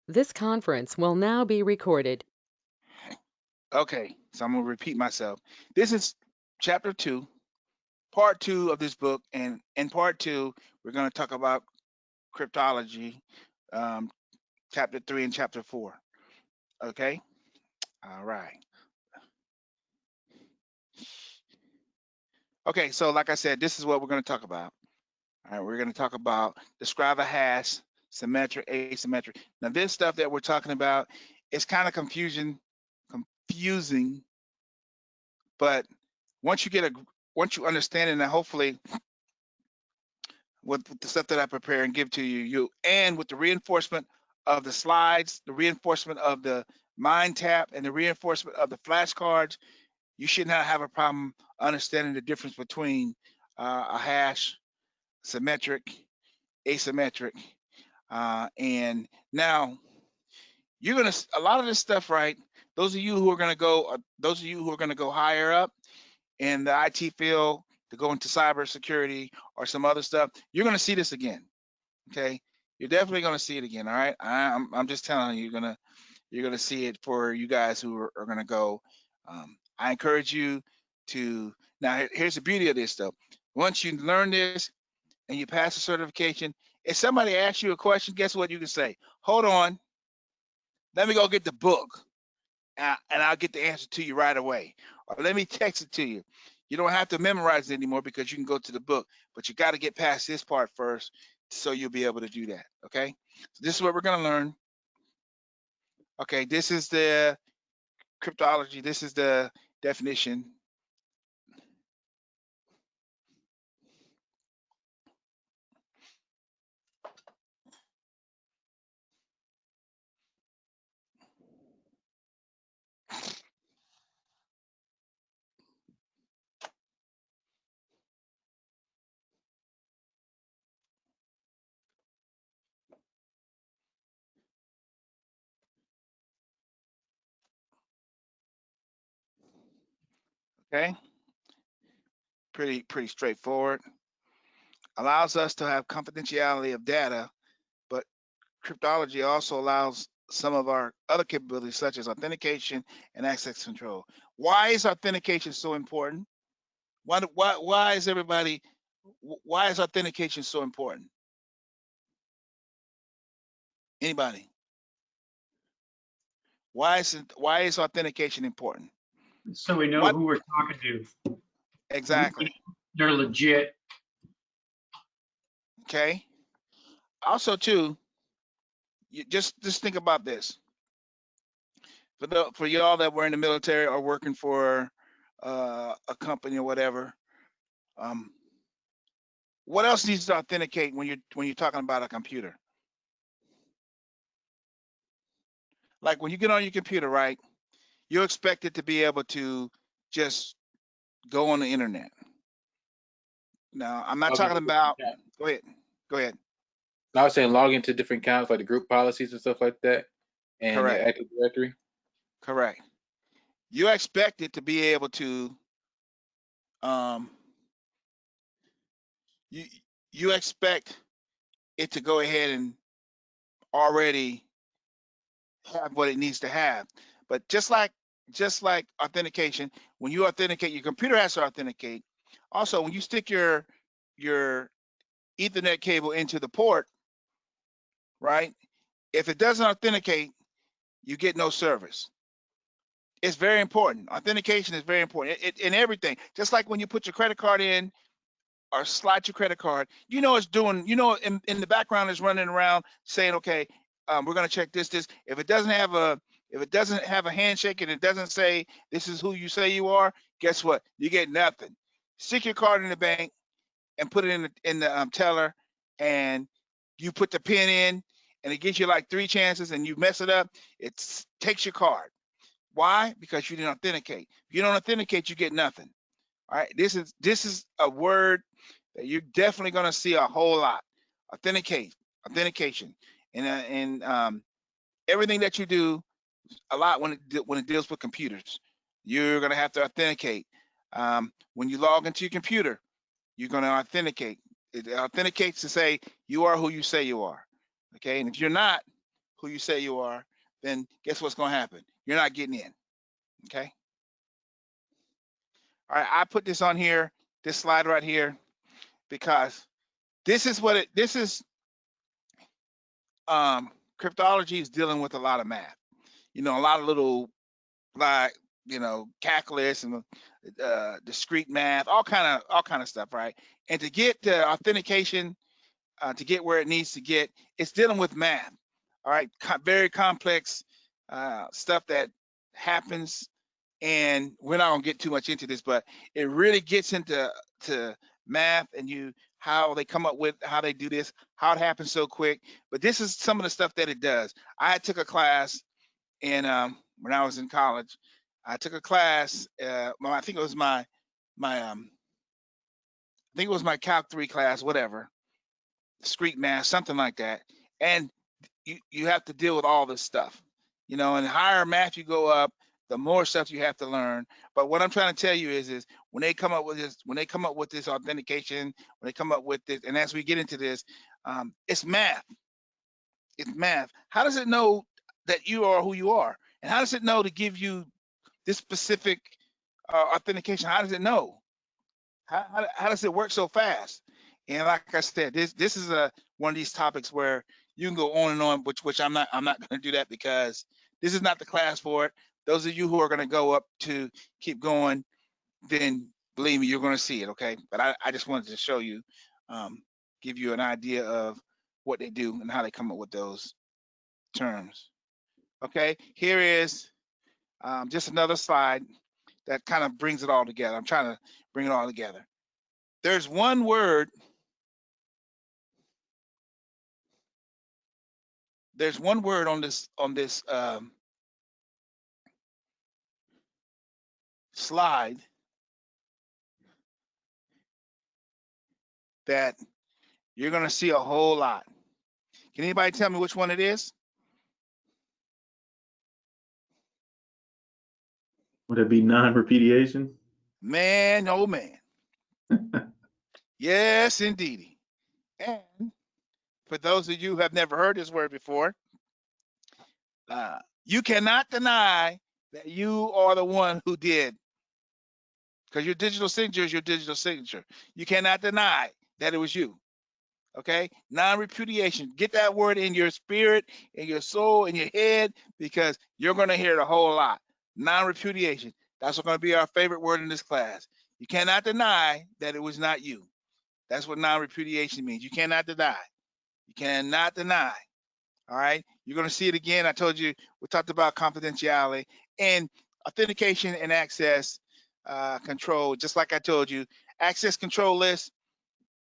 This conference will now be recorded. Okay, so I'm gonna repeat myself. This is chapter 2, part 2 of this book, and in part 2, we're gonna talk about cryptology, um, chapter 3 and chapter 4. Okay, all right. Okay, so like I said, this is what we're gonna talk about. All right, we're gonna talk about describe a hash, symmetric, asymmetric. Now, this stuff that we're talking about is kind of confusing, but once you understand it, and hopefully with the stuff that I prepare and give to you, and with the reinforcement of the slides, the reinforcement of the mind tap, and the reinforcement of the flashcards, you should not have a problem understanding the difference between a hash, symmetric, asymmetric, and now you're gonna a lot of this stuff, right? Those of you who are gonna go higher up in the IT field to go into cybersecurity or some other stuff, you're gonna see this again. Okay, you're definitely going to see it again. All right, I'm just telling you, you're gonna see it for you guys who are going to go. I encourage you to now. Here's the beauty of this, though. Once you learn this and you pass the certification, if somebody asks you a question, guess what you can say? Hold on, let me go get the book, and I'll get the answer to you right away. Or let me text it to you. You don't have to memorize it anymore because you can go to the book, but you got to get past this part first so you'll be able to do that. Okay, so this is what we're going to learn. Okay, this is the cryptology. This is the definition. Okay, pretty straightforward. Allows us to have confidentiality of data, but cryptology also allows some of our other capabilities, such as authentication and access control. Why is authentication so important? Why is everybody? Why is authentication so important? Anybody? Why is authentication important? So we know What who we're talking to. exactly? They're legit. Okay. Also, too, you just think about this. For y'all that were in the military or working for a company or whatever, um, what else needs to authenticate when you're talking about a computer? Like when you get on your computer, right? You're expected to be able to just go on the internet. Now, I'm not Log talking into different about. accounts. Go ahead. Go ahead. I was saying log into different accounts like the group policies and stuff like that, and the Correct. Active Directory. Correct. You're expected to be able to. Um, you you expect it to go ahead and already have what it needs to have. But just like authentication, when you authenticate, your computer has to authenticate. Also, when you stick your Ethernet cable into the port, right? If it doesn't authenticate, you get no service. It's very important. Authentication is very important in everything. Just like when you put your credit card in or slide your credit card, it's doing, in the background is running around saying, okay, we're going to check this. If it doesn't have a handshake and it doesn't say this is who you say you are, guess what? You get nothing. Stick your card in the bank and put it in the teller, and you put the pin in, and it gives you like 3 chances, and you mess it up, it takes your card. Why? Because you didn't authenticate. If you don't authenticate, you get nothing. All right. This is a word that you're definitely going to see a whole lot. Authentication, and everything that you do a lot when it deals with computers. You're going to have to authenticate. When you log into your computer, you're going to authenticate. It authenticates to say you are who you say you are. Okay. And if you're not who you say you are, then guess what's going to happen? You're not getting in. Okay. All right. I put this on here, this slide right here, because this is what this is. Cryptology is dealing with a lot of math. A lot of little, like, calculus and discrete math, all kind of stuff, right? And to get the authentication, to get where it needs to get, it's dealing with math. All right, very complex stuff that happens, and we're not gonna get too much into this, but it really gets into math and how they come up with how they do this, how it happens so quick. But this is some of the stuff that it does. I took a class in when I was in college. I took a class. I think it was my I think it was my Calc 3 class, whatever, discrete math, something like that. And you have to deal with all this stuff, and the higher math you go up, the more stuff you have to learn. But what I'm trying to tell you is when they come up with this authentication, when they come up with this, and as we get into this, it's math. It's math. How does it know that you are who you are? And how does it know to give you this specific authentication? How does it know? How does it work so fast? And like I said, this is one of these topics where you can go on and on, which I'm not going to do that, because this is not the class for it. Those of you who are going to go up to keep going, then believe me, you're going to see it. Okay, but I just wanted to show you, give you an idea of what they do and how they come up with those terms. Okay, here is just another slide that kind of brings it all together. I'm trying to bring it all together. There's one word. There's one word on this slide that you're going to see a whole lot. Can anybody tell me which one it is? Would it be non-repudiation? Man, oh man. Yes, indeedy. And for those of you who have never heard this word before, you cannot deny that you are the one who did, because your digital signature is your digital signature. You cannot deny that it was you. Okay, non-repudiation. Get that word in your spirit, in your soul, in your head, because you're going to hear it a whole lot. Non-repudiation. That's going to be our favorite word in this class. You cannot deny that it was not you. That's what non-repudiation means. You cannot deny. You cannot deny. All right. You're going to see it again. I told you we talked about confidentiality and authentication and access control. Just like I told you, access control list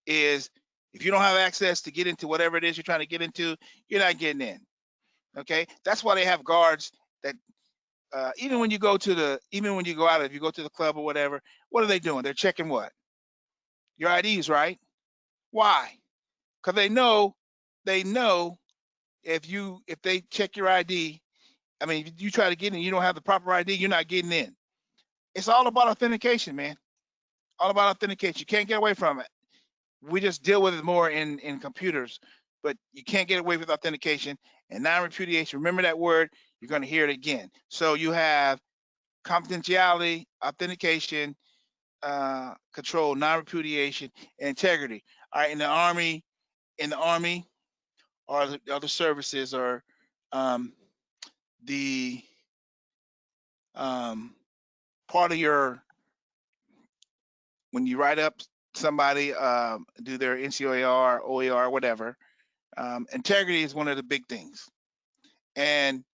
is, if you don't have access to get into whatever it is you're trying to get into, you're not getting in. Okay, that's why they have guards that even when you go out, if you go to the club or whatever, what are they doing? They're checking what? Your IDs, right? Why? Because they know if they check your ID, I mean, if you try to get in, you don't have the proper ID, you're not getting in. It's all about authentication, man. All about authentication. You can't get away from it. We just deal with it more in computers, but you can't get away with authentication and non-repudiation. Remember that word, you're going to hear it again. So you have confidentiality, authentication, control, non-repudiation, and integrity. All right, in the army or the other services, or the part of your, when you write up somebody, do their NCOAR, OER, whatever, integrity is one of the big things. And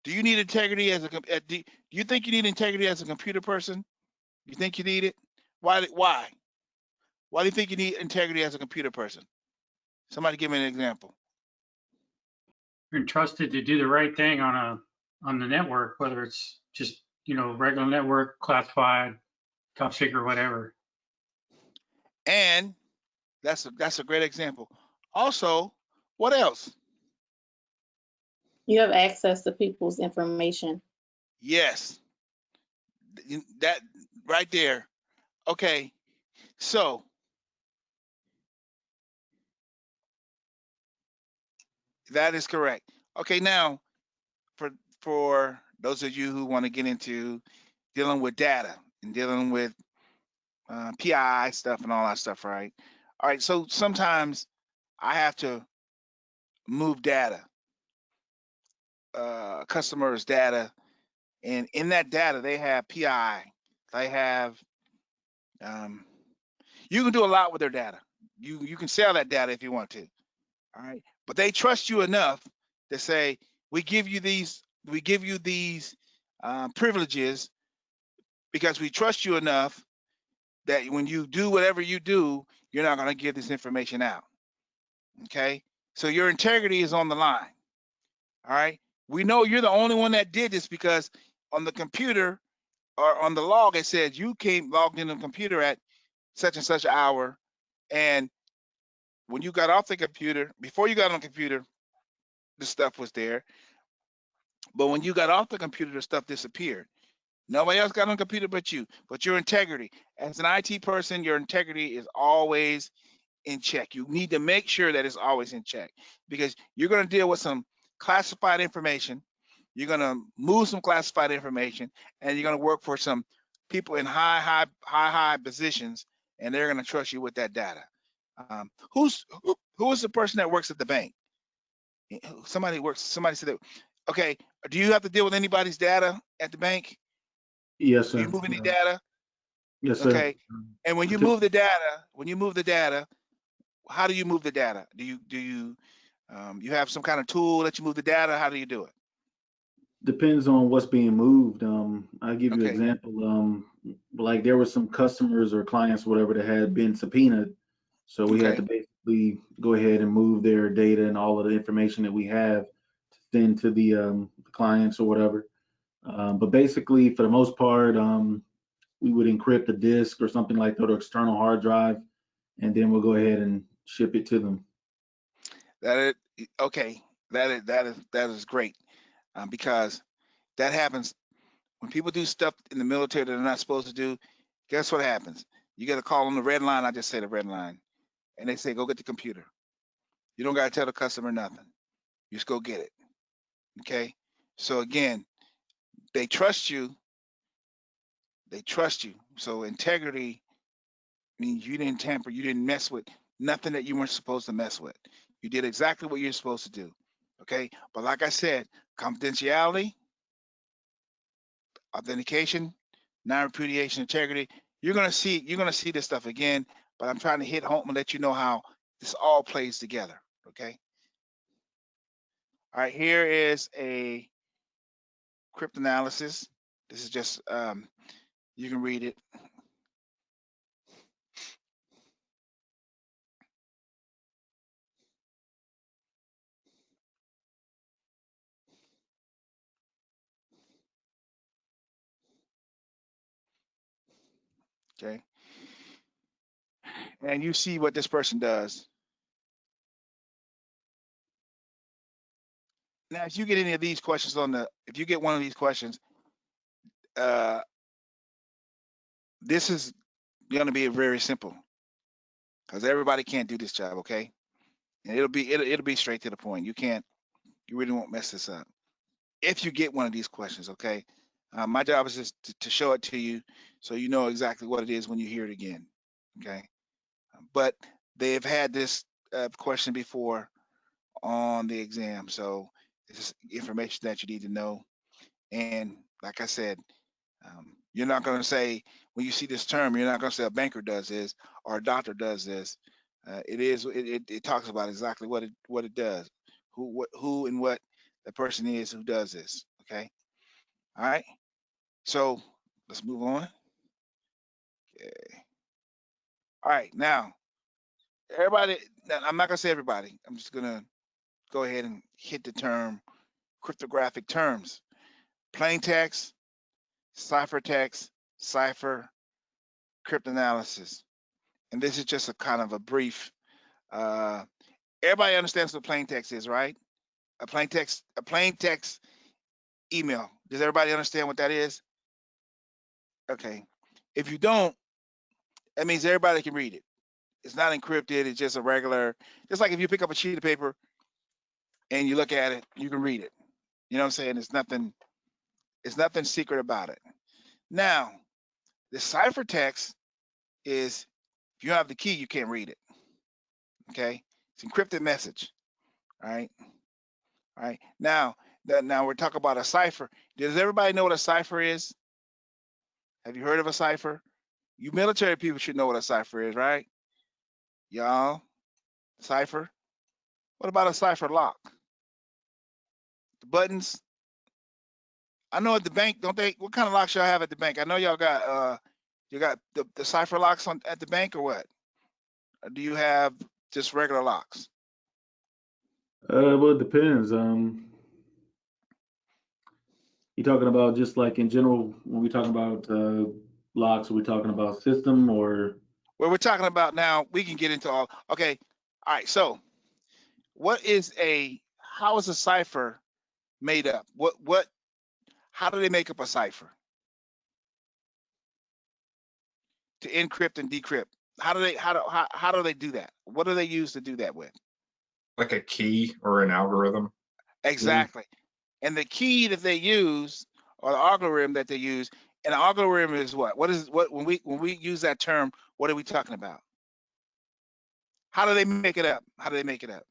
do you need integrity as do you think you need integrity as a computer person? You think you need it? Why do you think you need integrity as a computer person? Somebody give me an example. You're entrusted to do the right thing on the network, whether it's just, regular network, classified, top secret, whatever. And that's a great example. Also, what else? You have access to people's information. Yes, that right there. Okay, so That is correct. Okay, now for those of you who want to get into dealing with data and dealing with PII stuff and all that stuff, right? All right, so sometimes I have to move data, customers' data, and in that data they have PII. They have you can do a lot with their data. You can sell that data if you want to. All right, but they trust you enough to say we give you these privileges because we trust you enough that when you do whatever you do, you're not going to give this information out. Okay, so your integrity is on the line. All right, we know you're the only one that did this because on the computer or on the log it says you came logged in the computer at such and such hour, and when you got off the computer, before you got on the computer, the stuff was there, but when you got off the computer, the stuff disappeared. Nobody else got on the computer but you. But your integrity, as an IT person, your integrity is always in check. You need to make sure that it's always in check because you're going to deal with some classified information. You're going to move some classified information, and you're going to work for some people in high positions, and they're going to trust you with that data. Who is the person that works at the bank? Somebody works. Somebody said that. Okay. Do you have to deal with anybody's data at the bank? Yes, Do you sir. move any data? Yes, sir. Okay. And when you move the data, how do you move the data? You have some kind of tool that you move the data? How do you do it? Depends on what's being moved. I'll give you an Okay. example. Like there were some customers or clients, whatever, that had been subpoenaed. So we had to Okay. basically go ahead and move their data and all of the information that we have to send to the clients or whatever. But basically, for the most part, we would encrypt the disk or something like that, or external hard drive, and then we'll go ahead and ship it to them. Okay. That is great because that happens when people do stuff in the military that they're not supposed to do. Guess what happens? You get a call on the red line. I just say the red line, and they say go get the computer. You don't got to tell the customer nothing. You just go get it. Okay. So again, they trust you. They trust you. So integrity means you didn't tamper, you didn't mess with nothing that you weren't supposed to mess with. You did exactly what you're supposed to do. Okay. But like I said, confidentiality, authentication, non-repudiation, integrity. You're gonna see this stuff again, but I'm trying to hit home and let you know how this all plays together. Okay. All right, here is a cryptanalysis. This is just you can read it. Okay. And you see what this person does. Now, if you get any of these questions if you get one of these questions, uh, this is going to be very simple because everybody can't do this job, okay? And it'll be straight to the point. You really won't mess this up if you get one of these questions, okay? My job is just to show it to you so you know exactly what it is when you hear it again, okay? But they've had this question before on the exam, so this is information that you need to know. And like I said, you're not going to say when you see this term, you're not going to say a banker does this or a doctor does this. It talks about exactly what it does, who and what the person is who does this. Okay, all right. So let's move on. Okay. All right, now everybody. Now, I'm not gonna say everybody. I'm just gonna go ahead and hit the term cryptographic terms: plain text, ciphertext, cipher, cryptanalysis. And this is just a kind of a brief. Uh, Everybody understands what plain text is, right? A plain text email. Does everybody understand what that is? Okay. If you don't, that means everybody can read it. It's not encrypted. It's just a regular. Just like if you pick up a sheet of paper and you look at it, you can read it. You know what I'm saying? It's nothing secret about it. Now, the ciphertext is, if you have the key, you can't read it. Okay? It's encrypted message. All right. All right. Now we're talking about a cipher. Does everybody know what a cipher is? Have you heard of a cipher? You military people should know what a cipher is, right? Y'all, cipher. What about a cipher lock? The buttons. I know at the bank, don't they? What kind of locks y'all have at the bank? I know y'all got you got the cipher locks on at the bank, or what? Or do you have just regular locks? Well, it depends. You talking about just like in general when we talking about locks? Are we talking about system or? Well, we're talking about now. We can get into all. Okay. All right. So, how is a cipher made up? How do they make up a cipher to encrypt and decrypt? How do they do that? What do they use to do that with? Like a key or an algorithm. Exactly. And the key that they use, or the algorithm that they use, and the algorithm is what? What when we use that term, what are we talking about? How do they make it up? How do they make it up?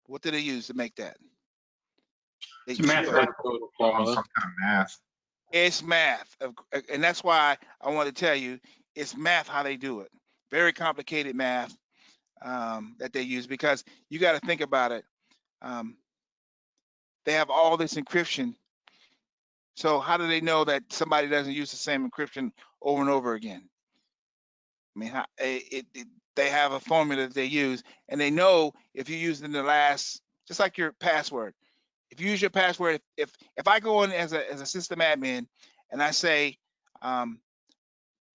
What do they use to make that? It's a mathematical Some kind of math. It's math, and that's why I want to tell you it's math how they do it. Very complicated math that they use, because you got to think about it. They have all this encryption. So how do they know that somebody doesn't use the same encryption over and over again? I mean, they have a formula that they use, and they know if you use in the last, just like your password. If you use your password, if I go in as a system admin and I say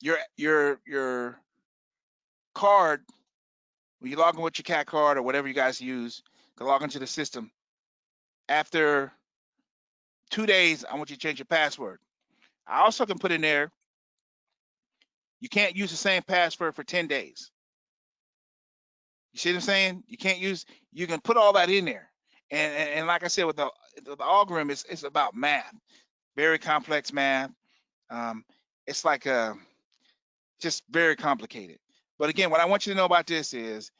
your card, when you log in with your cat card or whatever you guys use to log into the system, after 2 days, I want you to change your password. I also can put in there, you can't use the same password for 10 days. You see what I'm saying? You can put all that in there. And like I said, with the algorithm, it's about math, very complex math. It's like just very complicated. But again, what I want you to know about this is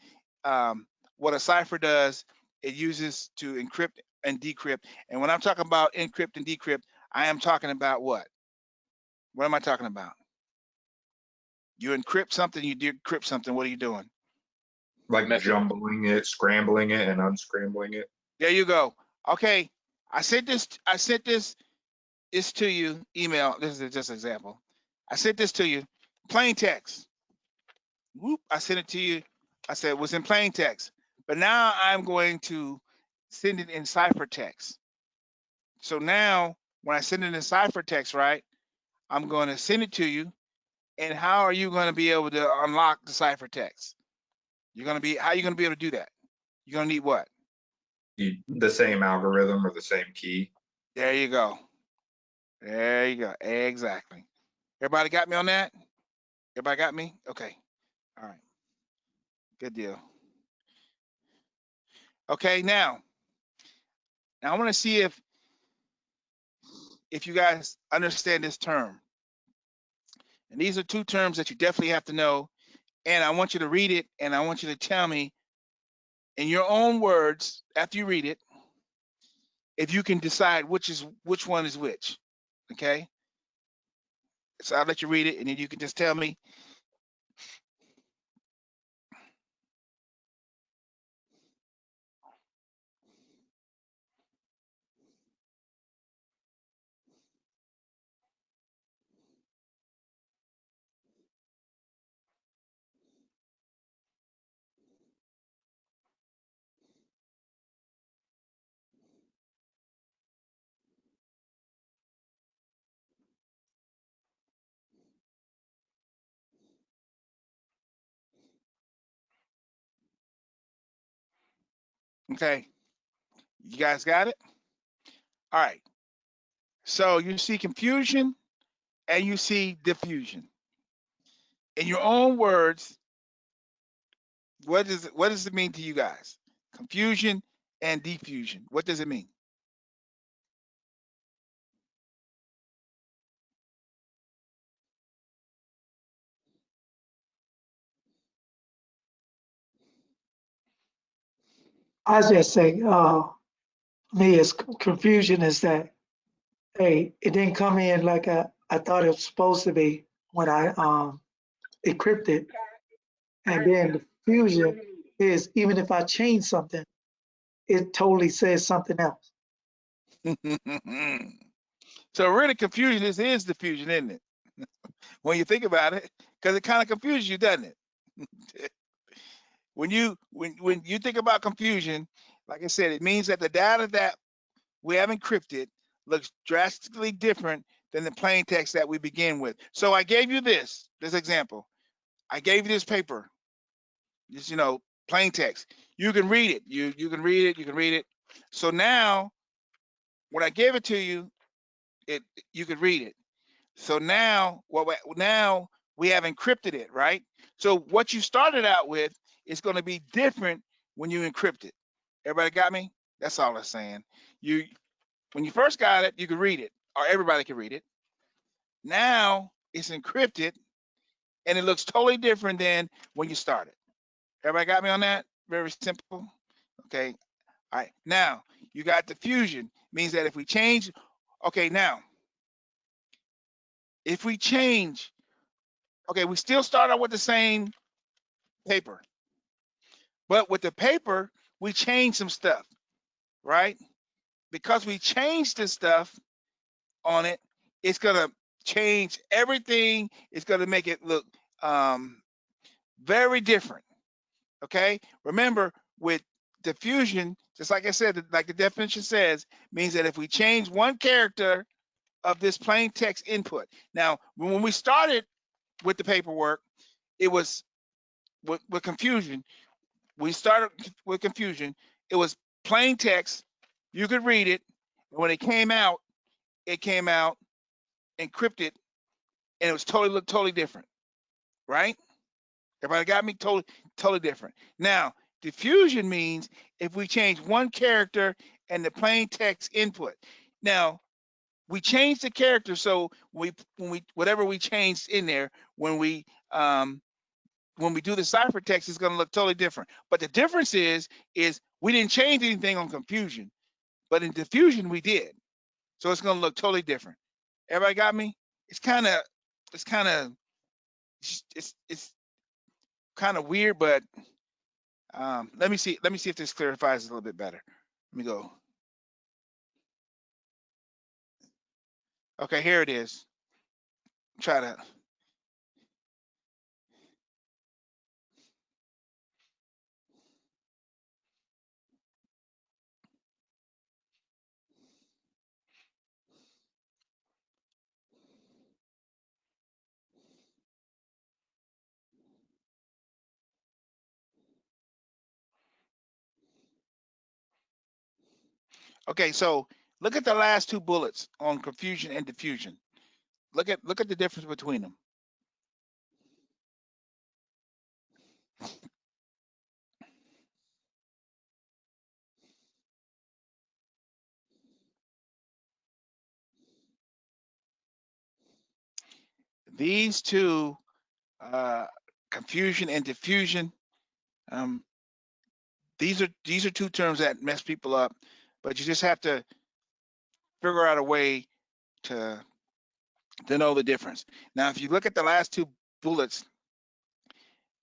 what a cipher does, it uses to encrypt and decrypt. And when I'm talking about encrypt and decrypt, I am talking about what? What am I talking about? You encrypt something, you decrypt something. What are you doing? Like jumbling it, scrambling it, and unscrambling it. There you go. Okay, I sent this to you, email. This is just an example. I sent this to you, plain text. Whoop, I sent it to you. I said it was in plain text, but now I'm going to send it in ciphertext. So now when I send it in ciphertext, right, I'm going to send it to you. And how are you going to be able to unlock the ciphertext? How are you going to be able to do that? You're going to need what? The same algorithm or the same key. There you go. There you go. Exactly. Everybody got me on that? Everybody got me? Okay. All right. Good deal. Okay, now I want to see if you guys understand this term. And these are two terms that you definitely have to know. And I want you to read it, and I want you to tell me in your own words after you read it if you can decide which one is which. Okay? So I'll let you read it, and then you can just tell me. Okay. You guys got it? All right. So you see confusion and you see diffusion. In your own words, what does it mean to you guys? Confusion and diffusion. What does it mean? I just say, me as confusion is that, hey, it didn't come in like I thought it was supposed to be when I encrypted. And then the fusion is even if I change something, it totally says something else. So really, confusion is diffusion, isn't it? When you think about it, because it kind of confuses you, doesn't it? when you think about confusion, like I said, it means that the data that we have encrypted looks drastically different than the plain text that we begin with. So I gave you this example. I gave you this paper, just plain text. You can read it. You can read it. You can read it. So now, when I gave it to you, you could read it. So now, now we have encrypted it, right? So what you started out with is going to be different when you encrypt it. Everybody got me? That's all I'm saying. When you first got it, you could read it, or everybody could read it. Now it's encrypted, and it looks totally different than when you started. Everybody got me on that? Very simple. Okay. All right. Now you got diffusion. Means that if we change, okay, now if we change, okay, we still start out with the same paper, but with the paper we change some stuff, right? Because we changed the stuff on it, it's gonna change everything. It's gonna make it look very different. Okay, remember, with diffusion, just like I said, like the definition says, means that if we change one character of this plain text input. Now, when we started with the paperwork, it was with confusion. We started with confusion. It was plain text. You could read it. And when it came out encrypted, and it was looked totally different, right? Everybody got me? Totally different. Now, diffusion means if we change one character and the plain text input. Now, we change the character, so whatever we changed in there, when we do the ciphertext, it's going to look totally different. But the difference is we didn't change anything on confusion, but in diffusion we did. So it's going to look totally different. Everybody got me? It's kind of it's kind of weird, but let me see if this clarifies a little bit better. Let me go. Okay, here it is. Try to. Okay, so look at the last two bullets on confusion and diffusion. Look at the difference between them. These two, confusion and diffusion, these are two terms that mess people up, but you just have to figure out a way to know the difference. Now, if you look at the last two bullets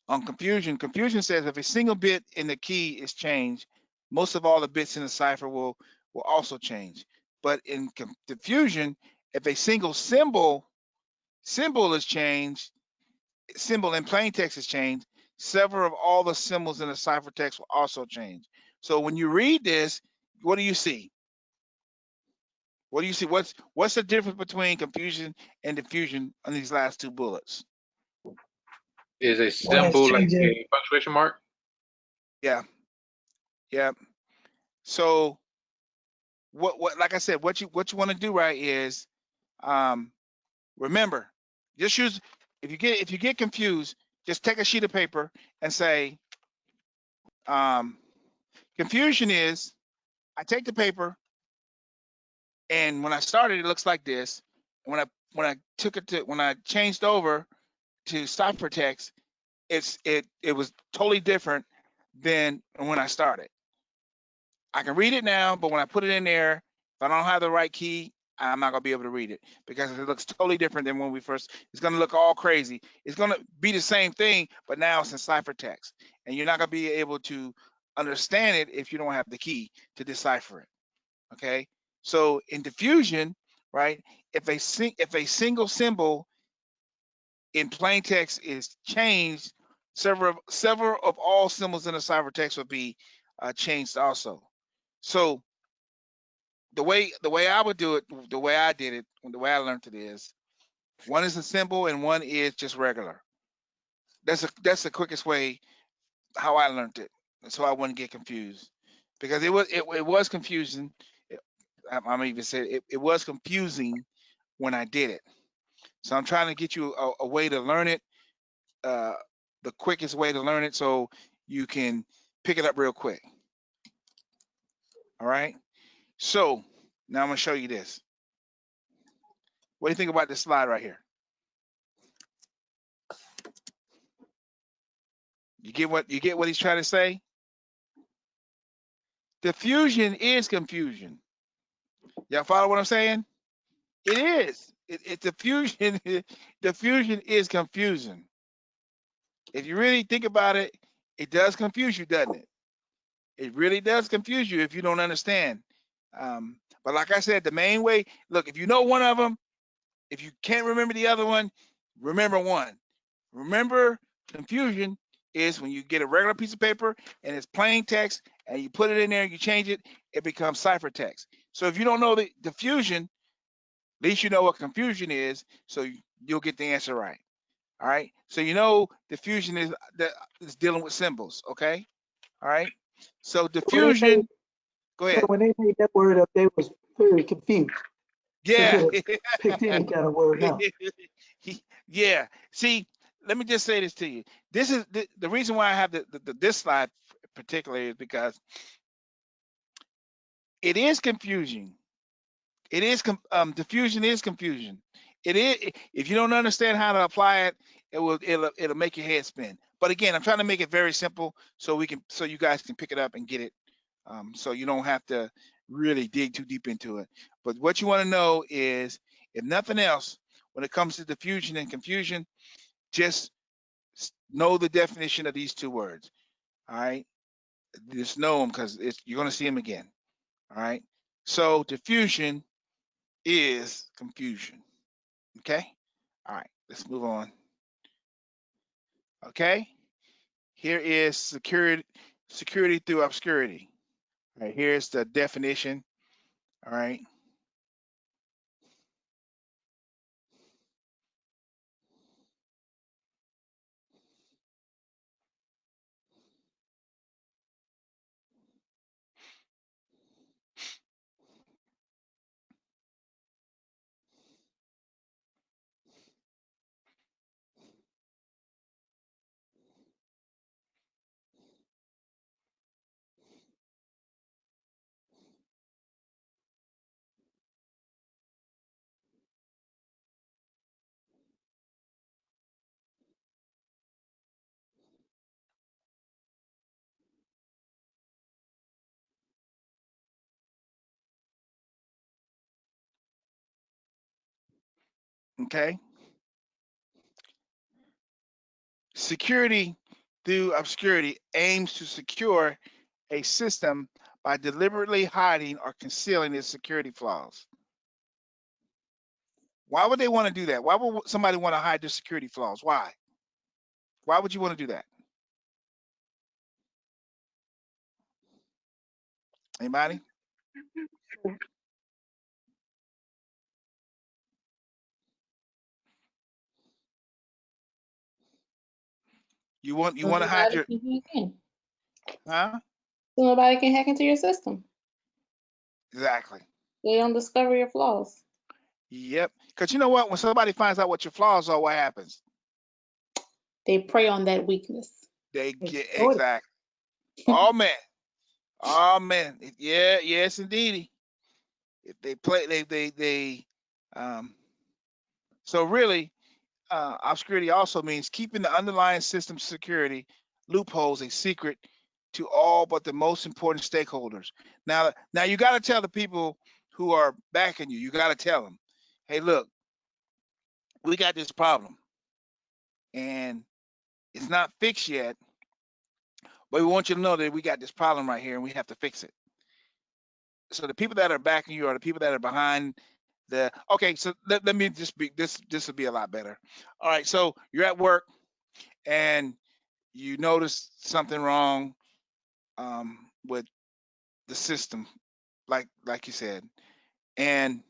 on confusion, confusion says if a single bit in the key is changed, most of all the bits in the cipher will also change. But in diffusion, if a single symbol is changed, symbol in plain text is changed, several of all the symbols in the ciphertext will also change. So when you read this, what do you see? What do you see? What's the difference between confusion and diffusion on these last two bullets? Is a One is symbol like changing, a punctuation mark? Yeah. Yeah. So what like I said, what you want to do, right, is remember, just use, if you get confused, just take a sheet of paper and say, confusion is I take the paper, and when I started, it looks like this. When I took it to, when I changed over to ciphertext, it was totally different than when I started. I can read it now, but when I put it in there, if I don't have the right key, I'm not gonna be able to read it because it looks totally different than when we first. It's gonna look all crazy. It's gonna be the same thing, but now it's in ciphertext, and you're not gonna be able to understand it if you don't have the key to decipher it. Okay, so in diffusion, right? If a single symbol in plain text is changed, several of all symbols in the ciphertext will be changed also. So the way I would do it, the way I did it, the way I learned it is, one is a symbol and one is just regular. That's the quickest way how I learned it, so I wouldn't get confused, because it was confusing. I'm even saying it was confusing when I did it. So I'm trying to get you a way to learn it, uh, the quickest way to learn it, so you can pick it up real quick. All right. So now I'm gonna show you this. What do you think about this slide right here? You get what he's trying to say? Diffusion is confusion. Y'all follow what I'm saying? It is. It's diffusion. Diffusion is confusing. If you really think about it, it does confuse you, doesn't it? It really does confuse you if you don't understand. But like I said, the main way, look, if you know one of them, if you can't remember the other one, remember one. Remember, confusion is when you get a regular piece of paper and it's plain text and you put it in there, you change it, it becomes ciphertext. So if you don't know the diffusion, at least you know what confusion is, so you'll get the answer right. All right. So you know diffusion is dealing with symbols. Okay. All right. So When they made, diffusion. Go so ahead. when they made that word up, they was very confused. They Yeah. could have picked any kind of word now. Yeah. See, let me just say this to you. This is the reason why I have this slide particularly is because it is confusing. It is diffusion is confusion. It is, if you don't understand how to apply it, it'll make your head spin. But again, I'm trying to make it very simple so you guys can pick it up and get it. So you don't have to really dig too deep into it. But what you want to know is, if nothing else, when it comes to diffusion and confusion, just know the definition of these two words. All right, just know them because you're going to see them again. All right. So diffusion is confusion. Okay. All right. Let's move on. Okay. Here is security through obscurity. All right. Here's the definition. All right. Okay. Security through obscurity aims to secure a system by deliberately hiding or concealing its security flaws. Why would they want to do that? Why would somebody want to hide their security flaws? Why? Why would you want to do that? Anybody? You want So to hide nobody your, can hack in. huh? So nobody can hack into your system. Exactly. They don't discover your flaws. Yep. Because you know what? When somebody finds out what your flaws are, what happens? They prey on that weakness. They get Oh, exactly. Oh man. Oh man, yeah, yes indeedy. If they play, um. So really, obscurity also means keeping the underlying system security loopholes a secret to all but the most important stakeholders. Now you got to tell the people who are backing you. You got to tell them, hey, look, we got this problem, and it's not fixed yet, but we want you to know that we got this problem right here, and we have to fix it. So the people that are backing you are the people that are behind the. Okay, so let me just be this. This will be a lot better. All right, so you're at work and you notice something wrong with the system, like you said, and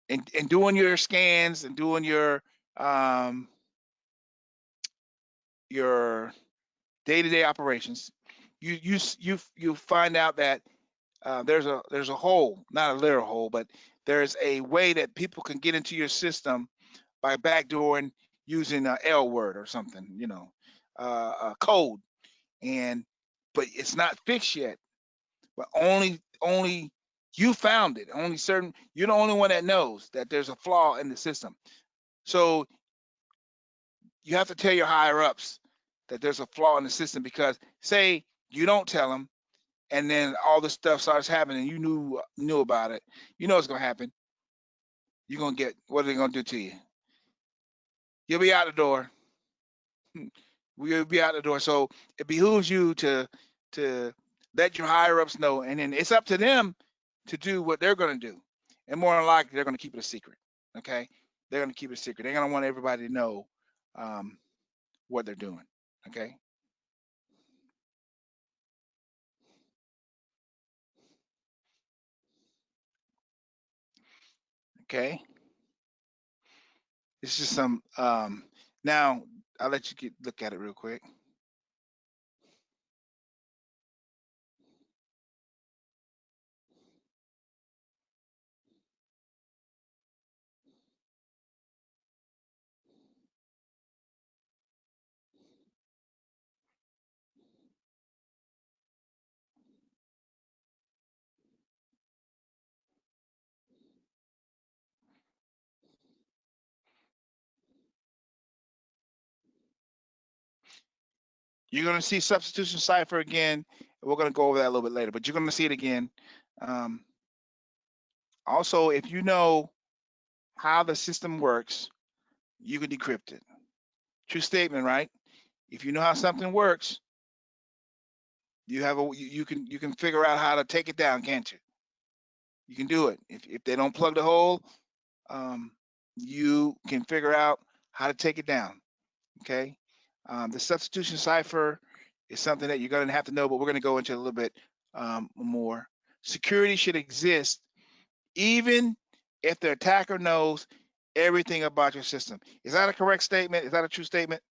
and doing your scans and doing your day-to-day operations, you find out that there's a hole, not a literal hole, but there's a way that people can get into your system by backdooring using a L word or something, a code, and but it's not fixed yet. But only you found it. Only certain you're the only one that knows that there's a flaw in the system. So you have to tell your higher ups that there's a flaw in the system, because say you don't tell them, and then all this stuff starts happening, you knew about it. You know what's gonna happen. You're gonna get, what are they gonna do to you? You'll be out the door. We'll be out the door. So it behooves you to let your higher ups know, and then it's up to them to do what they're gonna do. And more than likely, they're gonna keep it a secret. Okay, they're gonna keep it a secret. They're gonna want everybody to know what they're doing. Okay. Okay. It's just some. Now I'll let you look at it real quick. You're gonna see substitution cipher again. We're gonna go over that a little bit later, but you're gonna see it again. Um, Also, if you know how the system works, you can decrypt it. True statement, right? If you know how something works, you can figure out how to take it down, can't you? You can do it. If they don't plug the hole, you can figure out how to take it down. Okay. The substitution cipher is something that you're going to have to know, but we're going to go into a little bit more. Security should exist even if the attacker knows everything about your system. Is that a correct statement? Is that a true statement?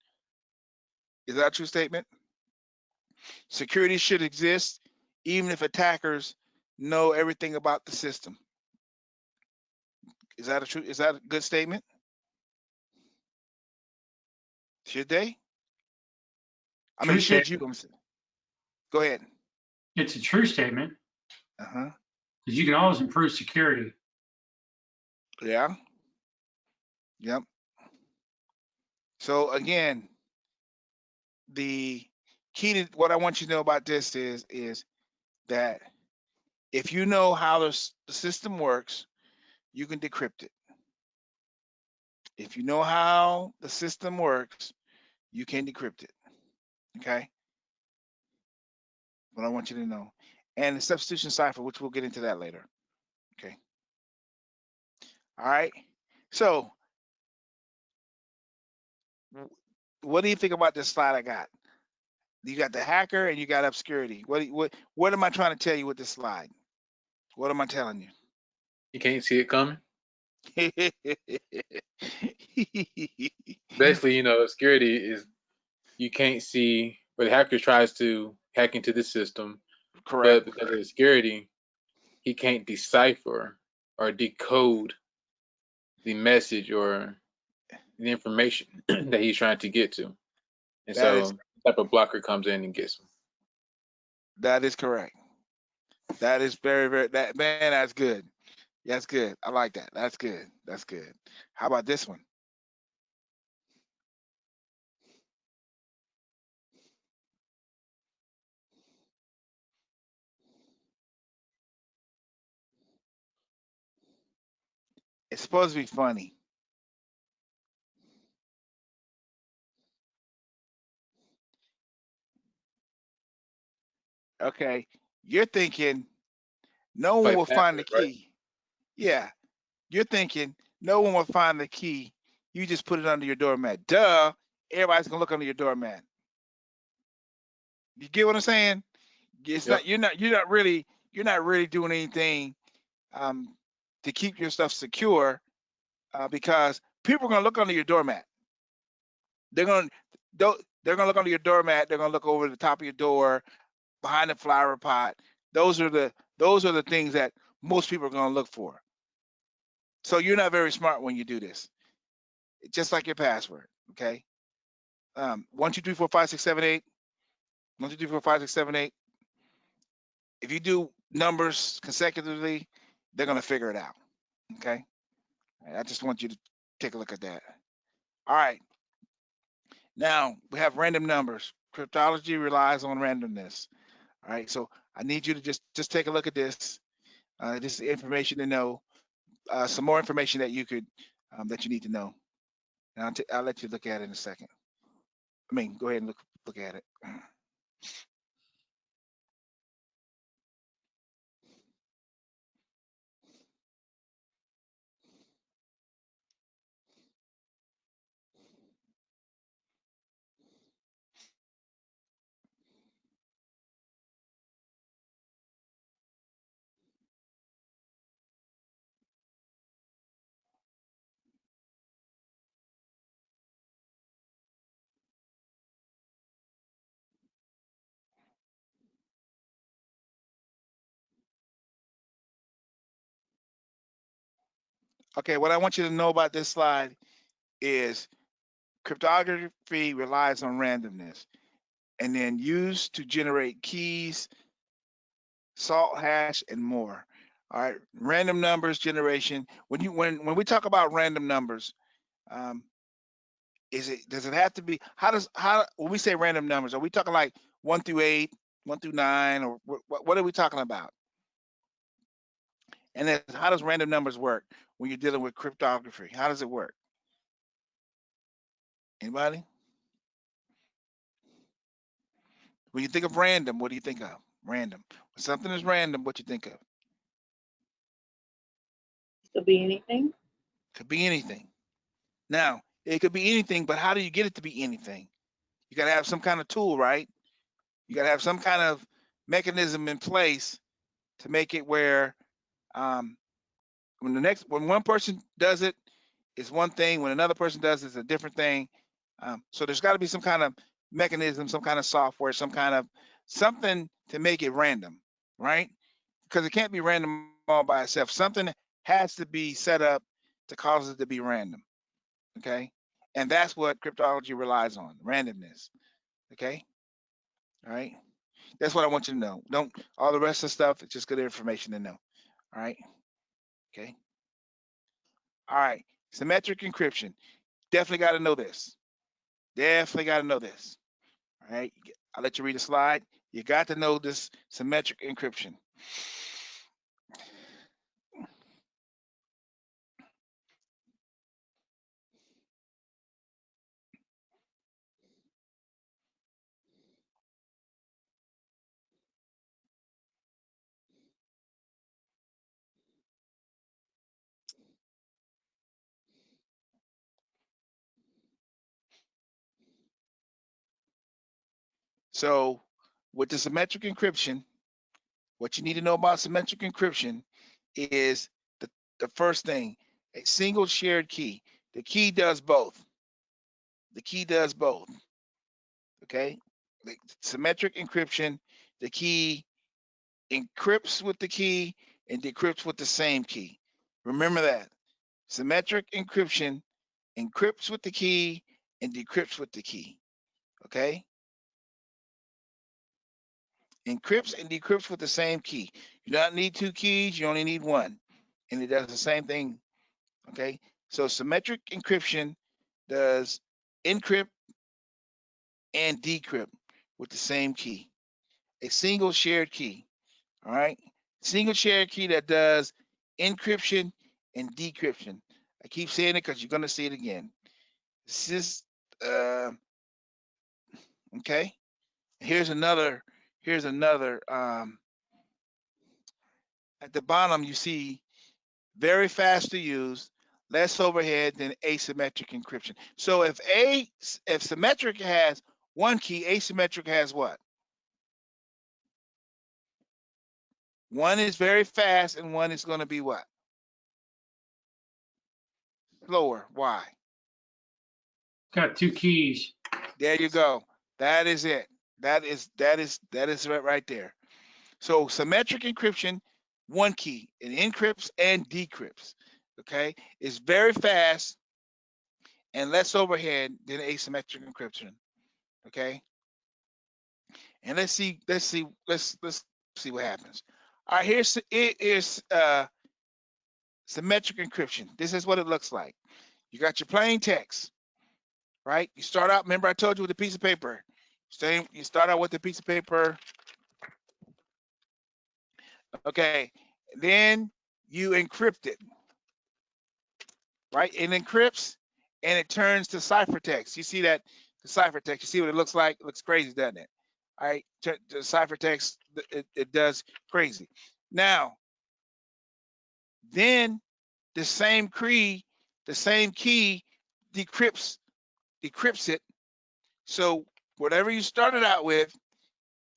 Is that a true statement? Security should exist even if attackers know everything about the system. Is that a good statement? Should they? I mean, True should you? statement. Go ahead. It's a true statement Uh-huh. because you can always improve security. Yeah. Yep. So again, the key to what I want you to know about this is that if you know how the system works, you can decrypt it. If you know how the system works, you can decrypt it. Okay? What I want you to know. And the substitution cipher, which we'll get into that later. Okay. All right. So what do you think about this slide I got? You got the hacker and you got obscurity. What am I trying to tell you with this slide? What am I telling you? You can't see it coming. Basically, obscurity is you can't see, but the hacker tries to hack into the system, but Correct. because of obscurity, he can't decipher or decode the message or the information that he's trying to get to. And That is so type of blocker comes in and gets him. that is correct. That is very, that man, that's good. That's good. I like that. That's good. That's good. How about this one? It's supposed to be funny. Okay. You're thinking no It's one like will find the password, right? key. Yeah. You're thinking no one will find the key. You just put it under your doormat. Duh. Everybody's gonna look under your doormat. You get what I'm saying? It's Yep. not you're not really doing anything um, to keep your stuff secure because people are gonna look under your doormat. They're gonna they're gonna look under your doormat. They're gonna look over the top of your door, behind the flower pot. Those are the things that most people are gonna look for. So you're not very smart when you do this. Just like your password. Okay. 1, 2, 3, 4, 5, 6, 7, 8. 1, 2, 3, 4, 5, 6, 7, 8. If you do numbers consecutively, they're gonna figure it out. Okay. I just want you to take a look at that. All right. Now we have random numbers. Cryptology relies on randomness. All right. So I need you to just take a look at this. This is information to know. Some more information that you could that you need to know. And I'll let you look at it in a second. I mean, go ahead and look at it. Okay, what I want you to know about this slide is cryptography relies on randomness and then used to generate keys, salt hash, and more. All right, random numbers generation. When we talk about random numbers, um, does it have to be how when we say random numbers, are we talking like 1 through 8, 1 through 9, or what are we talking about? And then how does random numbers work when you're dealing with cryptography? How does it work? Anybody? When you think of random, what do you think of? Random. When something is random, what you think of? Could be anything. Could be anything. Now, it could be anything, but how do you get it to be anything? You got to have some kind of tool, right? You got to have some kind of mechanism in place to make it where um, when one person does it, it's one thing. When another person does it, it's a different thing. So there's got to be some kind of mechanism, some kind of software, some kind of something to make it random, right? Because it can't be random all by itself. Something has to be set up to cause it to be random. Okay. And that's what cryptology relies on, randomness. Okay. All right. That's what I want you to know. Don't all the rest of the stuff, it's just good information to know. All right. Okay. All right. Symmetric encryption. Definitely got to know this. Definitely got to know this. All right. I'll let you read the slide. You got to know this symmetric encryption. So with the symmetric encryption, what you need to know about symmetric encryption is the first thing, a single shared key. The key does both. The key does both. Okay. The symmetric encryption, the key encrypts with the key and decrypts with the same key. Remember that. Symmetric encryption encrypts with the key and decrypts with the key. Okay. Encrypts and decrypts with the same key. You do not need 2 keys, you only need 1. And it does the same thing, okay? So symmetric encryption does encrypt and decrypt with the same key, a single shared key, all right? Single shared key that does encryption and decryption. I keep saying it because you're going to see it again. This is, okay? Here's another, at the bottom you see very fast to use, less overhead than asymmetric encryption. So if symmetric has 1 key, asymmetric has what? 1 is very fast and 1 is going to be what? Slower. Why? Got 2 keys. There you go. That is it. That is right there. So symmetric encryption, 1 key. It encrypts and decrypts. Okay, it's very fast and less overhead than asymmetric encryption. Okay, and let's see what happens. All right, here's symmetric encryption. This is what it looks like. You got your plain text, right? You start out. Remember, I told you with a piece of paper. You start out with a piece of paper. Okay, then you encrypt it, right? It encrypts and it turns to ciphertext. You see that, the ciphertext, you see what it looks like? It looks crazy, doesn't it? All right, the ciphertext, it does crazy. Now, then the same key decrypts it. So whatever you started out with,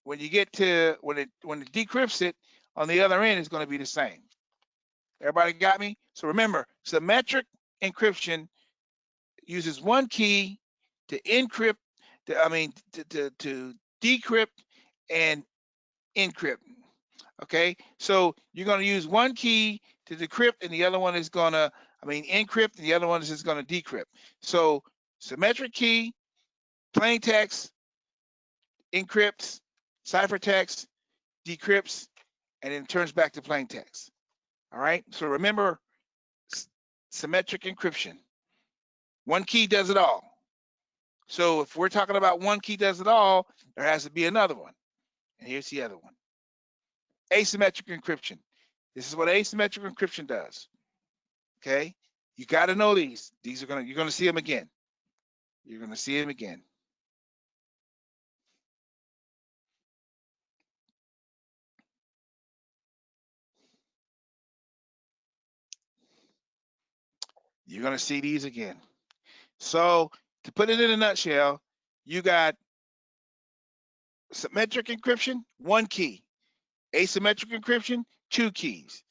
when you get to, when it decrypts it, on the other end is going to be the same. Everybody got me? So remember, symmetric encryption uses 1 key to encrypt, to decrypt and encrypt. Okay, so you're going to use 1 key to decrypt, and the other one is going to, encrypt, and the other one is just going to decrypt. So symmetric key, plain text, encrypts, ciphertext, decrypts, and then turns back to plain text. All right, so remember, symmetric encryption. 1 key does it all. So if we're talking about 1 key does it all, there has to be another one. And here's the other one. Asymmetric encryption. This is what asymmetric encryption does. Okay, you got to know these. You're gonna see them again. You're gonna see them again. You're gonna see these again. So to put it in a nutshell, you got symmetric encryption, 1 key. Asymmetric encryption, 2 keys.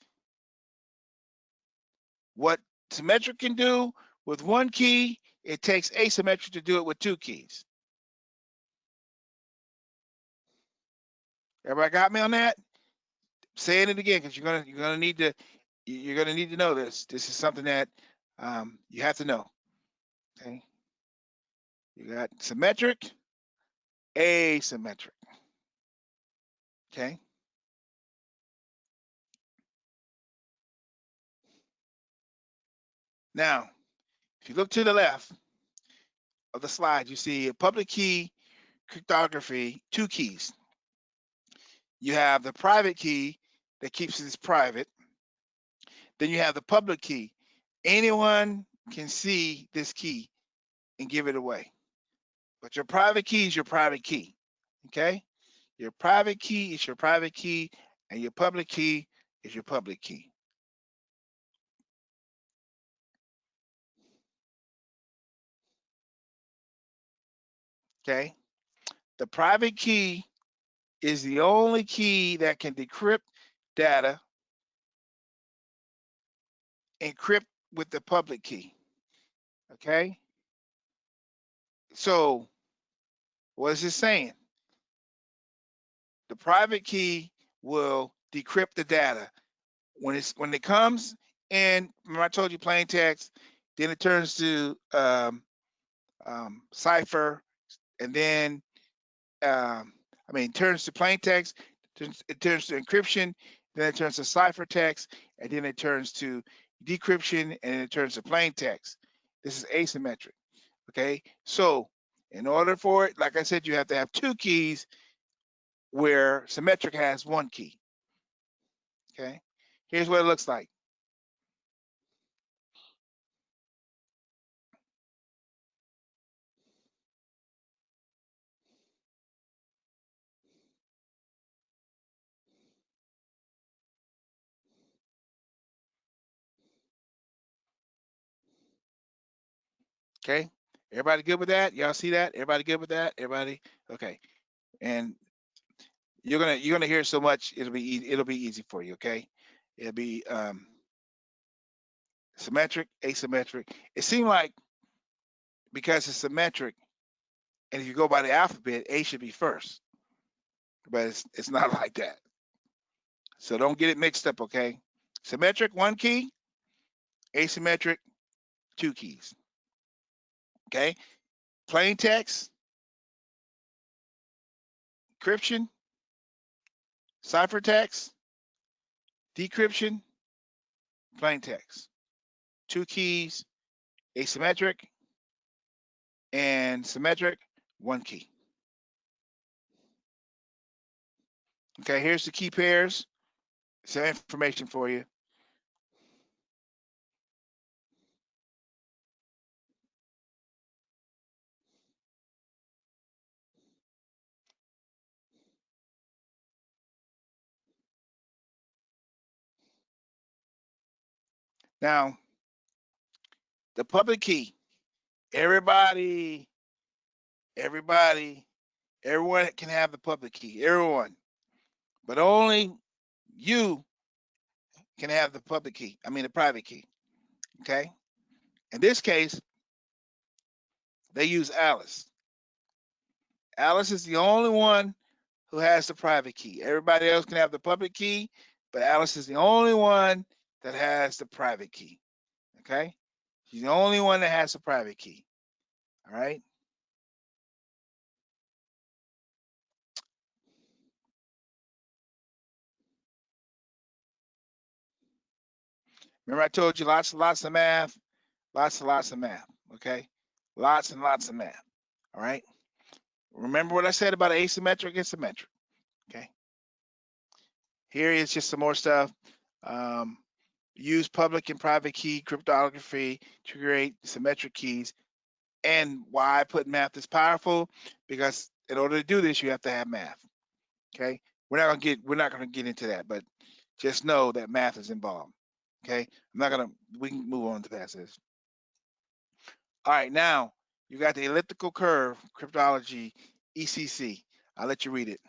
What symmetric can do with 1 key, it takes asymmetric to do it with 2 keys. Everybody got me on that? Saying it again because you're gonna need to know this. This is something that you have to know. Okay, you got symmetric, asymmetric. Okay. Now, if you look to the left of the slide, you see a public key cryptography, 2 keys. You have the private key that keeps this private. Then you have the public key. Anyone can see this key and give it away. But your private key is your private key. Okay? Your private key is your private key, and your public key is your public key. Okay? The private key is the only key that can decrypt data, encrypt with the public key. Okay? So, what is it saying? The private key will decrypt the data. When it comes in, remember I told you plain text, then it turns to cipher, and then it turns to plain text, it turns to encryption, then it turns to ciphertext, and then it turns to decryption, and then it turns to plain text. This is asymmetric. Okay, so in order for it, like I said, you have to have two keys where symmetric has one key. Okay, here's what it looks like. Okay, everybody good with that? Y'all see that? Everybody good with that? Everybody? Okay, and you're gonna hear so much, it'll be easy for you. Okay, it'll be symmetric, asymmetric. It seemed like because it's symmetric, and if you go by the alphabet, A should be first, but it's not like that. So don't get it mixed up. Okay, symmetric one key, asymmetric two keys. Okay, plain text, encryption, ciphertext, decryption, plain text. Two keys, asymmetric and symmetric, one key. Okay, here's the key pairs. Some information for you. Now, the public key. Everybody, everyone can have the public key. Everyone, but only you can have the public key. I mean, the private key. Okay. In this case, they use Alice. Alice is the only one who has the private key. Everybody else can have the public key, but Alice is the only one that has the private key. Okay. She's the only one that has the private key. All right. Remember I told you lots and lots of math, lots and lots of math. Okay. Lots and lots of math. All right. Remember what I said about asymmetric and symmetric. Okay. Here is just some more stuff. Use public and private key cryptography to create symmetric keys. And why I put math is powerful, because in order to do this, you have to have math. Okay. We're not gonna get into that, but just know that math is involved. Okay. We can move on to past this. All right, now you got the elliptical curve cryptology ECC. I'll let you read it.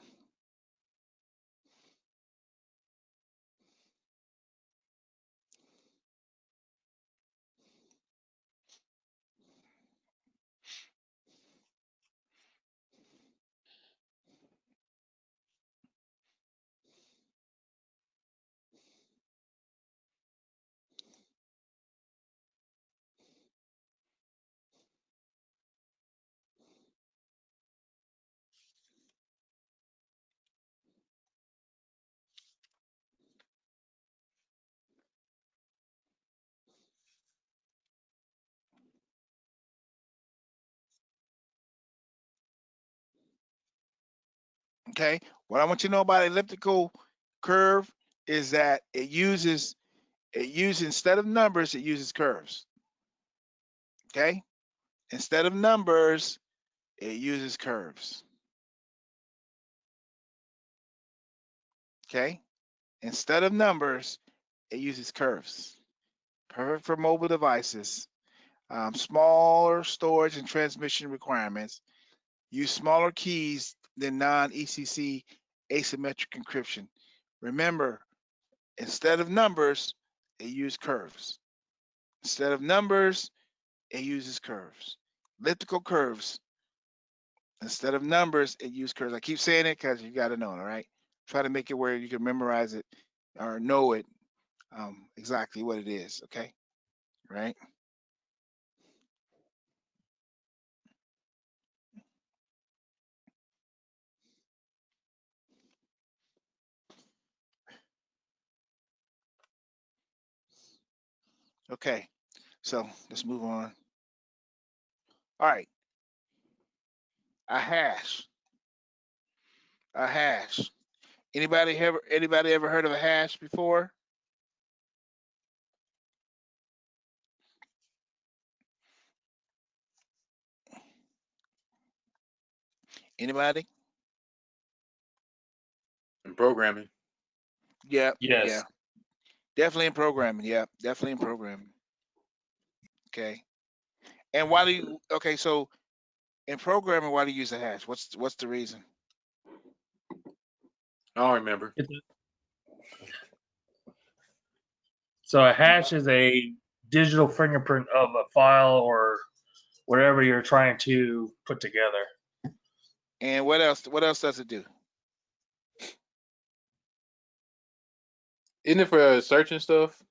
Okay. What I want you to know about elliptical curve is that it uses instead of numbers, it uses curves. Okay. Instead of numbers, it uses curves. Okay. Instead of numbers, it uses curves. Perfect for mobile devices. Smaller storage and transmission requirements. Use smaller keys than non-ECC asymmetric encryption. Remember, instead of numbers, it uses curves. Instead of numbers, it uses curves. Elliptical curves. Instead of numbers, it uses curves. I keep saying it because you got to know it, all right? Try to make it where you can memorize it or know it exactly what it is, okay? Right? Okay, so let's move on. All right, a hash. A hash. Anybody ever heard of a hash before? Anybody? In programming. Yeah, Yes. yeah. Definitely in programming. Yeah, definitely in programming. Okay. And why do you? Okay, so in programming, why do you use a hash? What's the reason? I don't remember. So a hash is a digital fingerprint of a file or whatever you're trying to put together. And what else? What else does it do? Isn't it for searching stuff?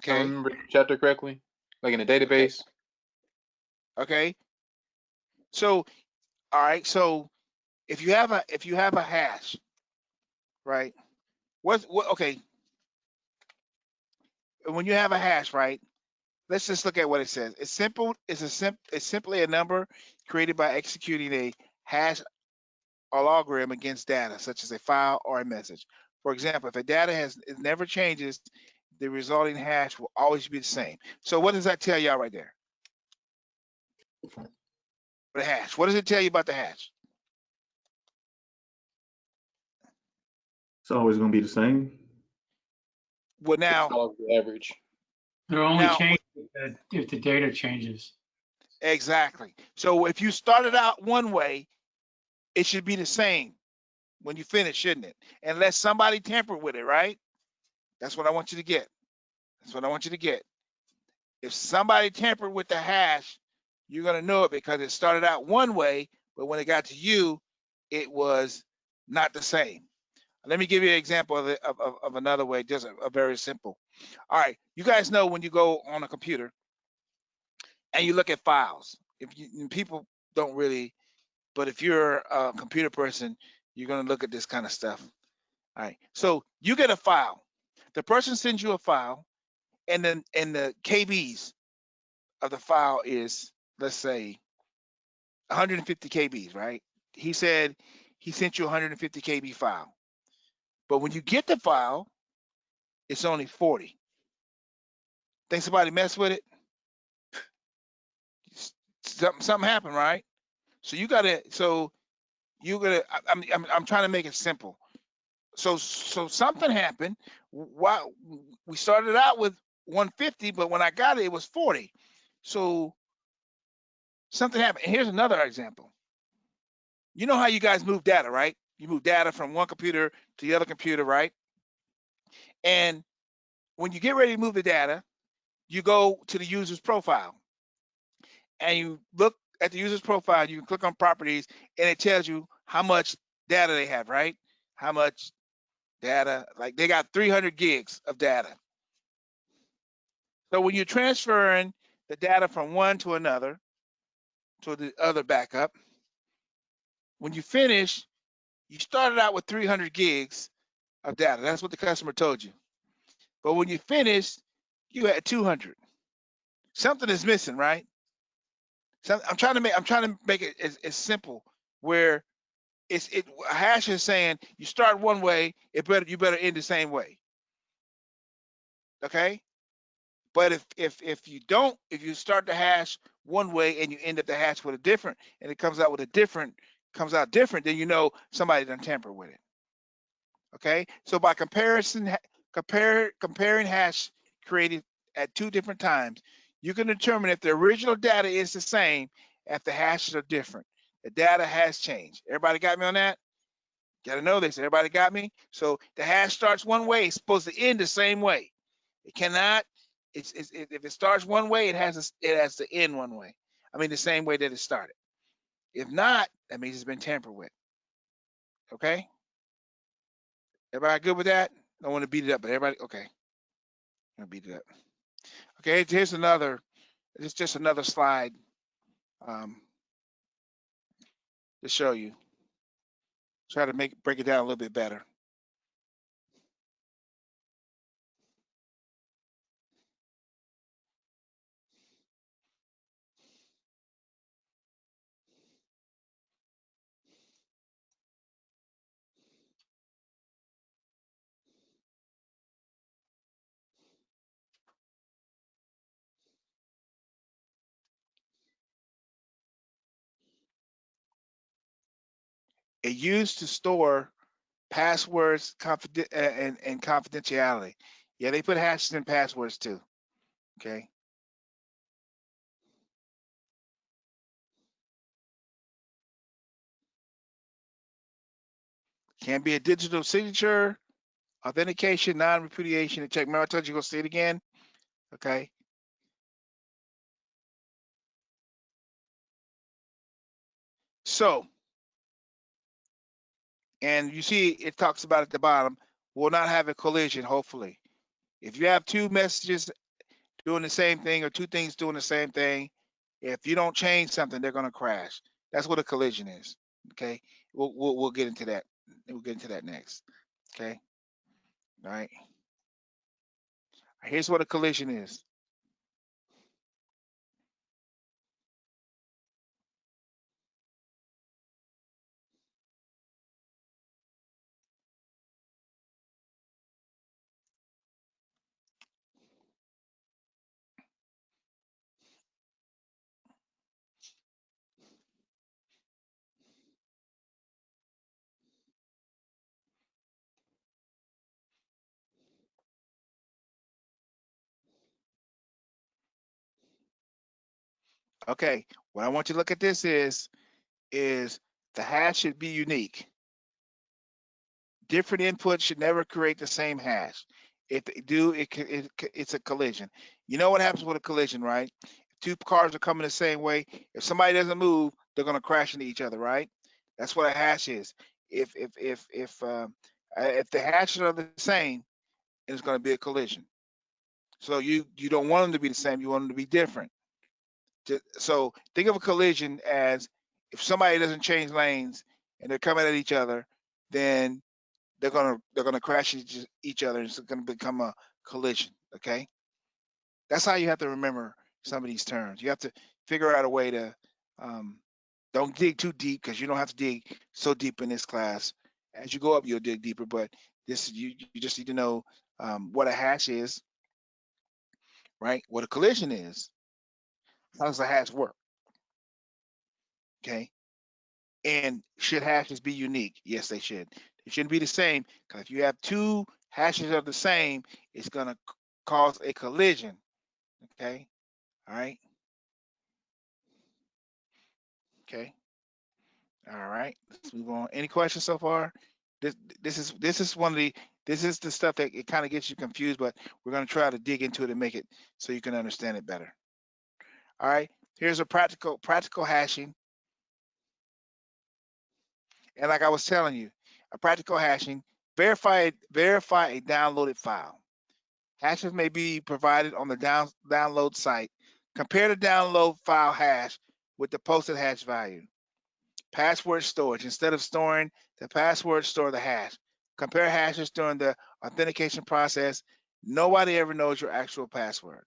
If I Okay. remember the chapter correctly, like in a database. Okay. So, all right. So if you have a hash, right? What? Okay. When you have a hash, right? Let's just look at what it says. It's simple. It's simply a number created by executing a hash or logarithm against data, such as a file or a message. For example, if a data it never changes, the resulting hash will always be the same. So what does that tell y'all right there? The hash. What does it tell you about the hash? It's always going to be the same. Well, now, Follow the average. It'll only now, change if the data changes. exactly. So if you started out one way, it should be the same when you finish, shouldn't it? Unless somebody tampered with it, right? That's what I want you to get. That's what I want you to get. If somebody tampered with the hash, you're going to know it because it started out one way, but when it got to you, it was not the same. Let me give you an example of another way, just a very simple. All right, you guys know when you go on a computer and you look at files, people don't really, but if you're a computer person, you're going to look at this kind of stuff. All right, so you get a file. The person sends you a file, and then the KBs of the file is, let's say, 150 KBs, right? He said he sent you a 150 KB file, but when you get the file, it's only 40. Think somebody messed with it? Something happened, right? So you gotta. So you gotta. I'm trying to make it simple. So something happened. Why we started out with 150, but when I got it, it was 40. So something happened. And here's another example. You know how you guys move data, right? You move data from one computer to the other computer, right? And when you get ready to move the data, you go to the user's profile and you look at the user's profile. You can click on properties and it tells you how much data they have, right? How much data, like they got 300 gigs of data. So when you're transferring the data from one to another, to the other backup, when you finish, you started out with 300 gigs of data. That's what the customer told you. But when you finished, you had 200. Something is missing, right? So I'm trying to make it as simple where a hash is saying you start one way, you better end the same way. Okay? But if you don't, if you start the hash one way and you end up the hash with a different, and it comes out different, then you know somebody done tampered with it. Okay? So by comparing hash created at two different times, you can determine if the original data is the same, if the hashes are different. The data has changed. Everybody got me on that? Got to know this. Everybody got me? So the hash starts one way, it's supposed to end the same way. It cannot. If it starts one way, it has to end one way. I mean, the same way that it started. If not, that means it's been tampered with. Okay. Everybody good with that? Don't want to beat it up, but everybody okay. I'm gonna beat it up. Okay. Here's another. It's just another slide um, to show you. Try to break it down a little bit better. It used to store passwords and confidentiality. Yeah, they put hashes in passwords too. Okay. Can be a digital signature, authentication, non-repudiation, and check. Remember I told you go see it again? Okay. So, and you see it talks about at the bottom, will not have a collision, hopefully. If you have two messages doing the same thing or two things doing the same thing, if you don't change something, they're going to crash. That's what a collision is. Okay. We'll get into that. We'll get into that next. Okay. All right. Here's what a collision is. Okay. What I want you to look at this is the hash should be unique. Different inputs should never create the same hash. If they do, it's a collision. You know what happens with a collision, right? If two cars are coming the same way, if somebody doesn't move, they're going to crash into each other, right? That's what a hash is. If the hashes are the same, it's going to be a collision. So you don't want them to be the same. You want them to be different. So think of a collision as if somebody doesn't change lanes and they're coming at each other, then they're gonna crash each other. It's gonna become a collision. Okay, that's how you have to remember some of these terms. You have to figure out a way to don't dig too deep because you don't have to dig so deep in this class. As you go up, you'll dig deeper. But this you just need to know what a hash is, right? What a collision is. How does a hash work? Okay, and should hashes be unique? Yes, they should. They shouldn't be the same because if you have two hashes of the same, it's gonna cause a collision. Okay. All right. Okay. All right. Let's move on. Any questions so far? This this is one of the this is the stuff that it kind of gets you confused, but we're gonna try to dig into it and make it so you can understand it better. All right. Here's a practical hashing, and like I was telling you, a practical hashing verify a downloaded file. Hashes may be provided on the download site. Compare the download file hash with the posted hash value. Password storage. Instead of storing the password, store the hash. Compare hashes during the authentication process. Nobody ever knows your actual password.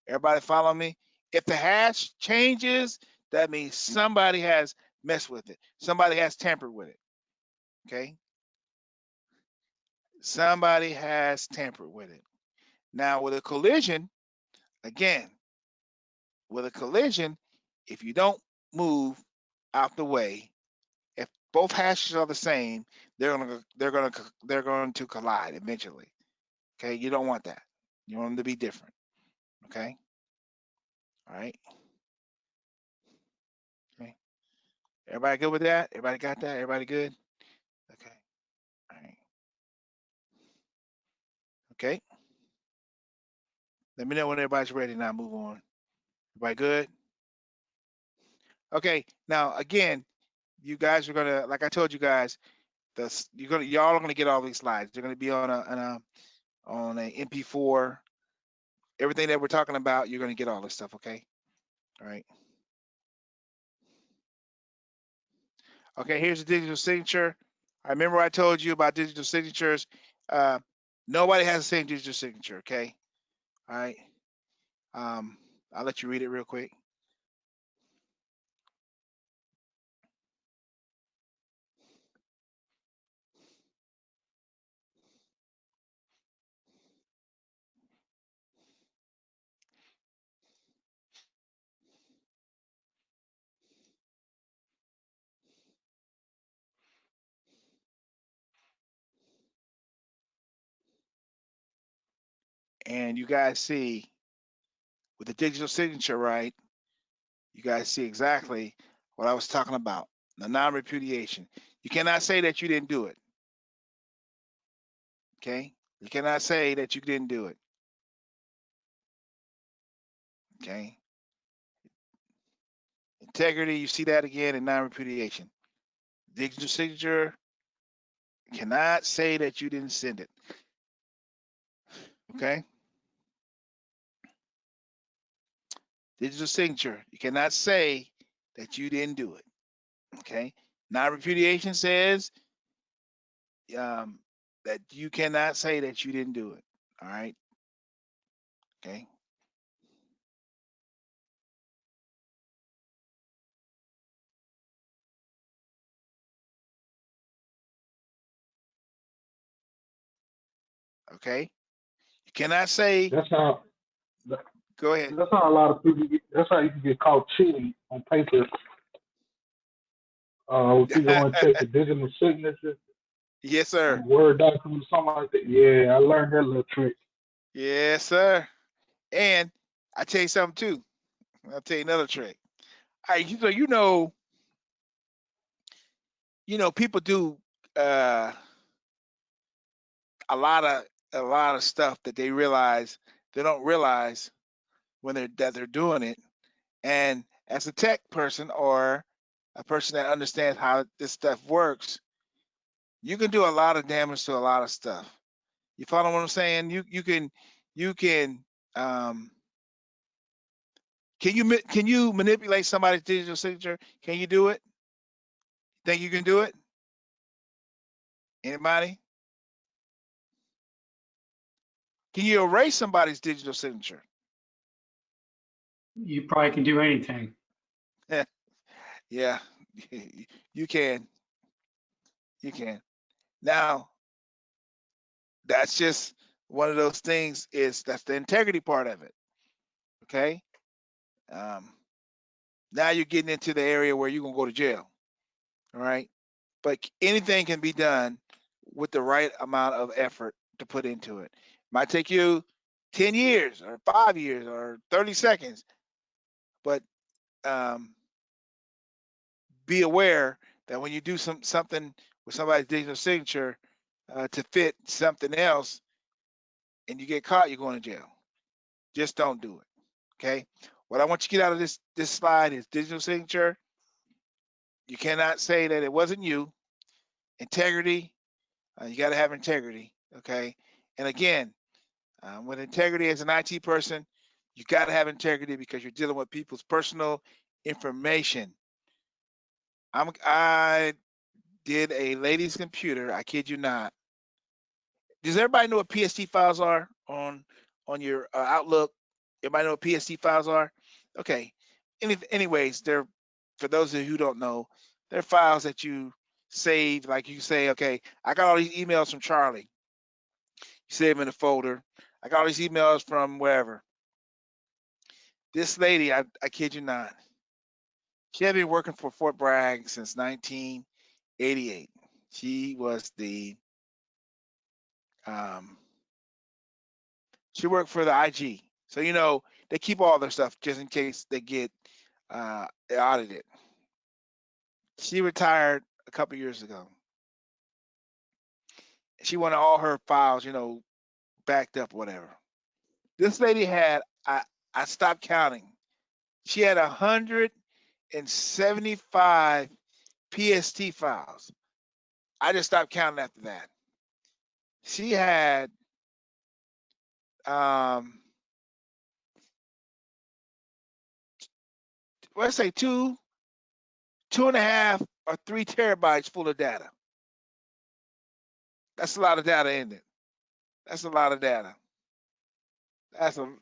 Everybody follow me? If the hash changes, that means somebody has messed with it. Somebody has tampered with it. Okay? Somebody has tampered with it. Now, with a collision, again, with a collision, if you don't move out the way, if both hashes are the same, they're going to collide eventually. Okay, you don't want that. You want them to be different. Okay, all right. Okay, everybody good with that? Everybody got that? Everybody good? Okay, all right. Okay, let me know when everybody's ready. Now move on. Everybody good? Okay, now again, you guys are gonna, like I told you guys, y'all are gonna get all these slides. They're gonna be on a MP4. Everything that we're talking about, you're gonna get all this stuff. Okay, all right. Okay, here's the digital signature. I remember I told you about digital signatures. Uh, Nobody has the same digital signature. Okay, all right. I'll let you read it real quick. And you guys see with the digital signature, right? You guys see exactly what I was talking about, the non-repudiation. You cannot say that you didn't do it. Okay? You cannot say that you didn't do it. Okay? Integrity, you see that again in non-repudiation. Digital signature, cannot say that you didn't send it. Okay? Digital signature, you cannot say that you didn't do it. Okay? Non-repudiation says that you cannot say that you didn't do it. All right? Okay? Okay? You cannot say, That's how. go ahead. That's how a lot of people. That's how you can get caught cheating on paper. If you go and check the digital signature Yes, on sir. a Word document or something like that. Yeah, I learned that little trick. Yes, sir. And I tell you something too. I'll tell you another trick. All right, so people do a lot of stuff that they don't realize when they're doing it. And as a tech person or a person that understands how this stuff works, you can do a lot of damage to a lot of stuff. You follow what I'm saying? You can can you manipulate somebody's digital signature? Can you do it? Think you can do it? Anybody? Can you erase somebody's digital signature? You probably can do anything. Yeah, you can. You can. Now, that's just one of those things. That's the integrity part of it. Okay. Um, now you're getting into the area where you're gonna go to jail. All right. But anything can be done with the right amount of effort to put into it. Might take you 10 years or 5 years or 30 seconds, but be aware that when you do something with somebody's digital signature to fit something else and you get caught, you're going to jail. Just don't do it. Okay. What I want you to get out of this slide is digital signature. You cannot say that it wasn't you. Integrity. You got to have integrity. Okay. And again, with integrity as an IT person, you got to have integrity because you're dealing with people's personal information. I did a lady's computer. I kid you not. Does everybody know what PST files are on your Outlook? Everybody know what PST files are? Okay. Anyways, they're, for those of you who don't know, they're files that you save. Like you say, okay, I got all these emails from Charlie. You save them in a folder. I got all these emails from wherever. This lady, I kid you not, she had been working for Fort Bragg since 1988. She was she worked for the IG. So, they keep all their stuff just in case they get audited. She retired a couple years ago. She wanted all her files, backed up, whatever. This lady had, I stopped counting. She had 175 PST files. I just stopped counting after that. She had let's say 2.5 or 3 terabytes full of data. That's a lot of data, isn't it? That's a lot of data. And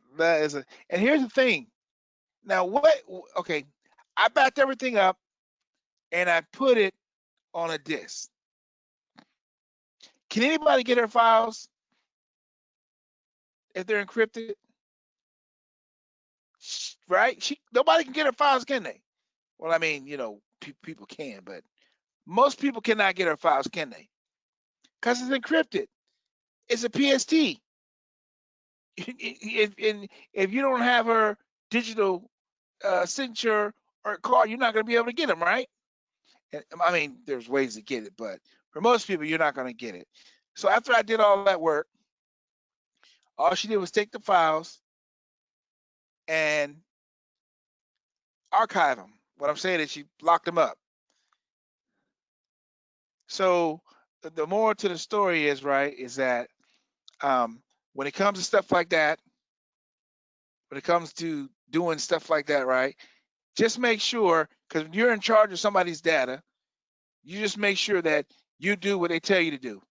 here's the thing. Now okay, I backed everything up and I put it on a disk. Can anybody get her files if they're encrypted? Right? Nobody can get her files, can they? Well, I mean, people can, but most people cannot get her files, can they? Because it's encrypted. It's a PST. if you don't have her digital signature or card, you're not going to be able to get them, right? And, I mean, there's ways to get it, but for most people, you're not going to get it. So after I did all that work, all she did was take the files and archive them. What I'm saying is she locked them up. So the moral to the story is, right, is that when it comes to stuff like that, when it comes to doing stuff like that, right, just make sure, because when you're in charge of somebody's data, you just make sure that you do what they tell you to do,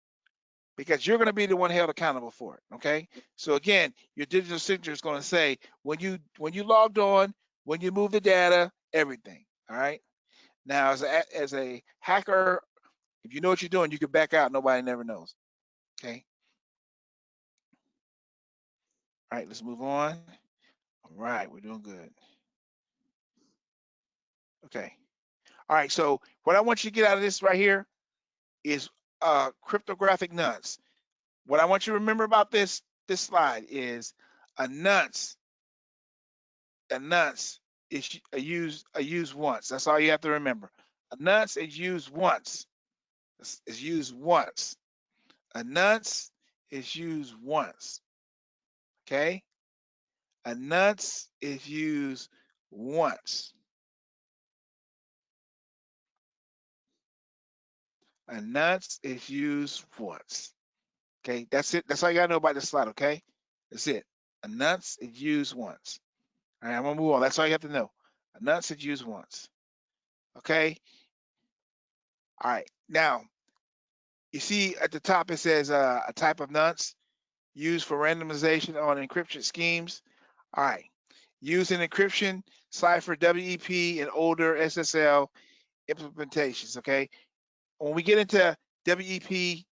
because you're going to be the one held accountable for it. Okay. So again, your digital signature is going to say when you logged on, when you move the data, everything. All right. Now, as a hacker, if you know what you're doing, you can back out. Nobody never knows. Okay. All right. Let's move on. All right. We're doing good. Okay. All right. So what I want you to get out of this right here is cryptographic nonce. What I want you to remember about this slide is a nonce is used once. That's all you have to remember. A nonce is used once. Is used once. A nonce is used once. Okay? A nonce is used once. A nonce is used once. Okay? That's it. That's all you gotta know about this slide, okay? That's it. A nonce is used once. All right, I'm gonna move on. That's all you have to know. A nonce is used once. Okay? All right. Now, you see at the top it says a type of nonce used for randomization on encryption schemes. All right. Used in encryption, cipher, WEP, and older SSL implementations. Okay. When we get into WEP,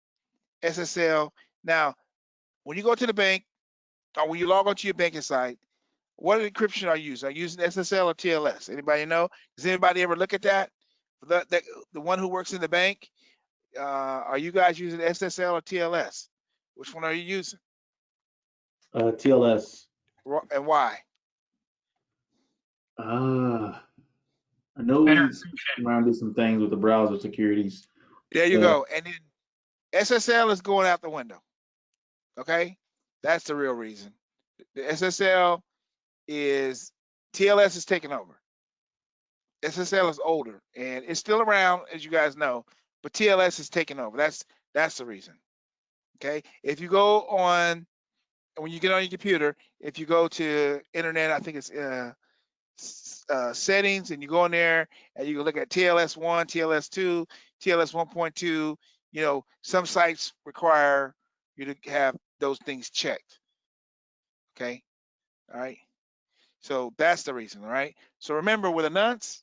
SSL, now when you go to the bank or when you log onto your banking site, what encryption are you using? Are you using SSL or TLS? Anybody know? Does anybody ever look at that? The one who works in the bank, are you guys using SSL or TLS? Which one are you using? TLS. And why? I know Better we encryption. around did some things with the browser securities. There you go. And then SSL is going out the window. Okay, that's the real reason. The SSL is TLS is taking over. SSL is older and it's still around, as you guys know, but TLS is taking over. That's the reason. Okay, if you go on when you get on your computer, if you go to internet, I think it's settings, and you go in there and you can look at TLS1, TLS2, TLS 1.2. You know, some sites require you to have those things checked. Okay, all right. So that's the reason, all right? So remember, with a nonce,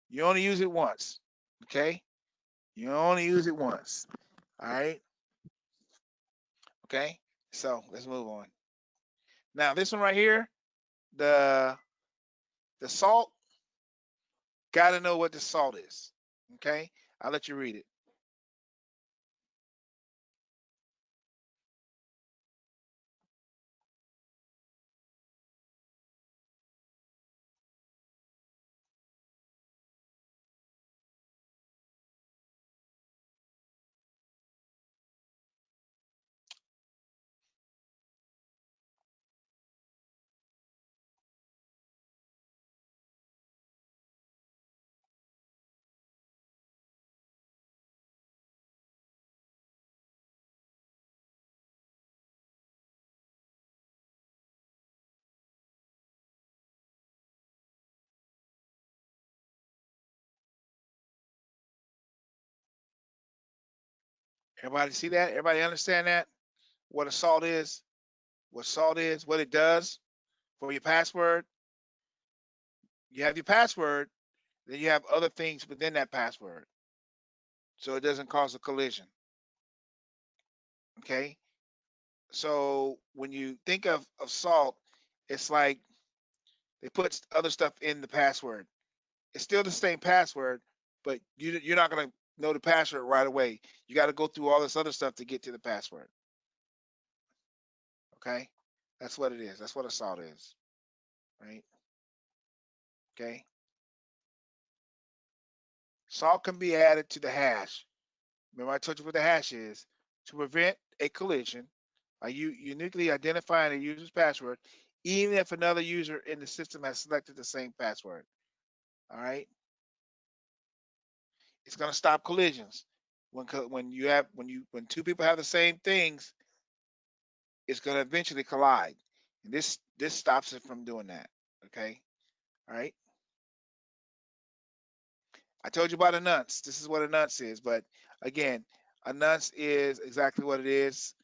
you only use it once. Okay, you only use it once. All right. Okay. So let's move on. Now this one right here, the salt. Got to know what the salt is. Okay, I'll let you read it. Everybody see that? Everybody understand that? What a salt is? What salt is? What it does for your password? You have your password, then you have other things within that password, so it doesn't cause a collision. Okay. So when you think of salt, it's like they put other stuff in the password. It's still the same password, but you're not going to know the password right away. You got to go through all this other stuff to get to the password. Okay. That's what it is. That's what a salt is, right? Okay. Salt can be added to the hash. Remember I told you what the hash is? To prevent a collision by you uniquely identifying a user's password, even if another user in the system has selected the same password. All right. It's going to stop collisions. When two people have the same things, it's going to eventually collide. And this stops it from doing that. Okay. All right. I told you about a nonce. This is what a nonce is, but again, a nonce is exactly what it is.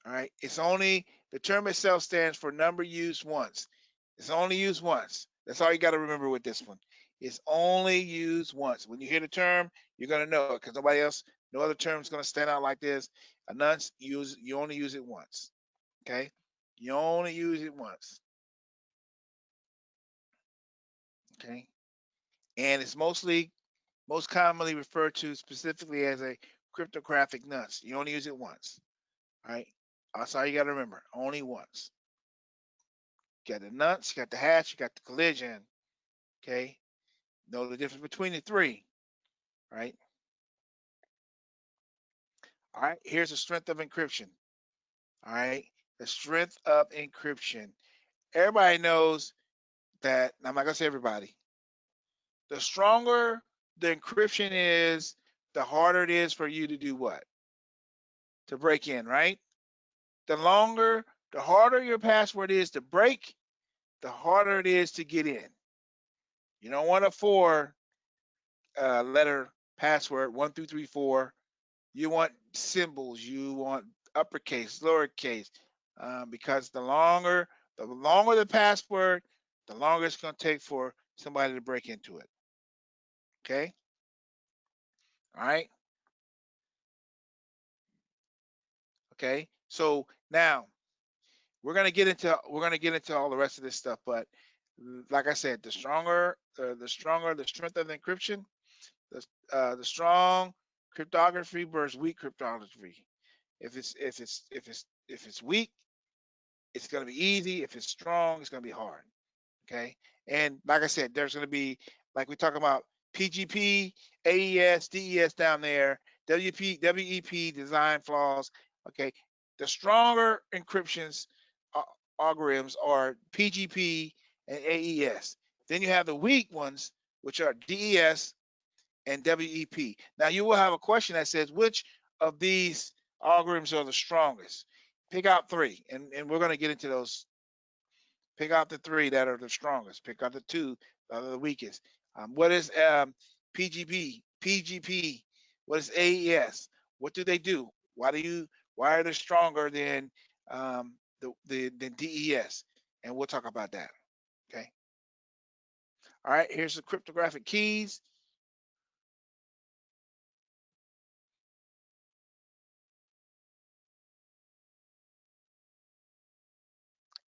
All right. It's only the term itself stands for number used once. It's only used once. That's all you got to remember with this one. It's only used once. When you hear the term, you're gonna know it because nobody else, no other term is gonna stand out like this. A nonce, you only use it once. Okay. You only use it once. Okay. And it's most commonly referred to specifically as a cryptographic nonce. You only use it once. All right. That's all you got to remember. Only once. You got the nonce, you got the hash, you got the collision. Okay. Know the difference between the three. Right. All right. Here's the strength of encryption. All right. The strength of encryption. Everybody knows that. I'm not going to say everybody. The stronger the encryption is, the harder it is for you to do what? To break in, right? The harder your password is to break, the harder it is to get in. You don't want a 4-letter password, 1, 2, 3, 4. You want symbols. You want uppercase, lowercase, because the longer the password, the longer it's going to take for somebody to break into it. Okay. All right. Okay. So now we're gonna get into all the rest of this stuff, but like I said, the strength of the encryption, the strong cryptography versus weak cryptography. If it's weak, it's gonna be easy. If it's strong, it's gonna be hard. Okay. And like I said, there's gonna be, like we talk about, PGP, AES, DES down there, WEP design flaws. Okay. The stronger encryptions algorithms are PGP and AES. Then you have the weak ones, which are DES and WEP. Now you will have a question that says, which of these algorithms are the strongest? Pick out 3, and we're going to get into those. Pick out the 3 that are the strongest. Pick out the 2 that are the weakest. What is PGP? PGP. What is AES? What do they do? Why are they stronger than than DES? And we'll talk about that. Okay. All right. Here's the cryptographic keys.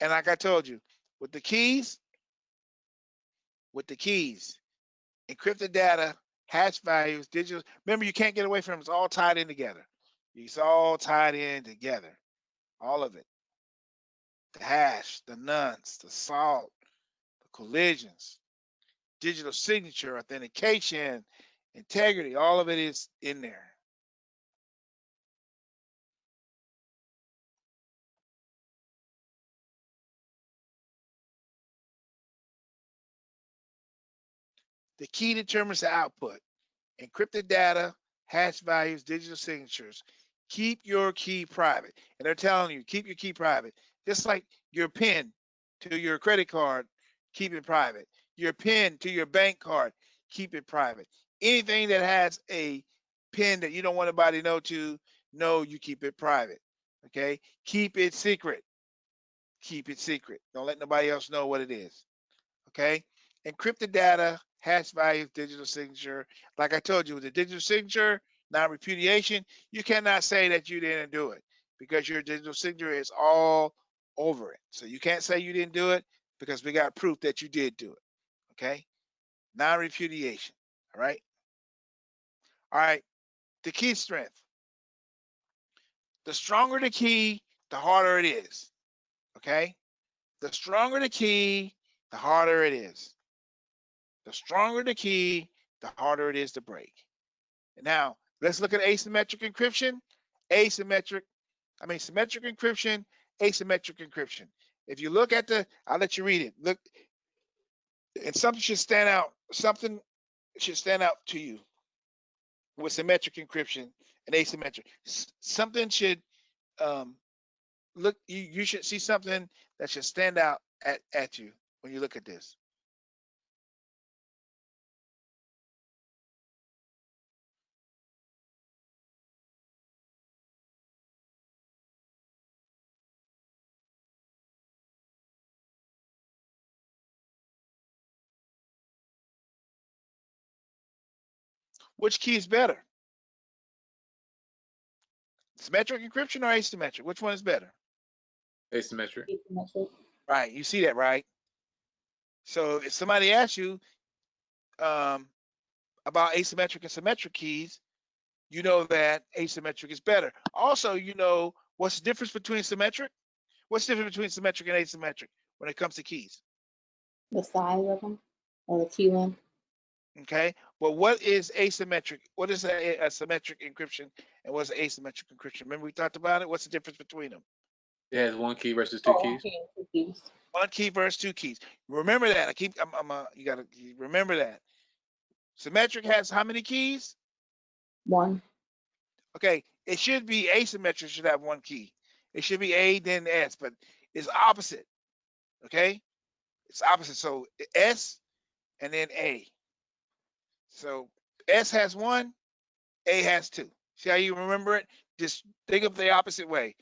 And like I told you, with the keys, encrypted data, hash values, digital. Remember, you can't get away from it. It's all tied in together. It's all tied in together. All of it. The hash, the nonce, the salt, the collisions, digital signature, authentication, integrity, all of it is in there. The key determines the output. Encrypted data, hash values, digital signatures. Keep your key private. And they're telling you, keep your key private. Just like your PIN to your credit card, keep it private. Your PIN to your bank card, keep it private. Anything that has a PIN that you don't want anybody to know, you keep it private. Okay? Keep it secret. Keep it secret. Don't let nobody else know what it is. Okay? Encrypted data, hash values, digital signature. Like I told you, with the digital signature, non-repudiation, you cannot say that you didn't do it because your digital signature is all over it. So you can't say you didn't do it because we got proof that you did do it. Okay? Non-repudiation. All right? All right. The key strength. The stronger the key, the harder it is. Okay? The stronger the key, the harder it is. The stronger the key, the harder it is to break. Now, let's look at asymmetric encryption. Symmetric encryption, asymmetric encryption. If you look at I'll let you read it. Look, and something should stand out. Something should stand out to you with symmetric encryption and asymmetric. Something should look. You should see something that should stand out at you when you look at this. Which key is better? Symmetric encryption or asymmetric? Which one is better? Asymmetric. Right. You see that, right? So if somebody asks you about asymmetric and symmetric keys, you know that asymmetric is better. Also, you know what's the difference between symmetric? What's the difference between symmetric and asymmetric when it comes to keys? The size of them or the key length? Okay. Well, what is asymmetric? What is a symmetric encryption and what's asymmetric encryption? Remember we talked about it? What's the difference between them? It has one key versus two keys. Okay, two keys. One key versus two keys. Remember that. You gotta remember that. Symmetric has how many keys? One. Okay, it should be asymmetric, should have one key. It should be A, then S, but it's opposite. Okay? It's opposite. So S and then A. So S has one, A has two. See how you remember it? Just think of the opposite way.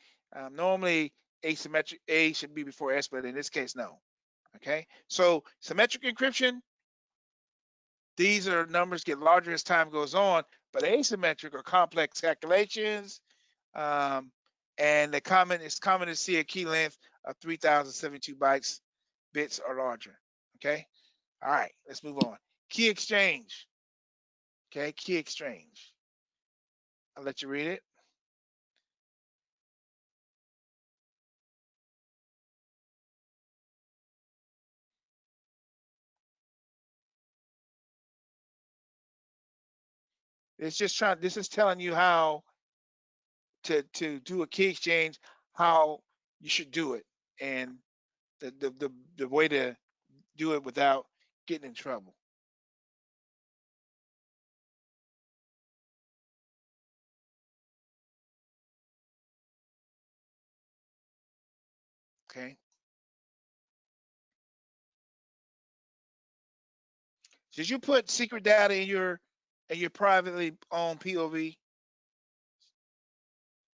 Normally, asymmetric A should be before S, but in this case, no. Okay? So symmetric encryption, these are numbers get larger as time goes on, but asymmetric are complex calculations. And it's common to see a key length of 3072 bits or larger. Okay. All right, let's move on. Key exchange. Okay, key exchange. I'll let you read it. This is telling you how to do a key exchange, how you should do it, and the way to do it without getting in trouble. Okay. Did you put secret data in your privately owned POV?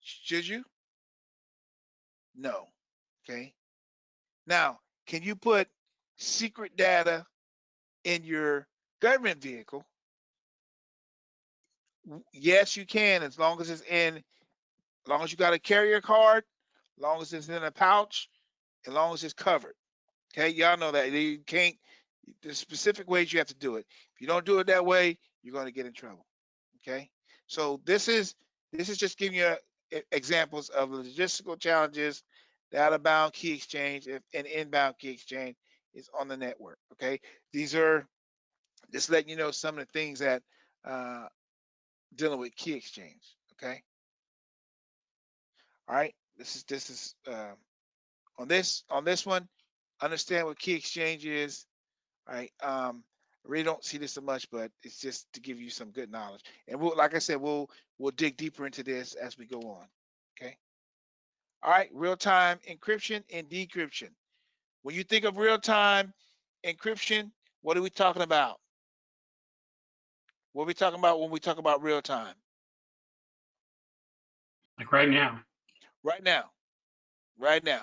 Should you? No. Okay. Now, can you put secret data in your government vehicle? Yes, you can, as long as you got a carrier card, as long as it's in a pouch, as long as it's covered. Okay, y'all know that you can't. There's specific ways you have to do it. If you don't do it that way, you're going to get in trouble. Okay, so this is just giving you examples of logistical challenges. The out-of-bound key exchange and inbound key exchange is on the network. Okay, these are just letting you know some of the things that dealing with key exchange. Okay, all right. This is on this one. Understand what key exchange is. All right. I really don't see this so much, but it's just to give you some good knowledge. And like I said, we'll dig deeper into this as we go on. Okay. All right. Real-time encryption and decryption. When you think of real-time encryption, what are we talking about? What are we talking about when we talk about real-time? Like right now. Right now. Right now.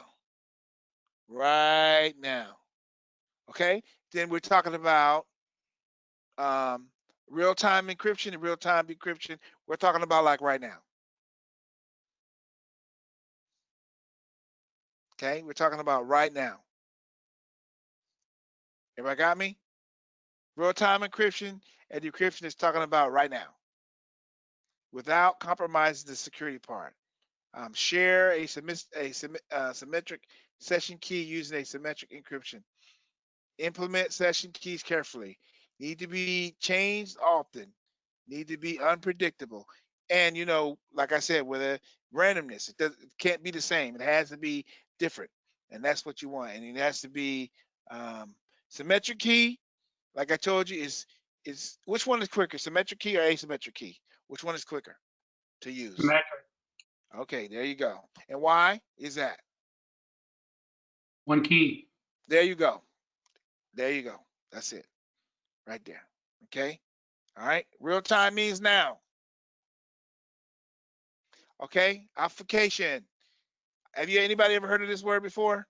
Right now. Okay. Then we're talking about real-time encryption and real-time decryption. We're talking about like right now. Okay, we're talking about right now. Everybody got me? Real-time encryption and decryption is talking about right now, without compromising the security part. Share a symmetric session key using a symmetric encryption. Implement session keys carefully. Need to be changed often. Need to be unpredictable. And like I said, with a randomness, it can't be the same. It has to be different, and that's what you want. And it has to be symmetric key. Like I told you, is which one is quicker, symmetric key or asymmetric key? Which one is quicker to use? Symmetric. Okay, there you go. And why is that? One key. There you go. There you go. That's it. Right there. Okay. All right. Real time means now. Okay. Obfuscation. Have anybody ever heard of this word before?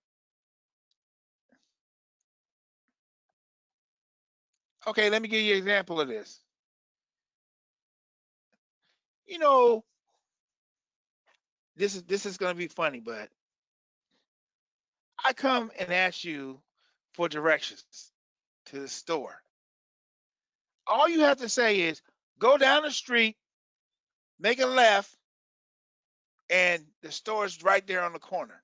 Okay, let me give you an example of this. This is gonna be funny, but I come and ask you for directions to the store. All you have to say is go down the street, make a left, and the store is right there on the corner.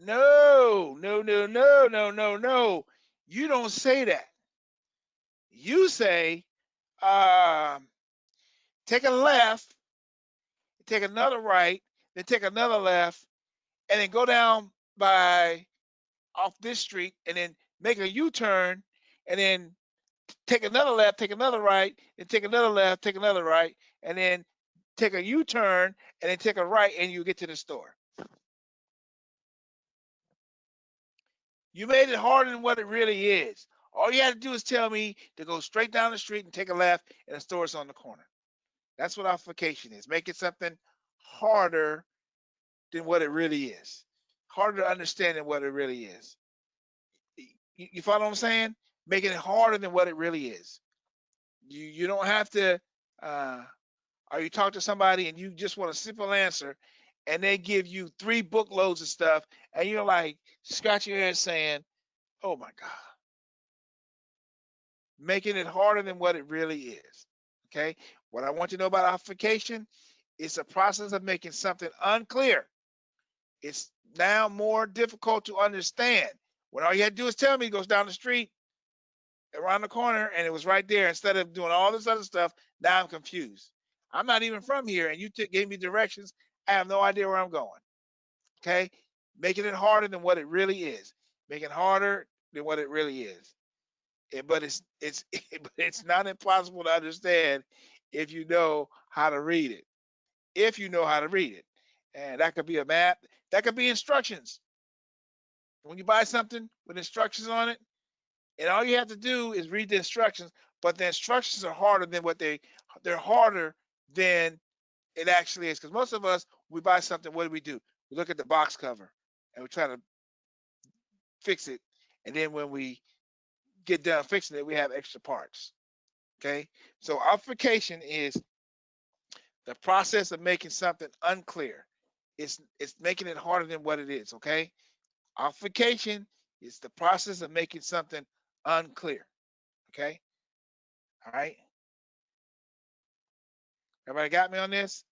No, no, no, no, no, no, no. You don't say that. You say, take a left, take another right, then take another left, and then go down by off this street, and then make a U-turn, and then take another left, take another right, and take another left, take another right, and then take a U-turn, and then take a right, and you get to the store. You made it harder than what it really is. All you had to do is tell me to go straight down the street and take a left, and the store's on the corner. That's what obfuscation is. Making something harder than what it really is. Harder to understand than what it really is. You follow what I'm saying? Making it harder than what it really is. You don't have to, or you talk to somebody and you just want a simple answer, and they give you 3 bookloads of stuff, and you're like scratching your head saying, oh my God. Making it harder than what it really is. Okay? What I want you to know about obfuscation, it's a process of making something unclear. It's now more difficult to understand. When all you had to do is tell me it goes down the street, around the corner, and it was right there. Instead of doing all this other stuff, now I'm confused. I'm not even from here, and you gave me directions. I have no idea where I'm going. Okay? Making it harder than what it really is. Making it harder than what it really is. But it's not impossible to understand if you know how to read it. If you know how to read it. And that could be a map. That could be instructions. When you buy something with instructions on it, and all you have to do is read the instructions, but the instructions are harder than they're harder than it actually is. Because most of us, we buy something, what do? We look at the box cover and we try to fix it. And then when we get done fixing it, we have extra parts. Okay. So obfuscation is the process of making something unclear. It's making it harder than what it is. Okay. Obfuscation is the process of making something unclear. Okay. All right. Everybody got me on this?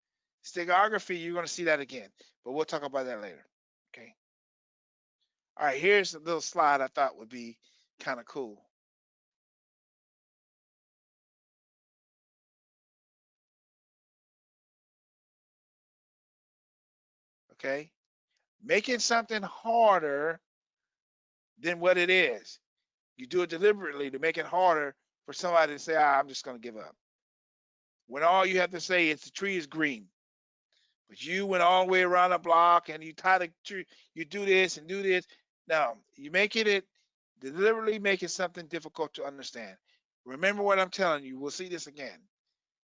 Steganography, you're going to see that again, but we'll talk about that later. Okay. All right, here's a little slide I thought would be kind of cool. Okay. Making something harder than what it is. You do it deliberately to make it harder for somebody to say, I'm just going to give up. When all you have to say is the tree is green. But you went all the way around the block and you tie the tree, you do this and do this. Now, you making it deliberately making something difficult to understand. Remember what I'm telling you. We'll see this again.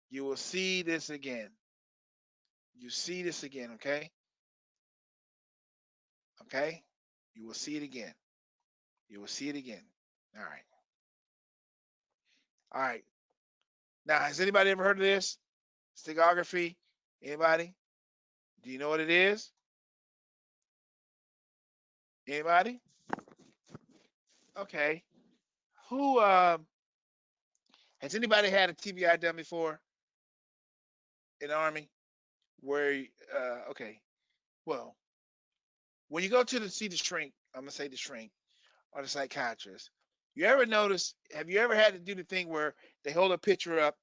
You will see this again. You see this again, okay? Okay? You will see it again. You will see it again. All right. All right. Now, has anybody ever heard of this? Steganography? Anybody? Do you know what it is? Anybody? Okay. Who has anybody had a TBI done before in the Army? Where okay. Well, when you go to see the shrink, I'm gonna say the shrink or the psychiatrist, you ever notice, have you ever had to do the thing where they hold a picture up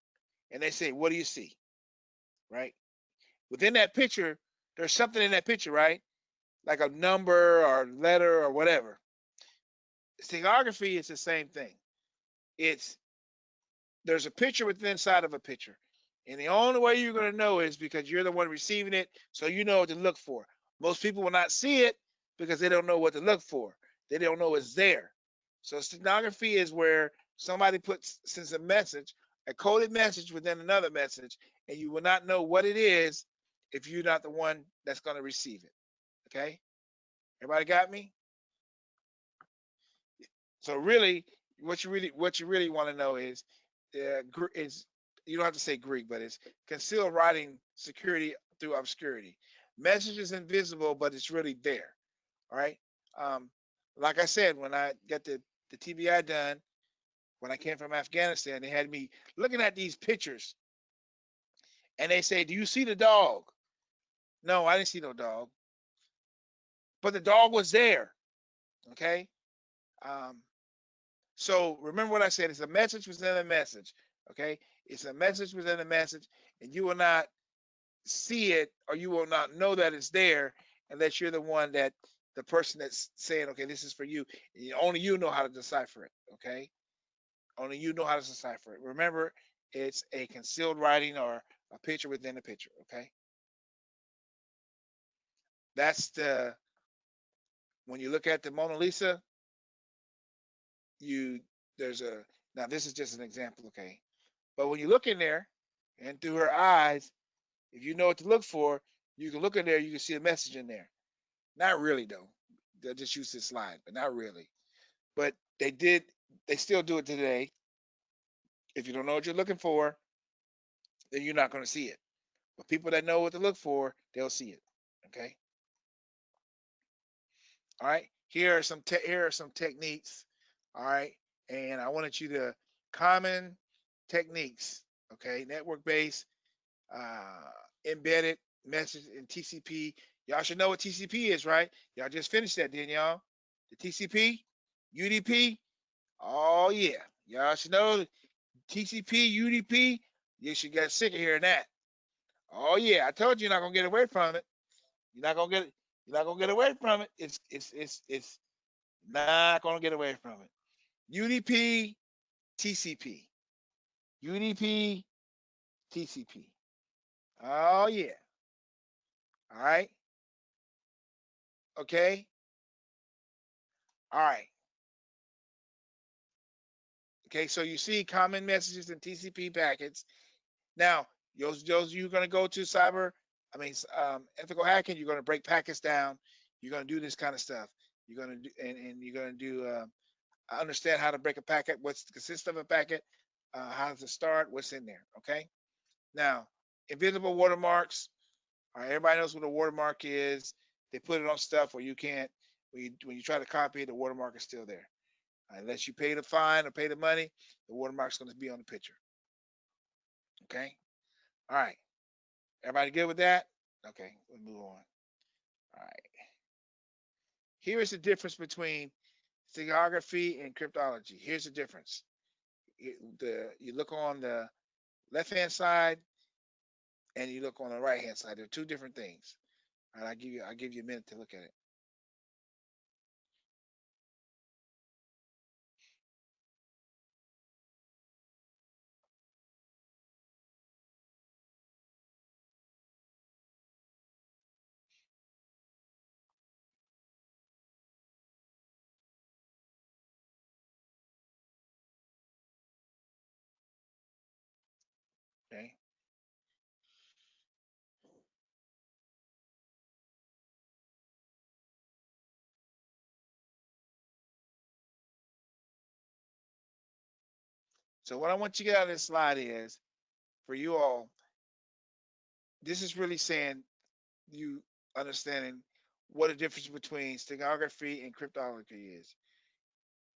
and they say, what do you see? Right? Within that picture, there's something in that picture, right? Like a number or letter or whatever. Steganography is the same thing. There's a picture within inside of a picture. And the only way you're going to know is because you're the one receiving it, so you know what to look for. Most people will not see it because they don't know what to look for. They don't know it's there. So stenography is where somebody sends a message, a coded message within another message, and you will not know what it is if you're not the one that's going to receive it. Okay? Everybody got me? So really, what you really want to know is you don't have to say Greek, but it's concealed writing security through obscurity. Message is invisible, but it's really there. All right. Um, like I said, when I got the TBI done, when I came from Afghanistan, they had me looking at these pictures, and they say, "Do you see the dog?" No, I didn't see no dog, but the dog was there. Okay. Um, So remember what I said. It's a message within a message. Okay. It's a message within a message, and you will not see it or you will not know that it's there unless you're the person that's saying, okay, this is for you. Only you know how to decipher it. Okay. Only you know how to decipher it. Remember, it's a concealed writing or a picture within a picture. Okay. That's when you look at the Mona Lisa, you, now this is just an example. Okay. But when you look in there and through her eyes, if you know what to look for, you can look in there, you can see a message in there. Not really though. They'll just use this slide, but not really. But they still do it today. If you don't know what you're looking for, then you're not going to see it. But people that know what to look for, they'll see it. Okay. All right. Here are some techniques. All right. And I wanted you to common techniques. Okay. Network based, embedded message in TCP. Y'all should know what TCP is, right? Y'all just finished that, didn't y'all? The TCP, UDP. Oh yeah, y'all should know TCP, UDP. You should get sick of hearing that. Oh yeah, I told you you're not gonna get away from it. You're not gonna get it. You're not gonna get away from it. It's not gonna get away from it. UDP, TCP, UDP, TCP. Oh yeah. All right. Okay. All right. Okay. So you see common messages in TCP packets. Now, those you're going to go to ethical hacking. You're going to break packets down. You're going to do this kind of stuff. You're going to do, and you're going to do understand how to break a packet. What's the consist of a packet? How does it start? What's in there? Okay. Now, invisible watermarks. All right, everybody knows what a watermark is. They put it on stuff where you can't. When you try to copy it, the watermark is still there. Unless you pay the fine or pay the money, the watermark's going to be on the picture. Okay. All right. Everybody good with that? Okay, we'll move on. All right. Here is the difference between steganography and cryptology. Here's the difference. You look on the left-hand side and you look on the right-hand side. They're two different things. All right, I'll give you a minute to look at it. Okay. So what I want you to get out of this slide is, for you all, this is really saying you understanding what the difference between steganography and cryptography is.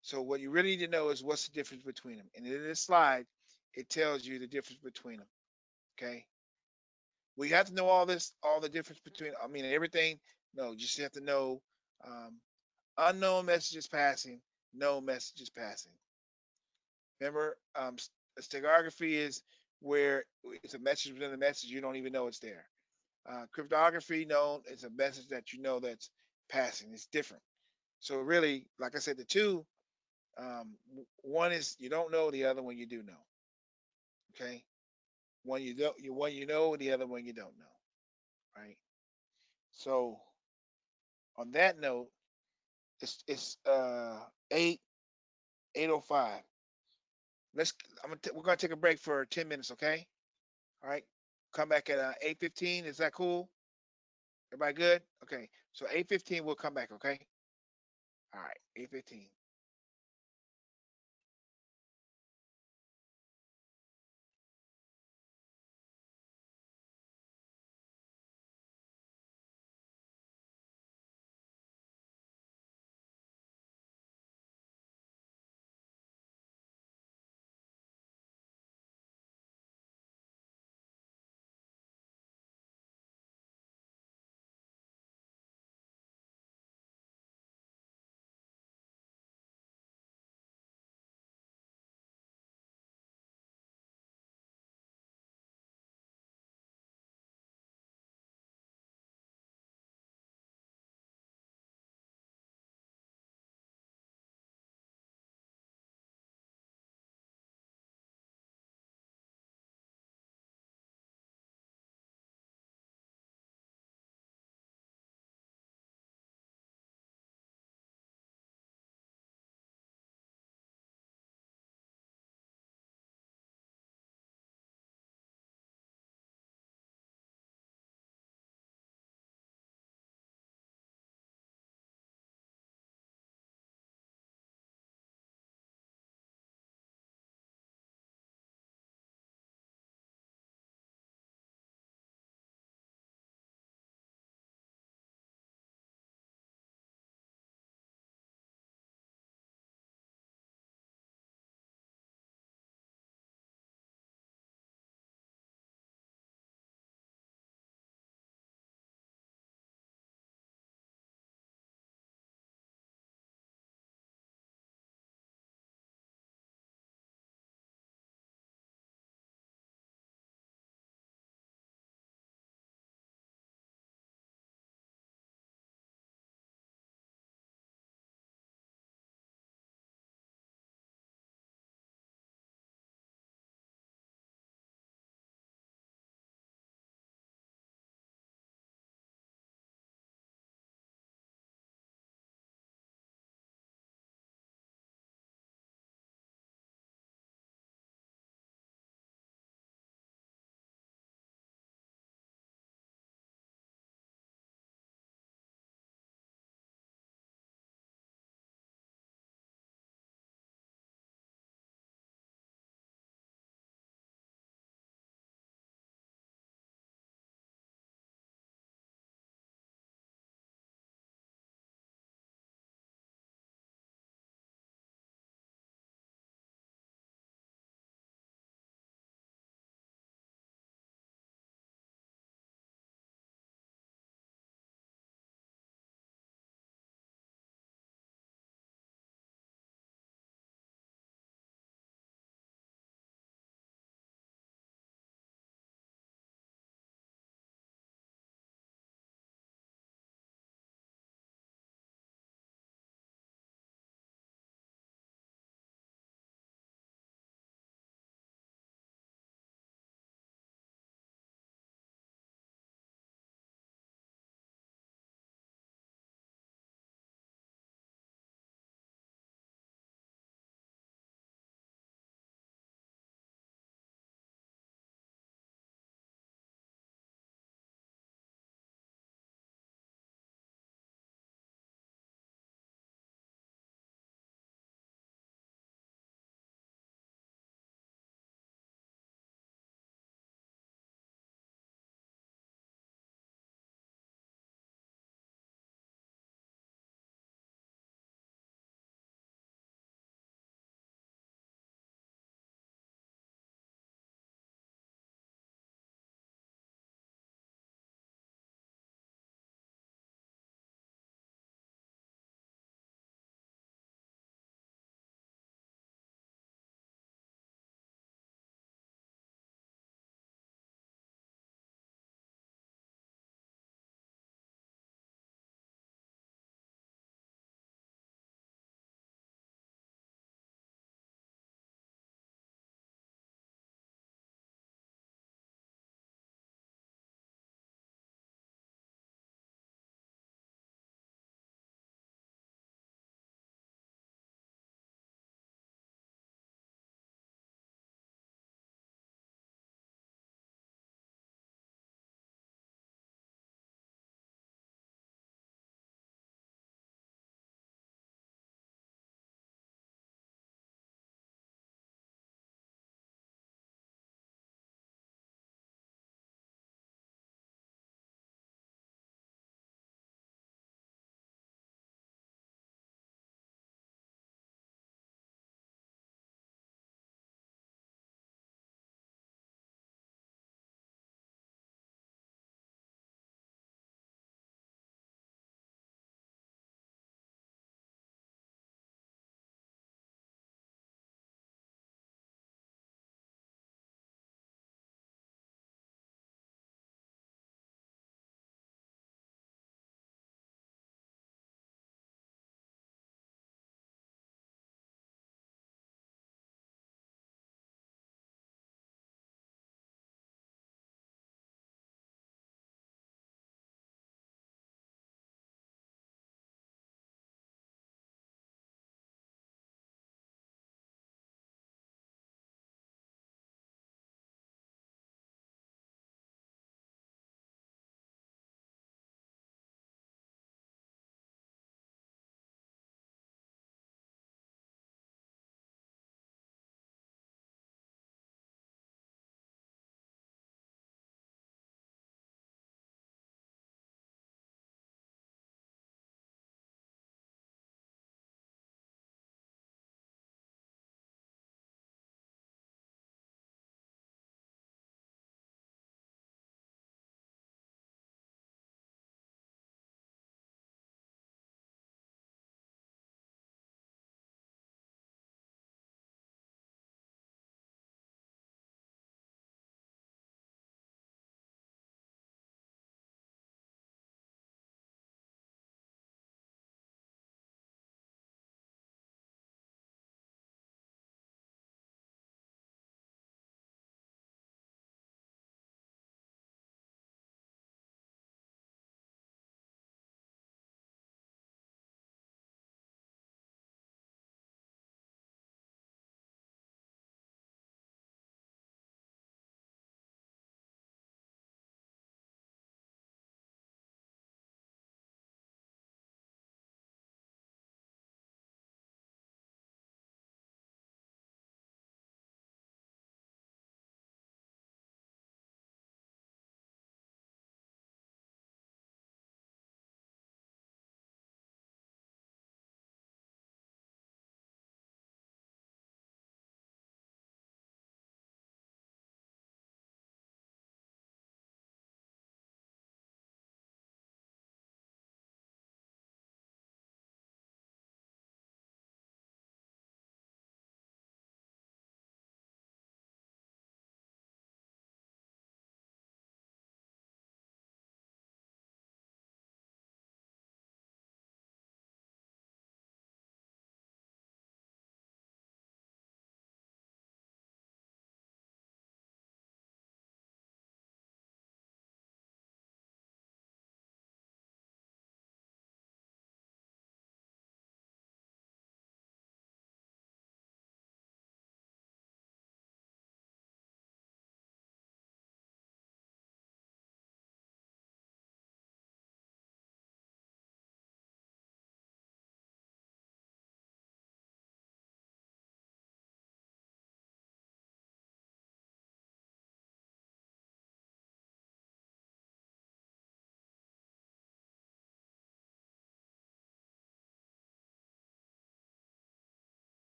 So what you really need to know is what's the difference between them. And in this slide, it tells you the difference between them. Okay. We have to know all the difference between, everything. No, you just have to know Um, unknown messages passing, known messages passing. Remember, steganography is where it's a message within a message you don't even know it's there. Cryptography known is a message that you know that's passing. It's different. So really, like I said, the two, one is you don't know, the other one you do know. Okay, one you don't, one you know, the other one you don't know. Right. So on that note, it's 8:05. Let's we're gonna take a break for 10 minutes. Okay. All right. Come back at 8:15. Is that cool? Everybody good? Okay. So 8:15 we'll come back. Okay. All right. 8:15.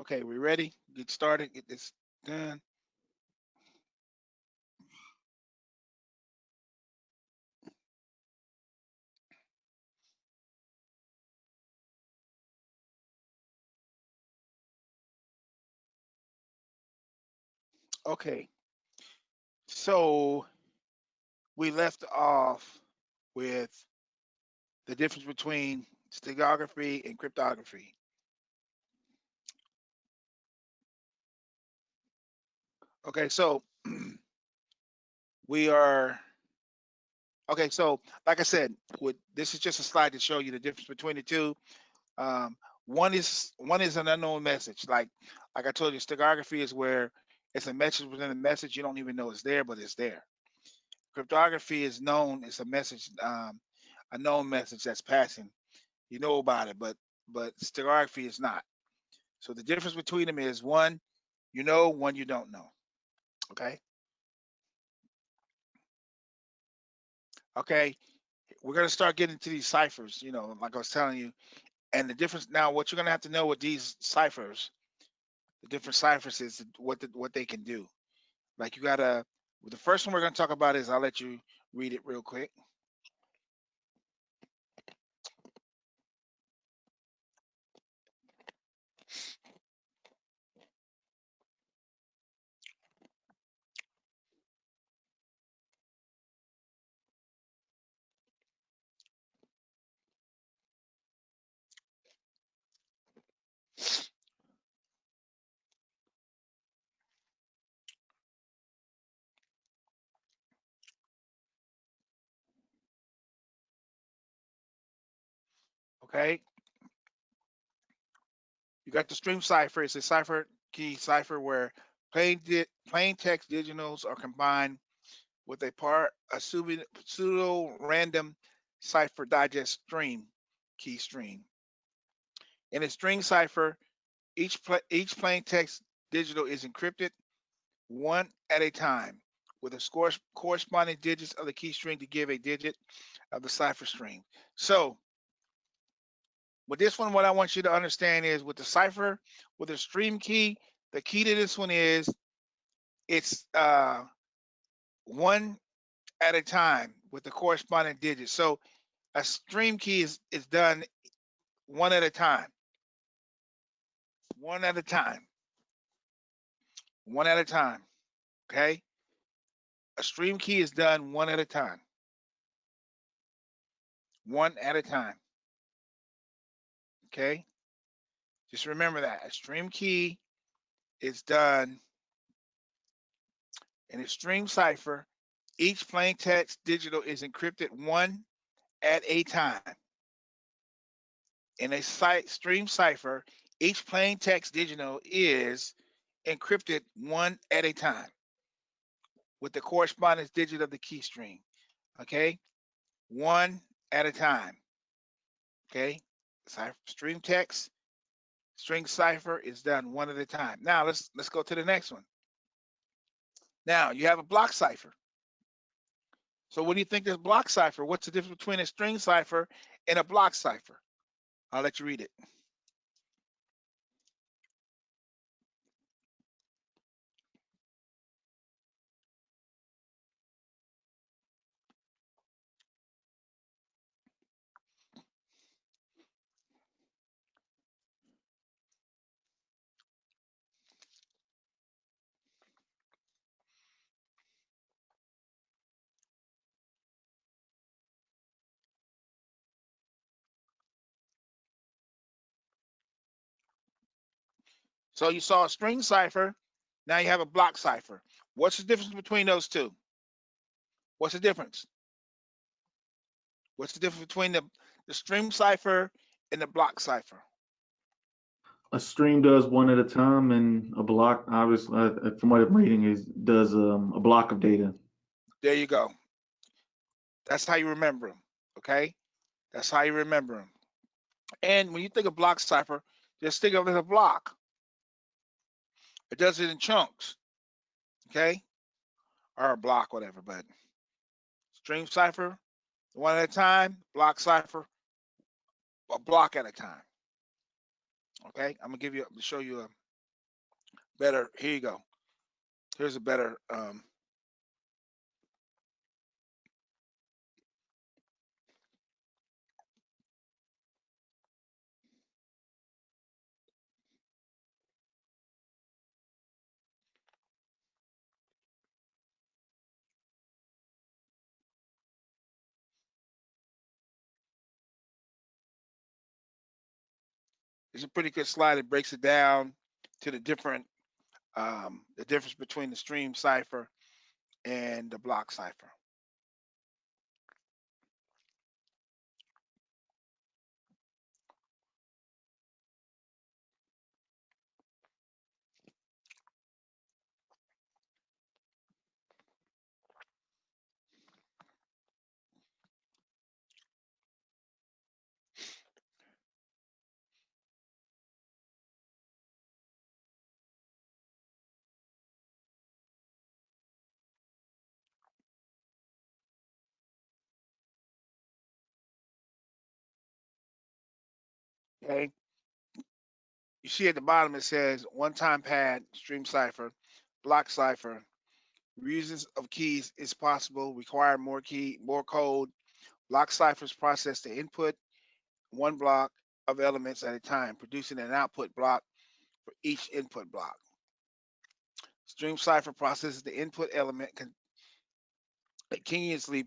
Okay, we ready? Get started. Get this done. Okay, so we left off with the difference between steganography and cryptography. Okay, so we are okay. So, like I said, this is just a slide to show you the difference between the two. Um, one is an unknown message. Like I told you, steganography is where it's a message within a message. You don't even know it's there, but it's there. Cryptography is known. It's a message, a known message that's passing. You know about it, but steganography is not. So the difference between them is one you know, one you don't know. Okay. Okay. We're gonna start getting to these ciphers. You know, like I was telling you, and the difference now. What you're gonna have to know with these ciphers, the different ciphers is what they can do. Like you gotta. The first one we're gonna talk about is I'll let you read it real quick. Okay. You got the stream cipher. It's a cipher key cipher where plain text digitals are combined with a pseudo random cipher digest stream key stream. In a string cipher, each plain text digital is encrypted one at a time with a corresponding digits of the key string to give a digit of the cipher string. So with this one, what I want you to understand is with the cipher, with the stream key, the key to this one is it's one at a time with the corresponding digits. So a stream key is done one at a time, one at a time, one at a time. Okay. A stream key is done one at a time, one at a time. Okay. Just remember that a stream key is done in a stream cipher. Each plain text digital is encrypted one at a time. In a stream cipher, each plain text digital is encrypted one at a time with the corresponding digit of the key string. Okay, one at a time. Okay, stream text, string cipher is done one at a time. Now let's go to the next one. Now you have a block cipher. So what do you think is block cipher? What's the difference between a string cipher and a block cipher? I'll let you read it. So you saw a string cipher. Now you have a block cipher. What's the difference between those two? What's the difference? What's the difference between the stream cipher and the block cipher? A stream does one at a time, and a block, obviously, from what I'm reading, does a block of data. There you go. That's how you remember them. Okay, that's how you remember them. And when you think of block cipher, just think of it as a block. It does it in chunks. Okay, or a block, whatever. But stream cipher, one at a time. Block cipher, a block at a time. Okay, I'm gonna show you better. Here you go. Here's a better. It's a pretty good slide. It breaks it down to the different, the difference between the stream cipher and the block cipher. Okay. You see at the bottom it says one-time pad, stream cipher, block cipher. Reusing of keys is possible. Require more code. Block ciphers process the input one block of elements at a time, producing an output block for each input block. Stream cipher processes the input element continuously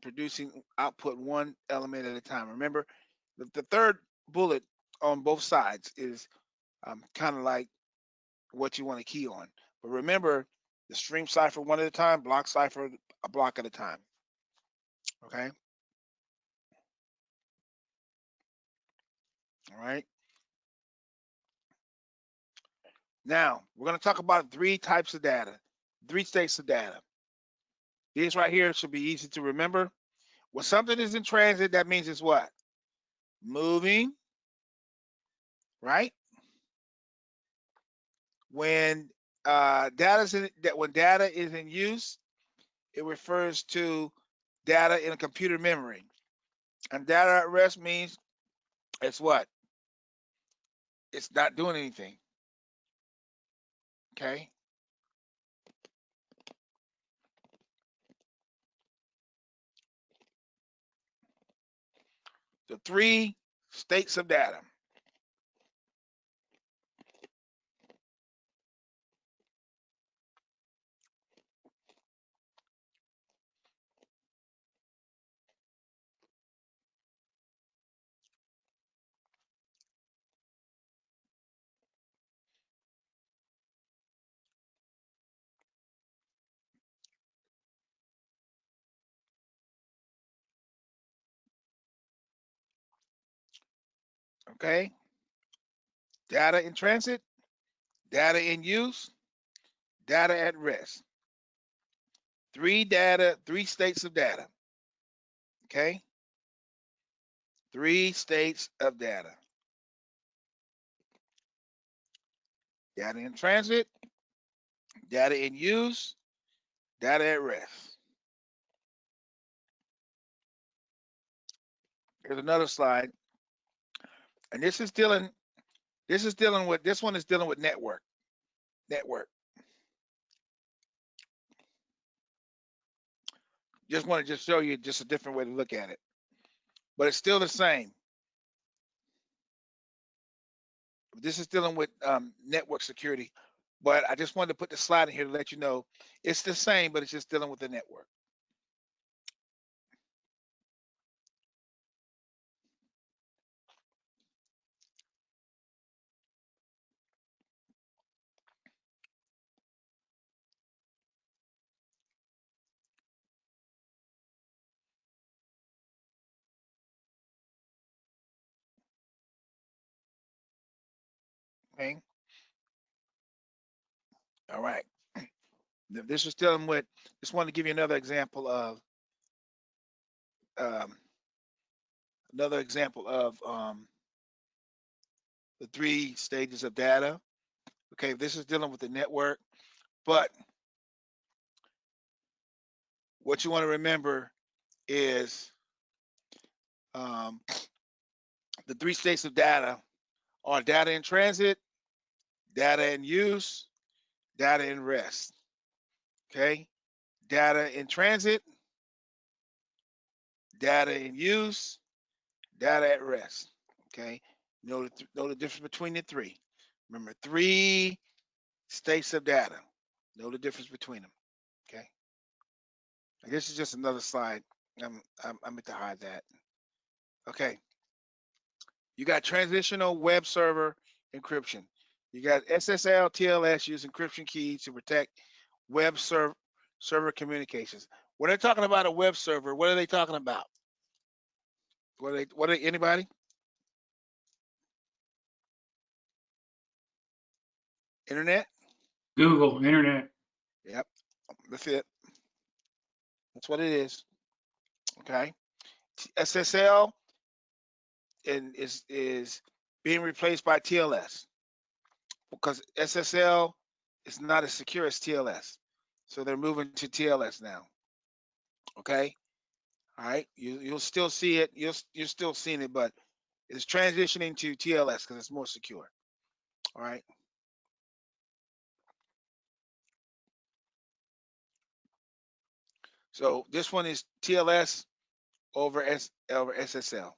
producing output one element at a time. Remember, the third bullet on both sides is kind of like what you want to key on. But remember, the stream cipher one at a time, block cipher a block at a time. Okay. All right. Now we're going to talk about three types of data, three states of data. These right here should be easy to remember. When something is in transit, that means it's what? Moving, right? When when data is in use, it refers to data in a computer memory. And data at rest means it's what? It's not doing anything. Okay. The three states of data. Okay. Data in transit, data in use, data at rest. Three states of data. Okay. Three states of data. Data in transit, data in use, data at rest. Here's another slide. And this one is dealing with network. Just want to show you just a different way to look at it. But it's still the same. This is dealing with network security. But I just wanted to put the slide in here to let you know it's the same, but it's just dealing with the network. Okay. All right. This is dealing with, just want to give you another example of um, the three stages of data. Okay, this is dealing with the network, but what you want to remember is the three states of data are data in transit, data in use, data in rest. Okay, data in transit, data in use, data at rest. Okay, know the difference between the three. Remember, 3 states of data. Know the difference between them. Okay, and this is just another slide. I meant to hide that. Okay, you got transitional web server encryption. You got SSL, TLS use encryption keys to protect web server communications. When they're talking about a web server, what are they talking about? What are anybody? Internet? Google, internet. Yep, that's it. That's what it is. Okay. SSL is being replaced by TLS because SSL is not as secure as TLS. So they're moving to TLS now. Okay. All right. You'll still see it. You're still seeing it, but it's transitioning to TLS because it's more secure. All right. So this one is TLS over SSL.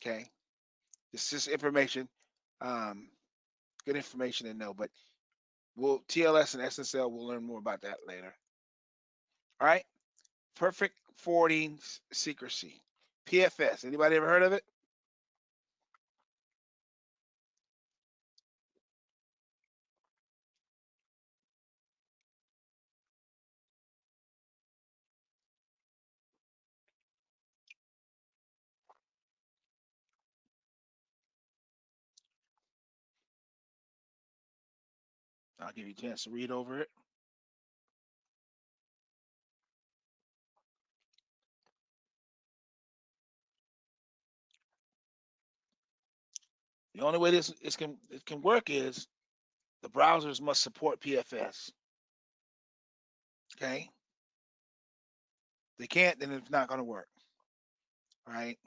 Okay. It's just information, good information to know. But we'll TLS and SSL. We'll learn more about that later. All right. Perfect forwarding secrecy. PFS. Anybody ever heard of it? I'll give you a chance to read over it. The only way it can work is the browsers must support PFS. Okay. They can't, then it's not going to work. All right.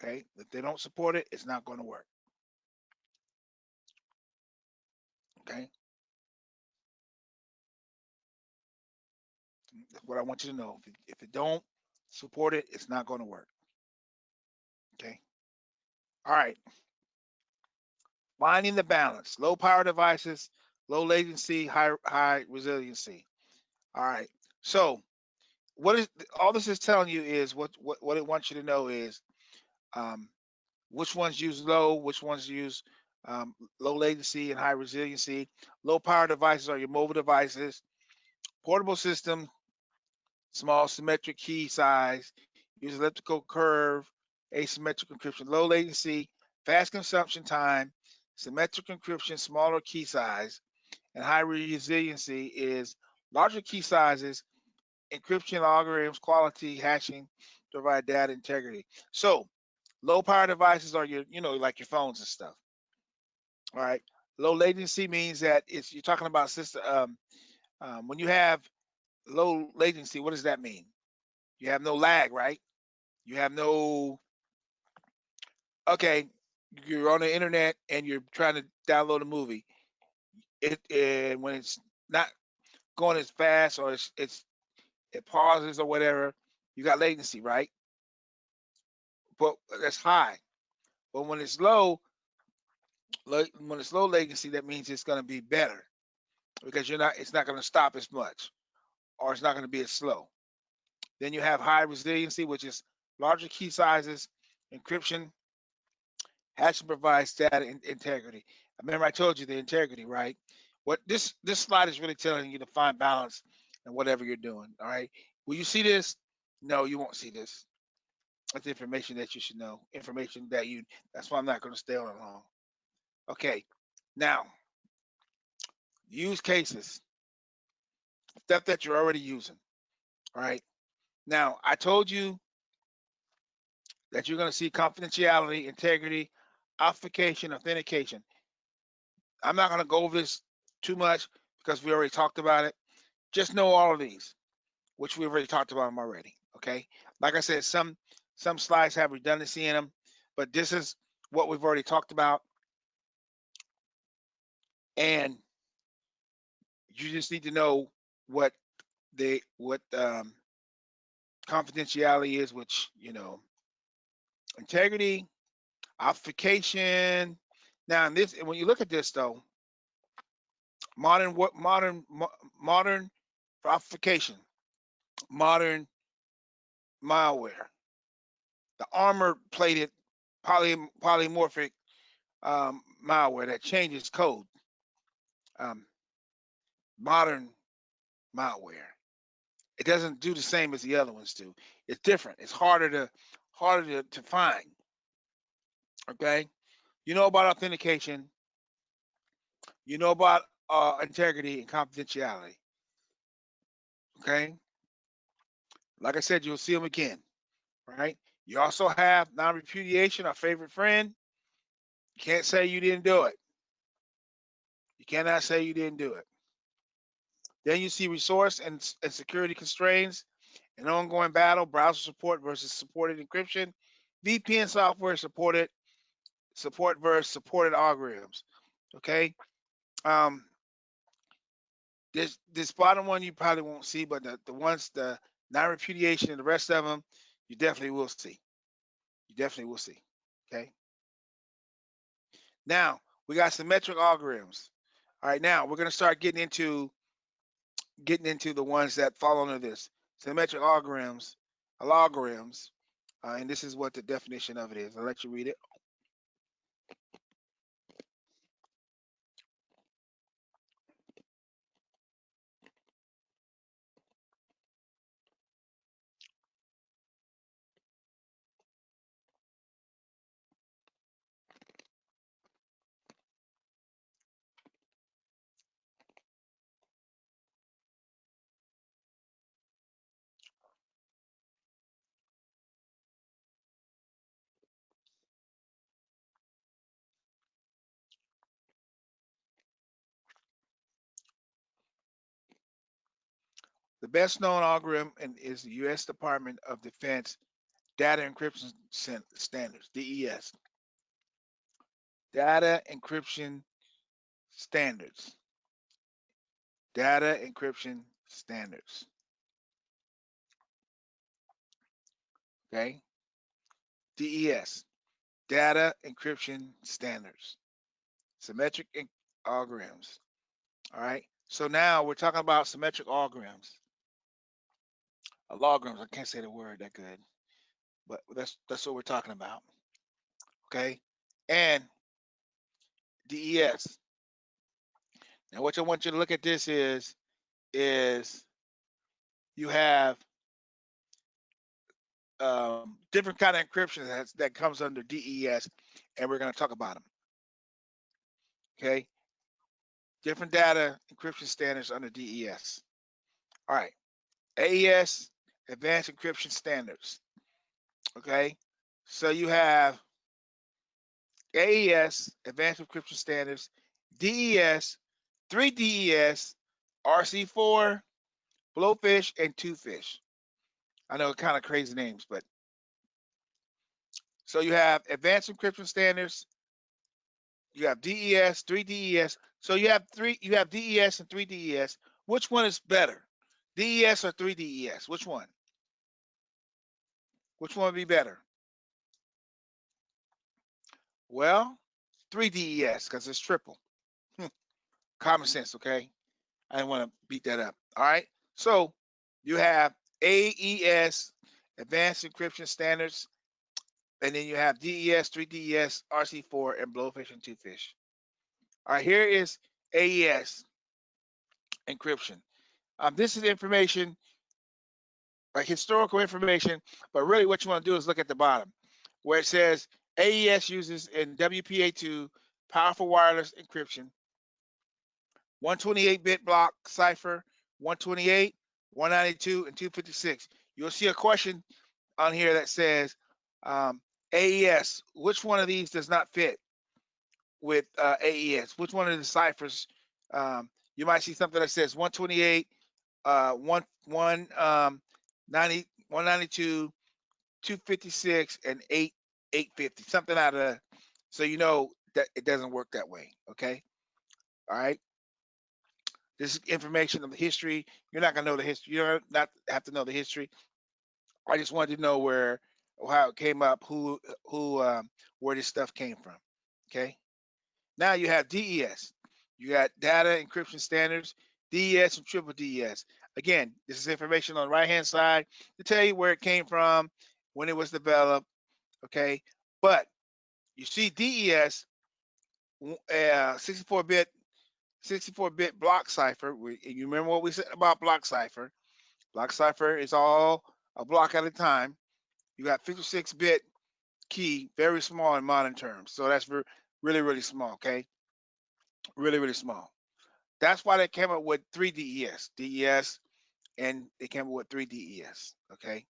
Okay. If they don't support it, it's not going to work. Okay. That's what I want you to know. If it don't support it, it's not going to work. Okay. All right. Finding the balance. Low power devices, low latency, high resiliency. All right. So what is all this is telling you is what it wants you to know is which ones use low, which ones use low latency and high resiliency. Low power devices are your mobile devices, portable system, small symmetric key size, use elliptical curve, asymmetric encryption, low latency, fast consumption time, symmetric encryption, smaller key size, and high resiliency is larger key sizes, encryption algorithms, quality, hashing, provide data integrity. So low power devices are your, like your phones and stuff. All right. Low latency means that you're talking about system. When you have low latency, what does that mean? You have no lag, right? You have no. Okay, you're on the internet and you're trying to download a movie. And when it's not going as fast or it pauses or whatever, you got latency, right? But that's high. But when it's low latency, that means it's going to be better because it's not going to stop as much or it's not going to be as slow. Then you have high resiliency, which is larger key sizes, encryption, hashing provides data integrity. Remember I told you the integrity, right? What this slide is really telling you to find balance in whatever you're doing. All right. Will you see this? No, you won't see this. That's information that you should know. Information that's why I'm not going to stay on it long. Okay. Now, use cases. Stuff that you're already using. All right. Now, I told you that you're going to see confidentiality, integrity, authentication. I'm not going to go over this too much because we already talked about it. Just know all of these, which we've already talked about them already. Okay. Like I said, some slides have redundancy in them, but this is what we've already talked about. and you just need to know what confidentiality is, which integrity, obfuscation. Now, when you look at this though, modern obfuscation, modern malware, the armor plated polymorphic malware that changes code, modern malware. It doesn't do the same as the other ones do. It's different. It's harder to find. Okay, you know about authentication. You know about integrity and confidentiality. Okay, like I said, you'll see them again. Right. You also have non-repudiation, our favorite friend. You can't say you didn't do it. You cannot say you didn't do it. Then you see resource and security constraints, an ongoing battle, browser support versus supported encryption, VPN software support versus supported algorithms. Okay. Um, this bottom one you probably won't see, but the non-repudiation and the rest of them, you definitely will see. You definitely will see. Okay. Now we got symmetric algorithms. All right. Now we're gonna start getting into the ones that fall under this symmetric algorithms, and this is what the definition of it is. I'll let you read it. The best known algorithm is the U.S. Department of Defense Data Encryption Standards, DES. Data Encryption Standards. Data Encryption Standards. Okay? DES. Data Encryption Standards. Symmetric algorithms. All right? So now we're talking about symmetric algorithms. Logarithms, I can't say the word that good, but that's what we're talking about. Okay? And DES. Now what I want you to look at this is you have different kind of encryption that comes under DES, and we're going to talk about them. Okay, different data encryption standards under DES. All right, AES, Advanced Encryption Standards. Okay, so you have AES, Advanced Encryption Standards, DES, 3 DES, RC4, Blowfish, and Twofish. I know kind of crazy names, but so you have Advanced Encryption Standards, you have DES, 3 DES. So you have DES and 3 DES. Which one is better? DES or 3 DES? Which one? Which one would be better? Well, 3 DES because it's triple. Common sense, okay? I didn't want to beat that up. All right. So you have AES, Advanced Encryption Standards, and then you have DES, 3 DES, RC4, and Blowfish and Twofish. All right, here is AES encryption. This is information, like historical information, but really what you want to do is look at the bottom where it says AES uses in WPA2 powerful wireless encryption, 128-bit block cipher, 128, 192, and 256. You'll see a question on here that says AES, which one of these does not fit with AES? Which one of the ciphers? You might see something that says 128, 192, 256, and 850, something out of, so you know that it doesn't work that way. Okay. All right. This is information of the history. You're not gonna know the history. You don't not have to know the history. I just wanted to know how it came up, where this stuff came from. Okay. Now you have DES. You got data encryption standards, DES and triple DES. Again, this is information on the right hand side to tell you where it came from, when it was developed. Okay. But you see DES, 64-bit 64-bit block cipher. You remember what we said about block cipher? Block cipher is all a block at a time. You got 56-bit key, very small in modern terms. So that's really, really small, okay? Really, really small. That's why they came up with 3 DES, and they came up with 3 DES, okay?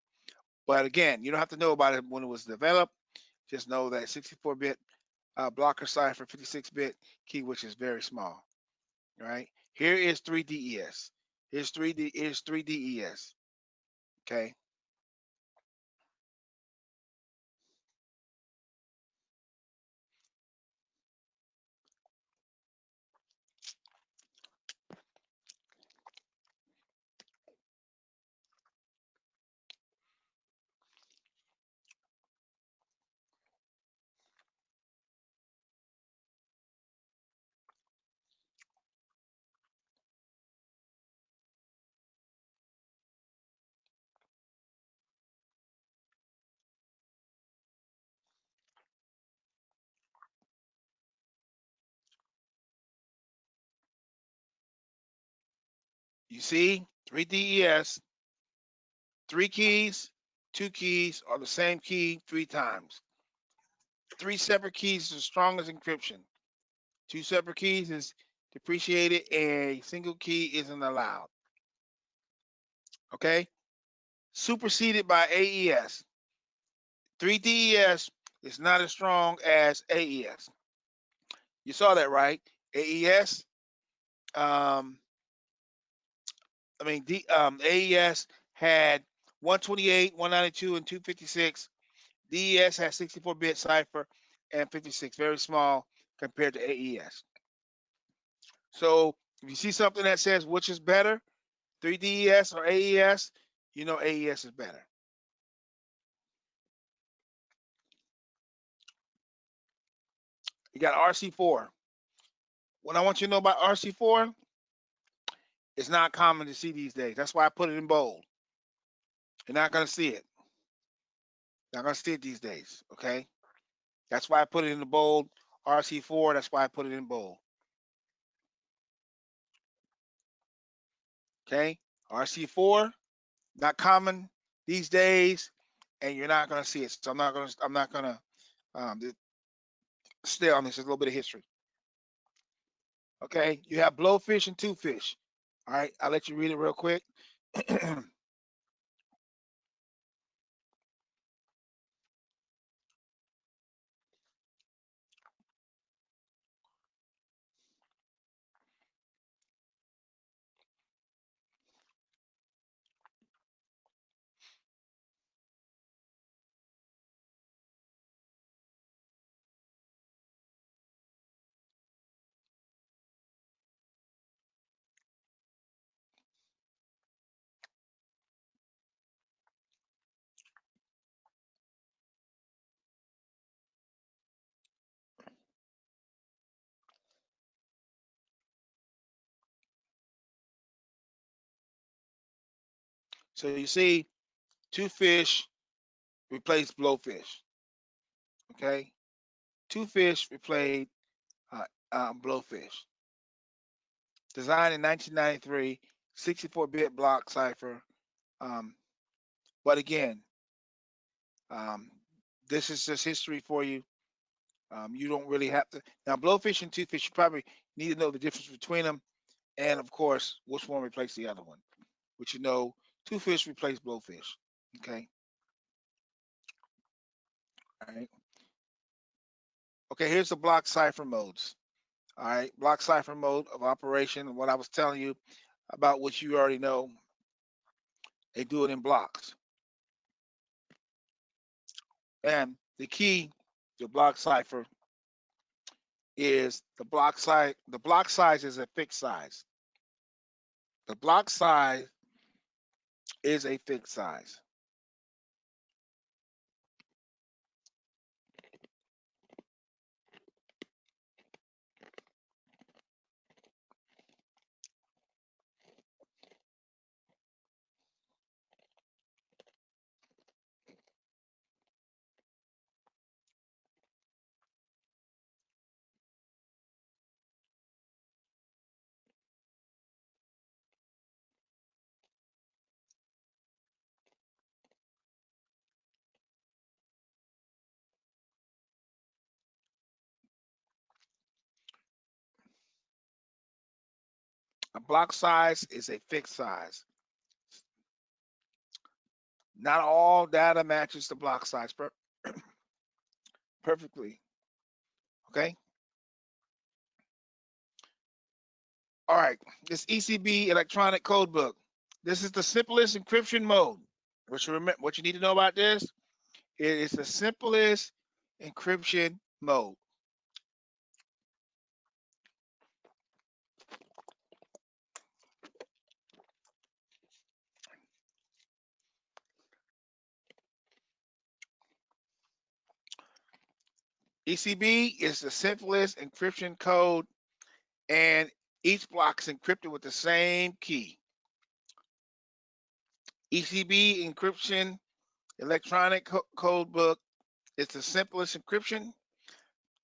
But again, you don't have to know about it when it was developed. Just know that 64-bit blocker cipher, 56-bit key, which is very small, all right? Here is 3 DES. Here's 3 DES, okay? You see, 3 DES, 3 keys, 2 keys are the same key 3 times. 3 separate keys is the strongest encryption. 2 separate keys is depreciated, and a single key isn't allowed. Okay? Superseded by AES. 3 DES is not as strong as AES. You saw that, right? AES, AES had 128, 192, and 256. DES has 64-bit cipher and 56, very small compared to AES. So if you see something that says which is better, 3DES or AES, you know AES is better. You got RC4. What I want you to know about RC4, it's not common to see these days. That's why I put it in bold. You're not going to see it. Not going to see it these days, okay? That's why I put it in the bold. RC4, that's why I put it in bold. Okay? RC4, not common these days, and you're not going to see it. So I'm not going to stay on this. A little bit of history. Okay? You have blowfish and twofish. All right? I'll let you read it real quick. So you see, twofish replaced blowfish. Okay? Twofish replaced blowfish. Designed in 1993, 64-bit block cipher. But again, this is just history for you. You don't really have to. Now, blowfish and twofish, you probably need to know the difference between them, and of course, which one replaced the other one. Which you know, twofish replaced blowfish. Okay. All right. Okay. Here's the block cipher modes. All right. Block cipher mode of operation. What I was telling you about, what you already know. They do it in blocks. And the key to block cipher is the block size. The block size is a fixed size. The block size is a fixed size. A block size is a fixed size. Not all data matches the block size perfectly. Okay. All right. This ECB electronic code book. This is the simplest encryption mode. What you need to know about this? It is the simplest encryption mode. ECB is the simplest encryption code, and each block is encrypted with the same key. ECB encryption electronic code book is the simplest encryption,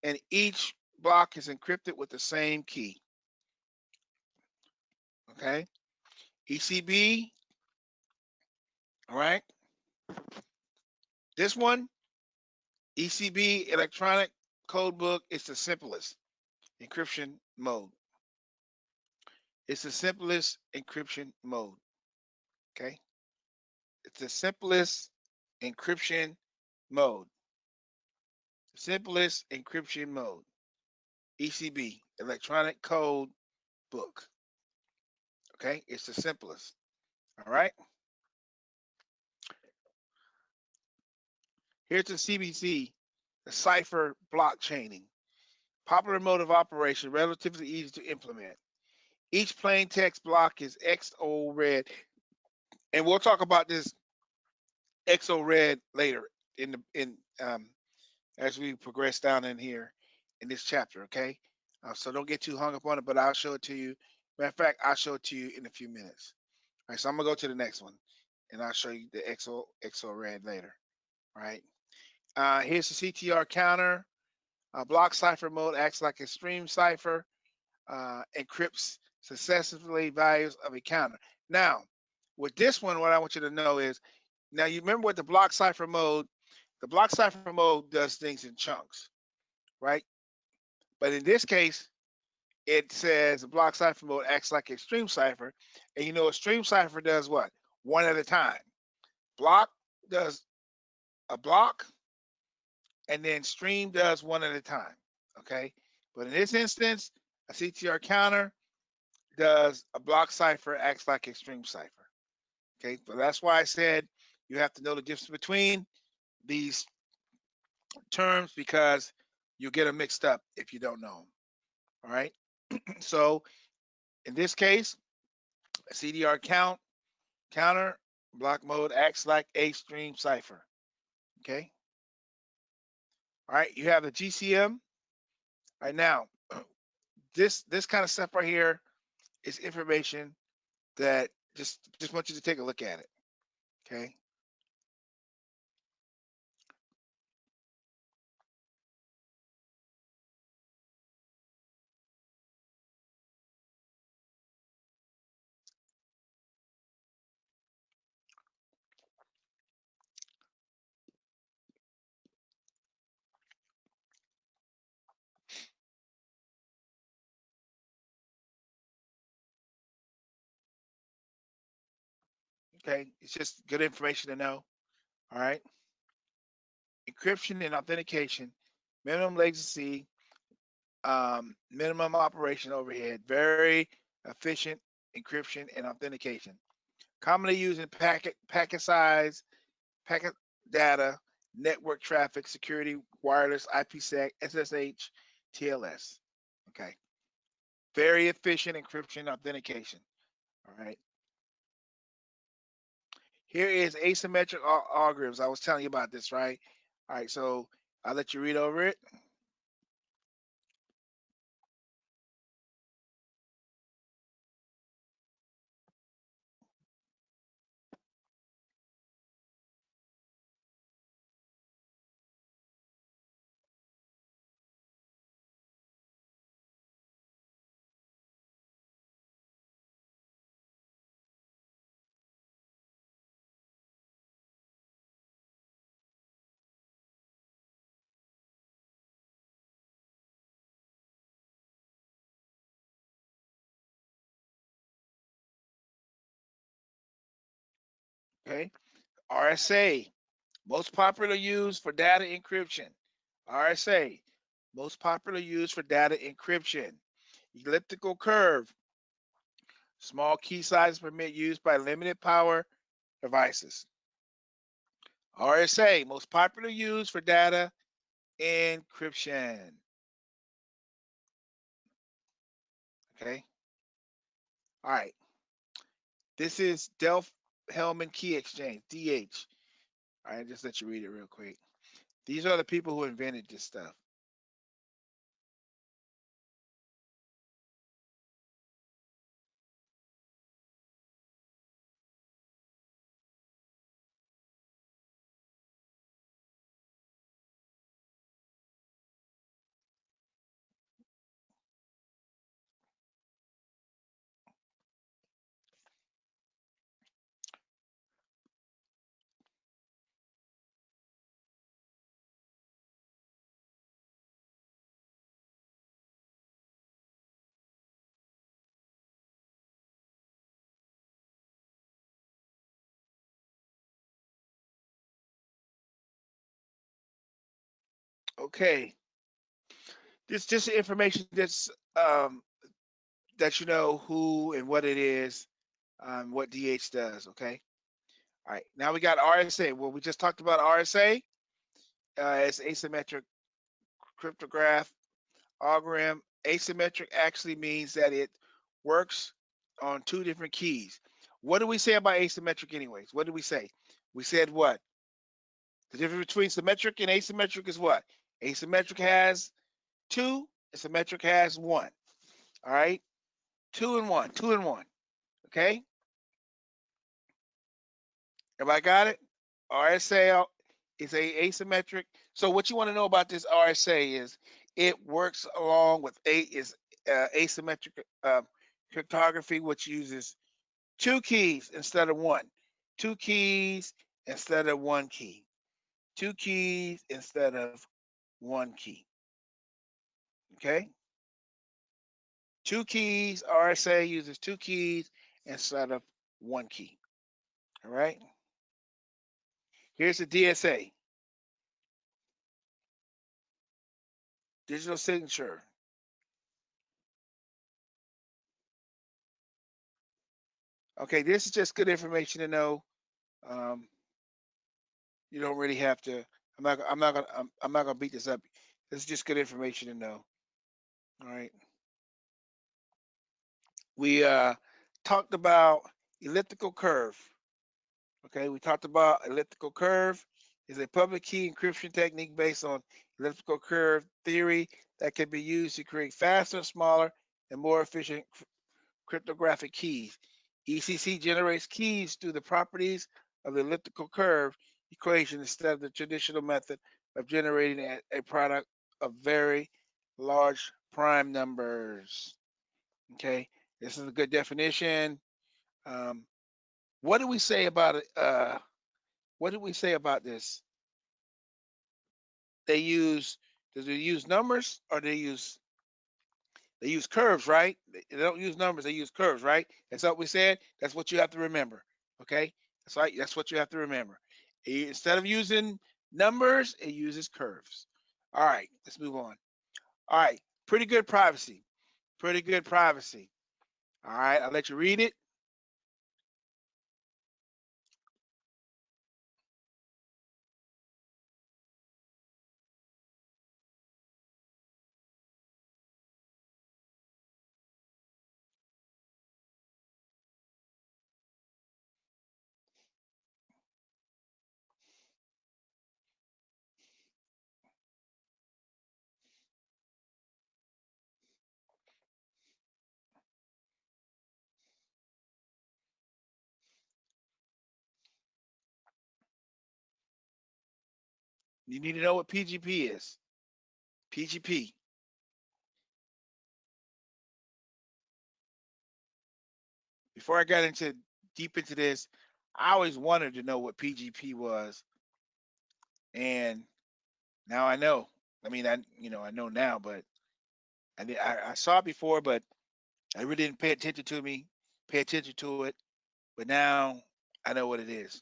and each block is encrypted with the same key. Okay. ECB, all right. This one, ECB electronic code book, is the simplest encryption mode. It's the simplest encryption mode. Okay. It's the simplest encryption mode. Simplest encryption mode. ECB, electronic code book. Okay. It's the simplest. All right. Here's the CBC, the cipher blockchaining. Popular mode of operation, relatively easy to implement. Each plain text block is XO read, and we'll talk about this XO read later as we progress down in here in this chapter. Okay, so don't get too hung up on it, but I'll show it to you. Matter of fact, I'll show it to you in a few minutes. All right, so I'm gonna go to the next one, and I'll show you the XO read later. All right, here's the CTR counter. Block cipher mode acts like a stream cipher. Encrypts successively values of a counter. Now, with this one, what I want you to know is, now you remember with the block cipher mode does things in chunks, right? But in this case, it says the block cipher mode acts like a stream cipher, and you know a stream cipher does what? One at a time. Block does a block, and then stream does one at a time. Okay, but in this instance, a CTR counter does a block cipher acts like a stream cipher. Okay, so that's why I said you have to know the difference between these terms, because you'll get them mixed up if you don't know them. All right, so in this case, a CDR counter block mode acts like a stream cipher. Okay, all right, you have the GCM. All right, now this kind of stuff right here is information that just want you to take a look at it. Okay. Okay, it's just good information to know. All right. Encryption and authentication, minimum latency, minimum operation overhead, very efficient encryption and authentication. Commonly used in packet size, packet data, network traffic, security, wireless, IPsec, SSH, TLS. Okay. Very efficient encryption authentication. All right. Here is asymmetric algorithms. I was telling you about this, right? All right. So I'll let you read over it. Okay. RSA, most popular used for data encryption. RSA, most popular used for data encryption. Elliptical curve, small key sizes permit use by limited power devices. RSA, most popular used for data encryption. Okay. All right. This is Delft-Hellman Key Exchange, DH. All right, just let you read it real quick. These are the people who invented this stuff. Okay. This just information that's that you know who and what it is, what DH does. Okay. All right. Now we got RSA. Well, we just talked about RSA. It's asymmetric cryptograph algorithm. Asymmetric actually means that it works on two different keys. What do we say about asymmetric, anyways? What did we say? We said what? The difference between symmetric and asymmetric is what? Asymmetric has two, and symmetric has one. All right. Two and one, two and one. Okay. Everybody got it? RSA is a asymmetric. So what you want to know about this RSA is it works along with asymmetric cryptography, which uses two keys instead of one. Two keys instead of one key. Two keys instead of one key. Okay? Two keys, RSA uses two keys instead of one key. All right? Here's the DSA. Digital signature. Okay, this is just good information to know. Um, you don't really have to. I'm not gonna beat this up. This is just good information to know. All right. We talked about elliptical curve. Okay, we talked about elliptical curve is a public key encryption technique based on elliptical curve theory that can be used to create faster, smaller, and more efficient cryptographic keys. ECC generates keys through the properties of the elliptical curve equation instead of the traditional method of generating a product of very large prime numbers. Okay, this is a good definition. Um, what do we say about it? What did we say about this? They use, do they use numbers or they use curves, right? They don't use numbers, they use curves, right? That's what we said. That's what you have to remember. Okay? That's right. That's what you have to remember. Instead of using numbers, it uses curves. All right, let's move on. All right, pretty good privacy. Pretty good privacy. All right, I'll let you read it. You need to know what PGP is. PGP. Before I got deep into this, I always wanted to know what PGP was, and now I know. I mean, I know now, but I saw it before, but I really didn't pay attention to it. But now I know what it is,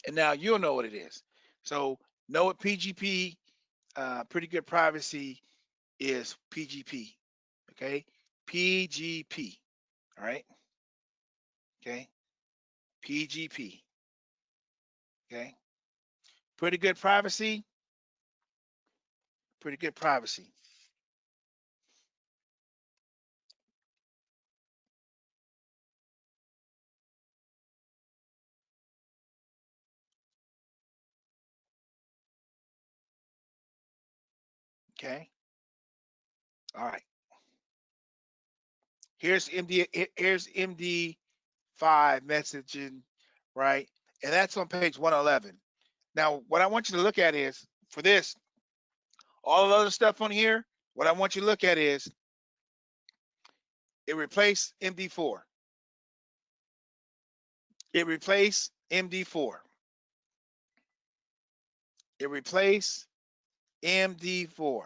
and now you'll know what it is. So know what PGP, pretty good privacy, is PGP. Okay, PGP. All right. Okay, PGP. Okay, pretty good privacy. Pretty good privacy. Okay. All right. Here's MD5 messaging, right? And that's on page 111. Now, what I want you to look at is, for this, all the other stuff on here, what I want you to look at is, it replaced MD4. It replaced MD4. It replaced MD4.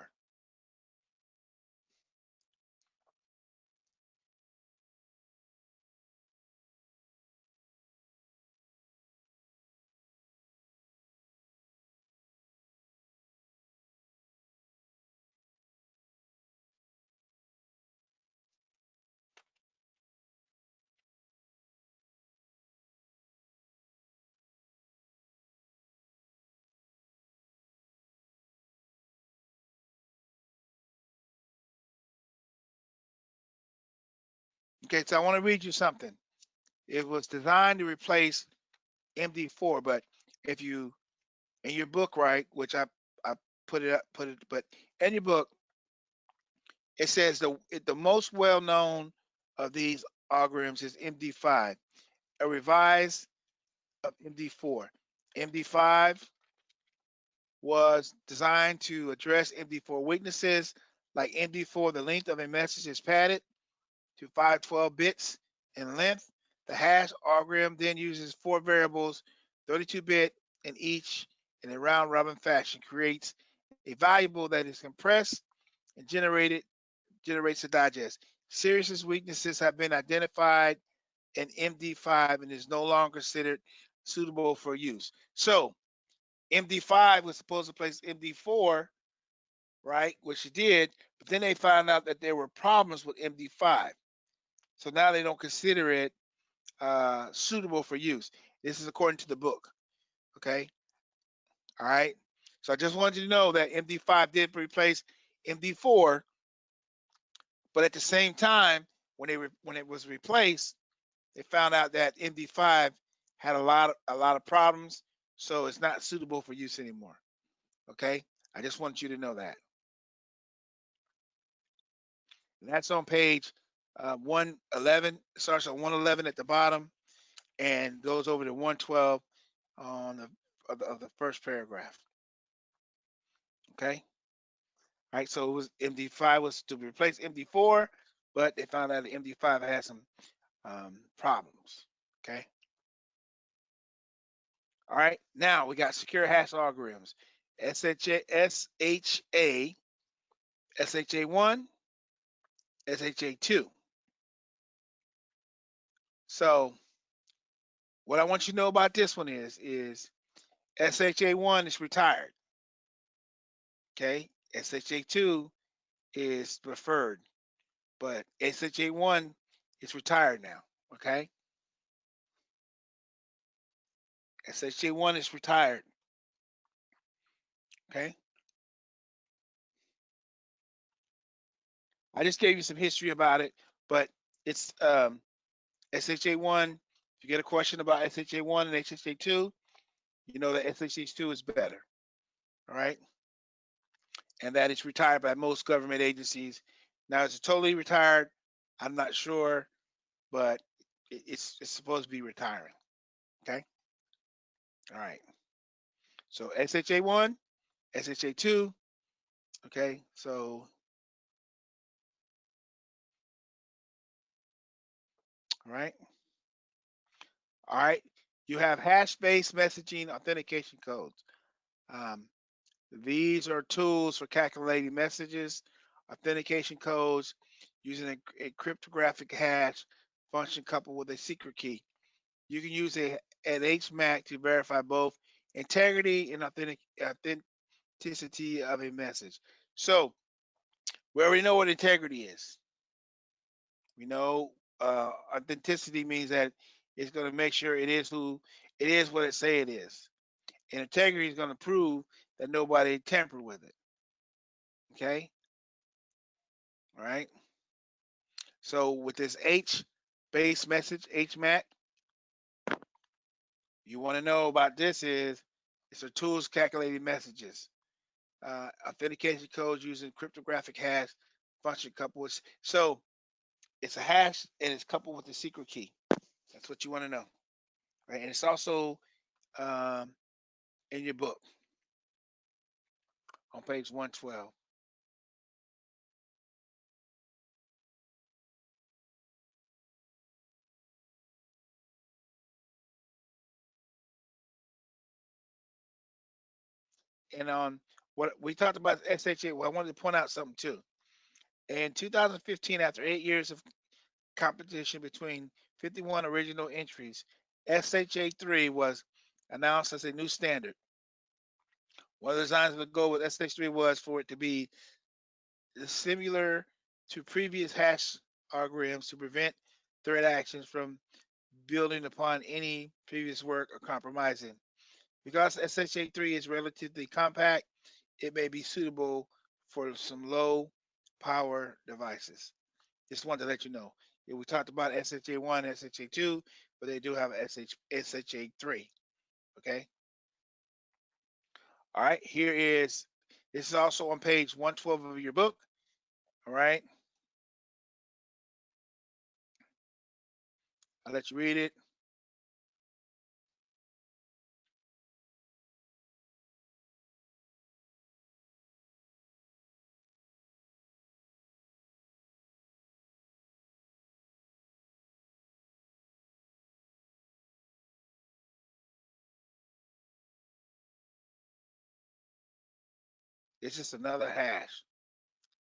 Okay, so I want to read you something. It was designed to replace MD4, but if you, in your book, right, which I but in your book, it says the most well-known of these algorithms is MD5, a revised of MD4. MD5 was designed to address MD4 weaknesses. Like MD4, the length of a message is padded to 512 bits in length. The hash algorithm then uses 4 variables, 32-bit in each, in a round-robin fashion, creates a variable that is compressed and generates a digest. Serious weaknesses have been identified in MD5 and is no longer considered suitable for use. So MD5 was supposed to place MD4, right, which it did, but then they found out that there were problems with MD5. So now they don't consider it suitable for use. This is according to the book. Okay. All right. So I just wanted you to know that MD5 did replace MD4, but at the same time, when it was replaced, they found out that MD5 had a lot of problems, so it's not suitable for use anymore. Okay. I just want you to know that. And that's on page 111. It starts on 111 at the bottom and goes over to 112 on the first paragraph. Okay. All right. So it was MD5 was to replace MD4, but they found out that MD5 had some problems. Okay. All right. Now we got secure hash algorithms. SHA, SHA1, SHA2. So what I want you to know about this one is SHA1 is retired. Okay. SHA2 is preferred, but SHA1 is retired now. Okay. SHA1 is retired. Okay. I just gave you some history about it, but it's SHA1. If you get a question about SHA1 and SHA2, you know that SHA2 is better. All right. And that it's retired by most government agencies. Now, is it totally retired? I'm not sure, but it's supposed to be retiring. Okay. All right. So SHA-1, SHA-2, okay, so, all right. All right, you have hash-based messaging authentication codes. These are tools for calculating messages, authentication codes using a cryptographic hash function coupled with a secret key. You can use an HMAC to verify both integrity and authenticity of a message. So we already know what integrity is. We know authenticity means that it's going to make sure it is what it say it is. And integrity is going to prove that nobody tampered with it. Okay. All right. So with this H-based message, HMAC, you want to know about this is it's a tools calculating messages. Authentication codes using cryptographic hash function coupled with, so it's a hash and it's coupled with the secret key. That's what you want to know. Right. And it's also in your book on page 112. And on what we talked about SHA, well, I wanted to point out something too. In 2015, after 8 years of competition between 51 original entries, SHA-3 was announced as a new standard. One of the designs of the goal with SH3 was for it to be similar to previous hash algorithms to prevent threat actions from building upon any previous work or compromising. Because SHA-3 is relatively compact, it may be suitable for some low power devices. Just wanted to let you know. Yeah, we talked about SHA-1, SHA-2, but they do have SHA-3. Okay. All right. This is also on page 112 of your book. All right. I'll let you read it. It's just another hash,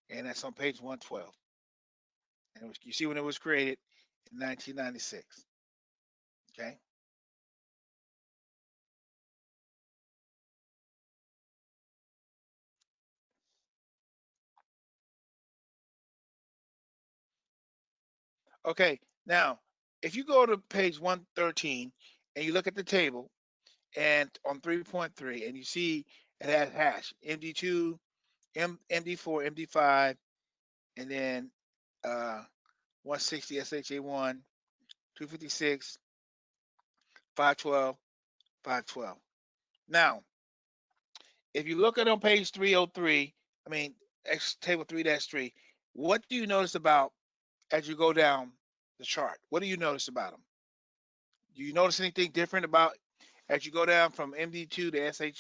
and that's on page 112. And you see when it was created in 1996. Okay. Okay. Now, if you go to page 113 and you look at the table and on 3.3 and you see it has hash MD2, MD4, MD5, and then 160 SHA1, 256, 512, 512. Now, if you look at on page 303, I mean, table 3-3, what do you notice about as you go down the chart? What do you notice about them? Do you notice anything different about as you go down from MD2 to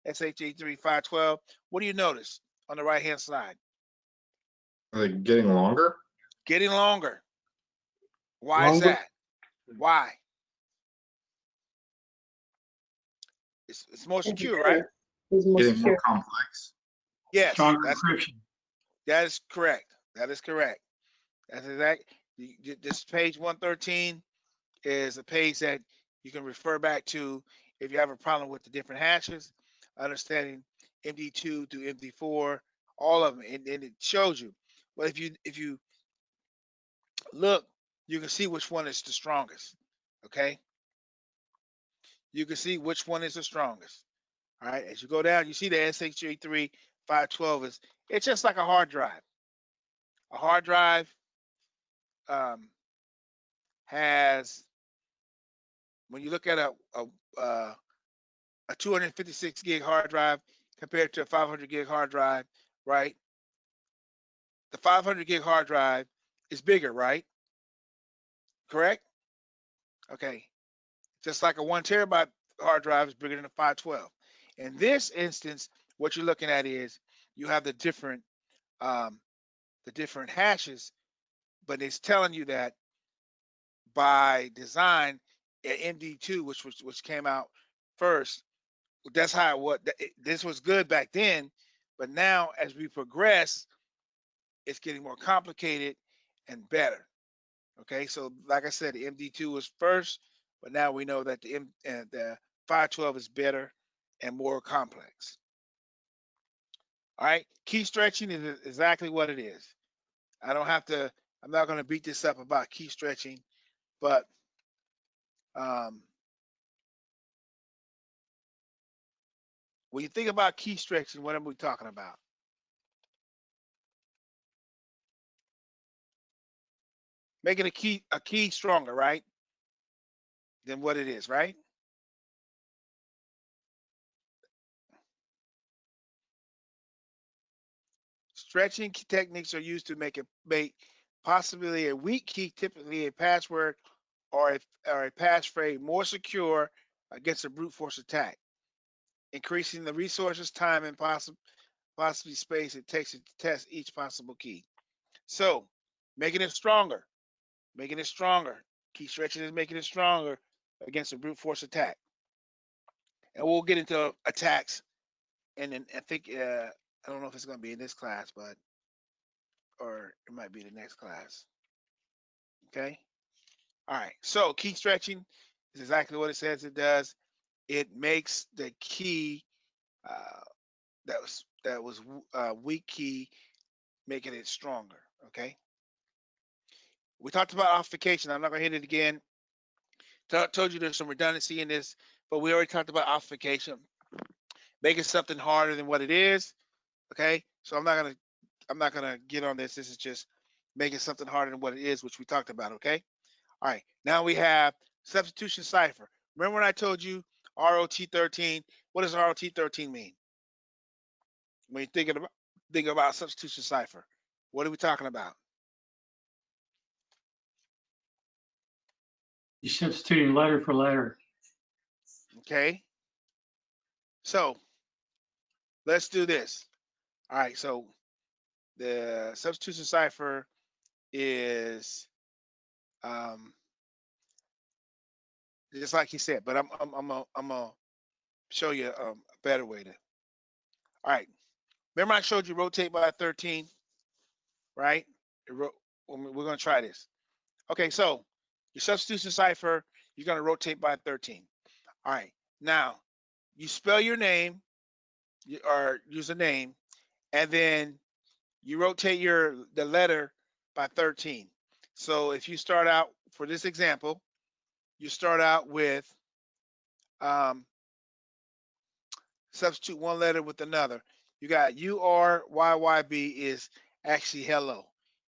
SHA3 512? What do you notice on the right hand side? Are they getting longer? Getting longer. Why is Longer? that? Why? It's more secure, right? It's more Getting more secure. complex? Yes, Stronger encryption. that is correct. That is correct. That's exact. This page 113 is a page that you can refer back to if you have a problem with the different hashes, understanding MD2 through MD4, all of them, and it shows you. But if you look, you can see which one is the strongest. Okay, you can see which one is the strongest. All right, as you go down, you see the SHA3 512 is it's just like a hard drive. A hard drive um, has when you look at a 256 gig hard drive compared to a 500 gig hard drive, right? The 500 gig hard drive is bigger, right? Correct? Okay. Just like a 1 terabyte hard drive is bigger than a 512. In this instance, what you're looking at is you have the different hashes, but it's telling you that by design, MD2, which came out first, that's how this was good back then, but now as we progress, it's getting more complicated and better. Okay, so like I said, the MD2 was first, but now we know that the 512 is better and more complex. All right, key stretching is exactly what it is. I'm not going to beat this up about key stretching, but when you think about key stretching, what are we talking about? Making a key stronger, right? Than what it is, right? Stretching techniques are used to make possibly a weak key, typically a password or a passphrase, more secure against a brute force attack, increasing the resources, time, and possibly space it takes to test each possible key. So, making it stronger. Key stretching is making it stronger against a brute force attack. And we'll get into attacks, and then I think I don't know if it's going to be in this class, or it might be the next class. Okay. All right. So key stretching is exactly what it says it does. It makes the key that was weak key, making it stronger. Okay. We talked about obfuscation. I'm not going to hit it again. Told you there's some redundancy in this, but we already talked about obfuscation, making something harder than what it is. Okay. So I'm not gonna get on this. This is just making something harder than what it is, which we talked about. Okay. All right. Now we have substitution cipher. Remember when I told you ROT13? What does ROT13 mean? When you think about substitution cipher, what are we talking about? You're substituting letter for letter. Okay. So let's do this. All right. So the substitution cipher is just like he said, but I'm gonna show you a better way to. All right. Remember I showed you rotate by 13, right? We're going to try this. Okay, so your substitution cipher, you're going to rotate by 13. All right. Now, you spell your name or use a name, and then you rotate the letter by 13. So if you start out, for this example, you start out with substitute one letter with another. You got URYYB is actually hello.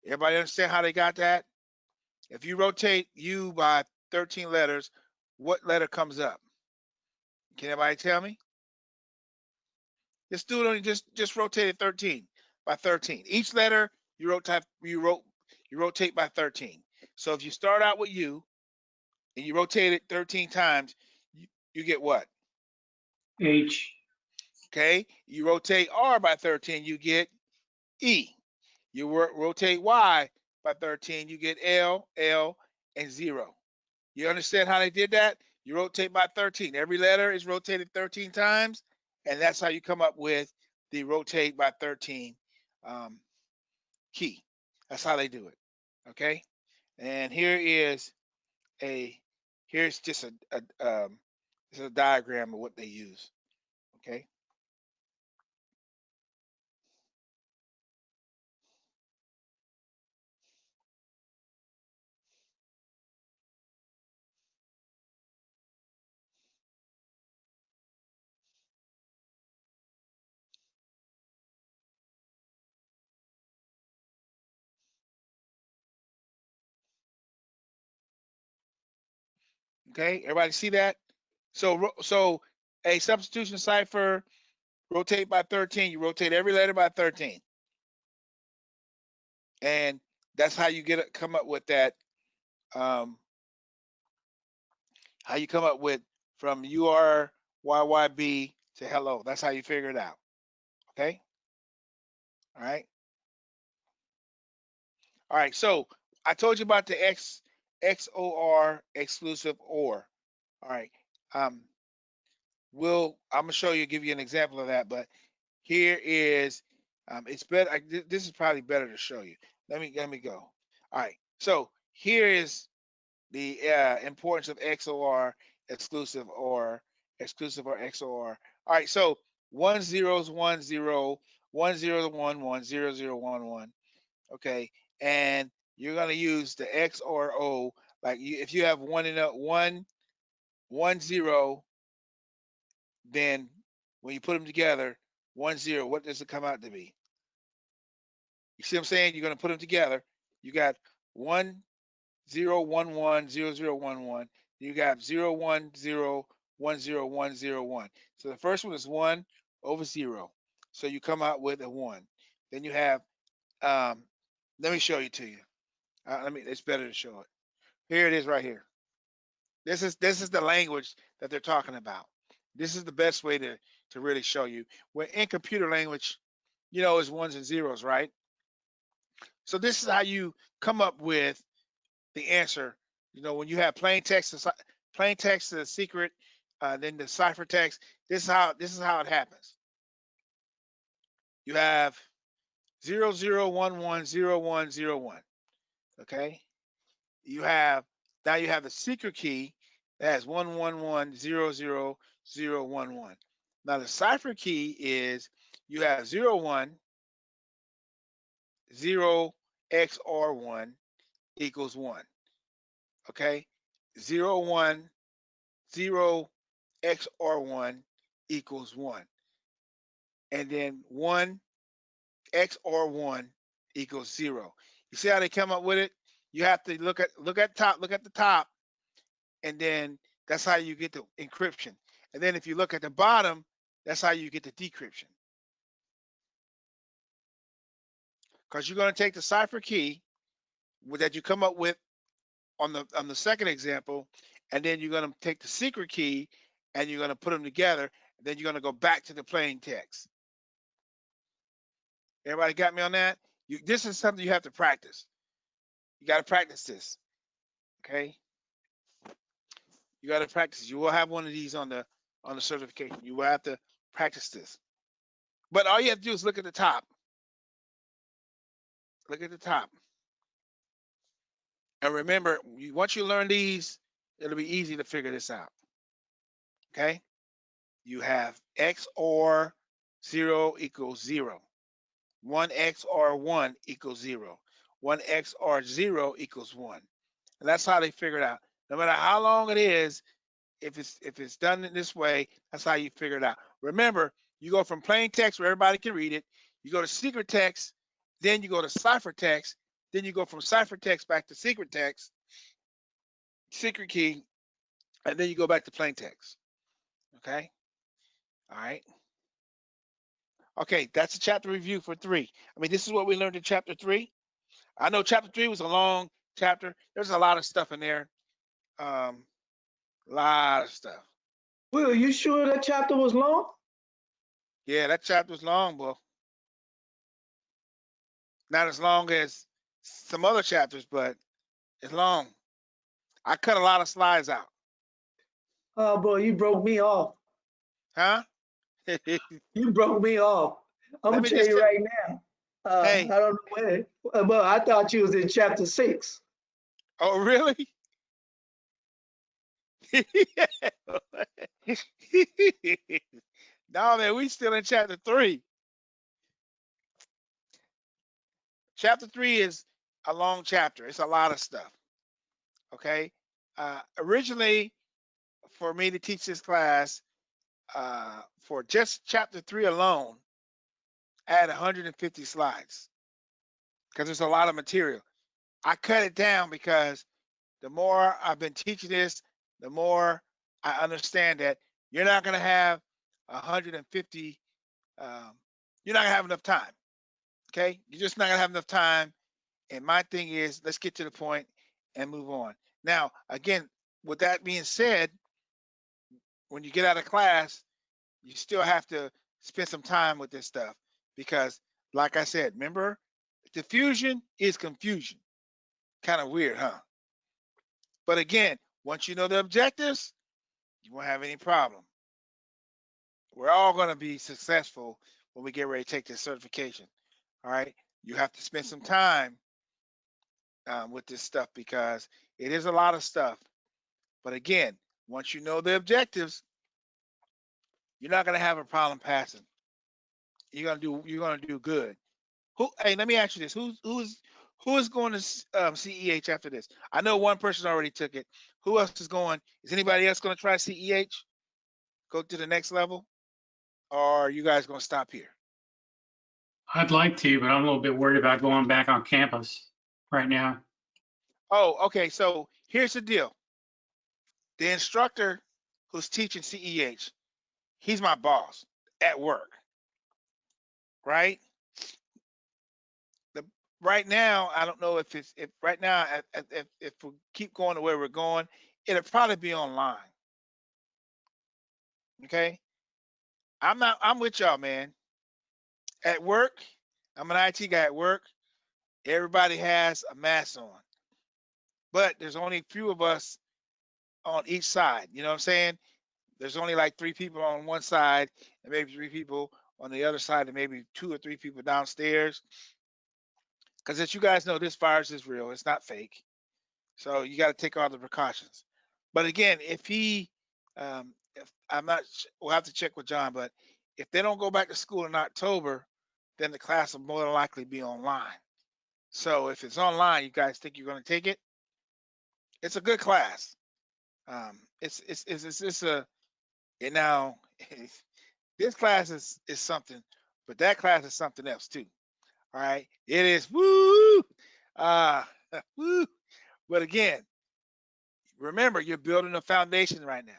Everybody understand how they got that? If you rotate U by 13 letters, what letter comes up? Can anybody tell me? This dude only just rotated 13 by 13. Each letter you rotate by 13. So if you start out with U and you rotate it 13 times, you get what? H. Okay. You rotate R by 13, you get E. You rotate Y by 13, you get L, and 0. You understand how they did that? You rotate by 13. Every letter is rotated 13 times, and that's how you come up with the rotate by 13 key. That's how they do it. Okay. And here's just a diagram of what they use. Okay. Okay. Everybody see that? So a substitution cipher, rotate by 13. You rotate every letter by 13. And that's how you come up with that. How you come up with from URYYB to hello. That's how you figure it out. Okay. All right. All right. So I told you about the XOR exclusive OR. All right. I'm gonna show you, give you an example of that, but here is it's better. This is probably better to show you. Let me go. All right. So here is the importance of XOR exclusive or XOR. All right. So 1 0 is 1 0, 1 0 is 1 1, 0 0 1 1. Okay. And you're gonna use the X or O. Like if you have 1 in a 1 1 0, then when you put them together, 1 0, what does it come out to be? You see what I'm saying? You're going to put them together. You got 1 0 1 1 0 0 1 1. You got 0 1 0 1 0 1 0 1. So the first one is 1 over 0. So you come out with a 1. Then you have, let me show you to you. It's better to show it. Here it is right here. This is the language that they're talking about. This is the best way to really show you. When in computer language, you know, is ones and zeros, right? So this is how you come up with the answer. You know, when you have plain text to the secret, then the ciphertext. This is how it happens. You have 0 0 1 1 0 1 0 1. Okay. You have the secret key that has 1 1 1 0 0 0 1 1. Now the cipher key is you have 0 1 0 XOR 1 equals 1. Okay, 0 1 0 XOR 1 equals 1. And then 1 XOR 1 equals 0. You see how they come up with it? You have to look at the top, and then that's how you get the encryption. And then if you look at the bottom, that's how you get the decryption. Because you're going to take the cipher key that you come up with on the second example, and then you're going to take the secret key and you're going to put them together, and then you're going to go back to the plain text. Everybody got me on that? This is something you have to practice. You got to practice this. Okay? You got to practice. You will have one of these on the certification. You will have to practice this. But all you have to do is look at the top. Look at the top. And remember, once you learn these, it'll be easy to figure this out. Okay? You have XOR 0 equals 0. 1 XOR 1 equals 0. 1 XOR 0 equals 1. And that's how they figure it out. No matter how long it is, if it's done in this way, that's how you figure it out. Remember, you go from plain text where everybody can read it, you go to secret text, then you go to ciphertext, then you go from ciphertext back to secret text, secret key, and then you go back to plain text. Okay? All right. Okay, that's a chapter review for 3. I mean, this is what we learned in chapter 3. I know chapter 3 was a long chapter. There's a lot of stuff in there. A lot of stuff. Will, you sure that chapter was long? Yeah, that chapter was long, bro. Not as long as some other chapters, but it's long. I cut a lot of slides out. Oh boy, you broke me off. Huh? You broke me off. I'm Let gonna me tell just you right now. hey, I don't know where. Well, I thought you was in chapter 6. oh really? No, man, we still in chapter 3. Chapter 3 is a long chapter. It's a lot of stuff. Okay. Originally, for me to teach this class, for just chapter 3 alone, I had 150 slides because there's a lot of material. I cut it down because the more I've been teaching this, the more I understand that you're not going to have 150. You're not going to have enough time. Okay, you're just not going to have enough time. And my thing is, let's get to the point and move on. Now, again, with that being said, when you get out of class, You still have to spend some time with this stuff because, like I said, remember, diffusion is confusion. Kind of weird, huh? But again, once you know the objectives, you won't have any problem. We're all going to be successful when we get ready to take this certification. All right. You have to spend some time with this stuff because it is a lot of stuff. But again, once you know the objectives, you're not going to have a problem passing. You're going to do good. Hey, let me ask you this: who is going to CEH after this? I know one person already took it. Who else is going? Is anybody else going to try CEH? Go to the next level, or are you guys going to stop here? I'd like to, but I'm a little bit worried about going back on campus right now. Oh, okay. So here's the deal: the instructor who's teaching CEH, he's my boss at work, right? Right now, I don't know if right now if we keep going the way we're going, it'll probably be online. Okay, I'm with y'all, man. At work, I'm an IT guy at work. Everybody has a mask on, but there's only a few of us on each side. You know what I'm saying? There's only like 3 people on one side and maybe 3 people on the other side, and maybe 2 or 3 people downstairs. Because as you guys know, this virus is real. It's not fake. So you got to take all the precautions. But again, if I'm not, we'll have to check with John. But if they don't go back to school in October, then the class will more than likely be online. So if it's online, you guys think you're going to take it? It's a good class. It's a and now this class is something, but that class is something else too. All right, it is woo, uh, woo. But again, remember you're building a foundation right now.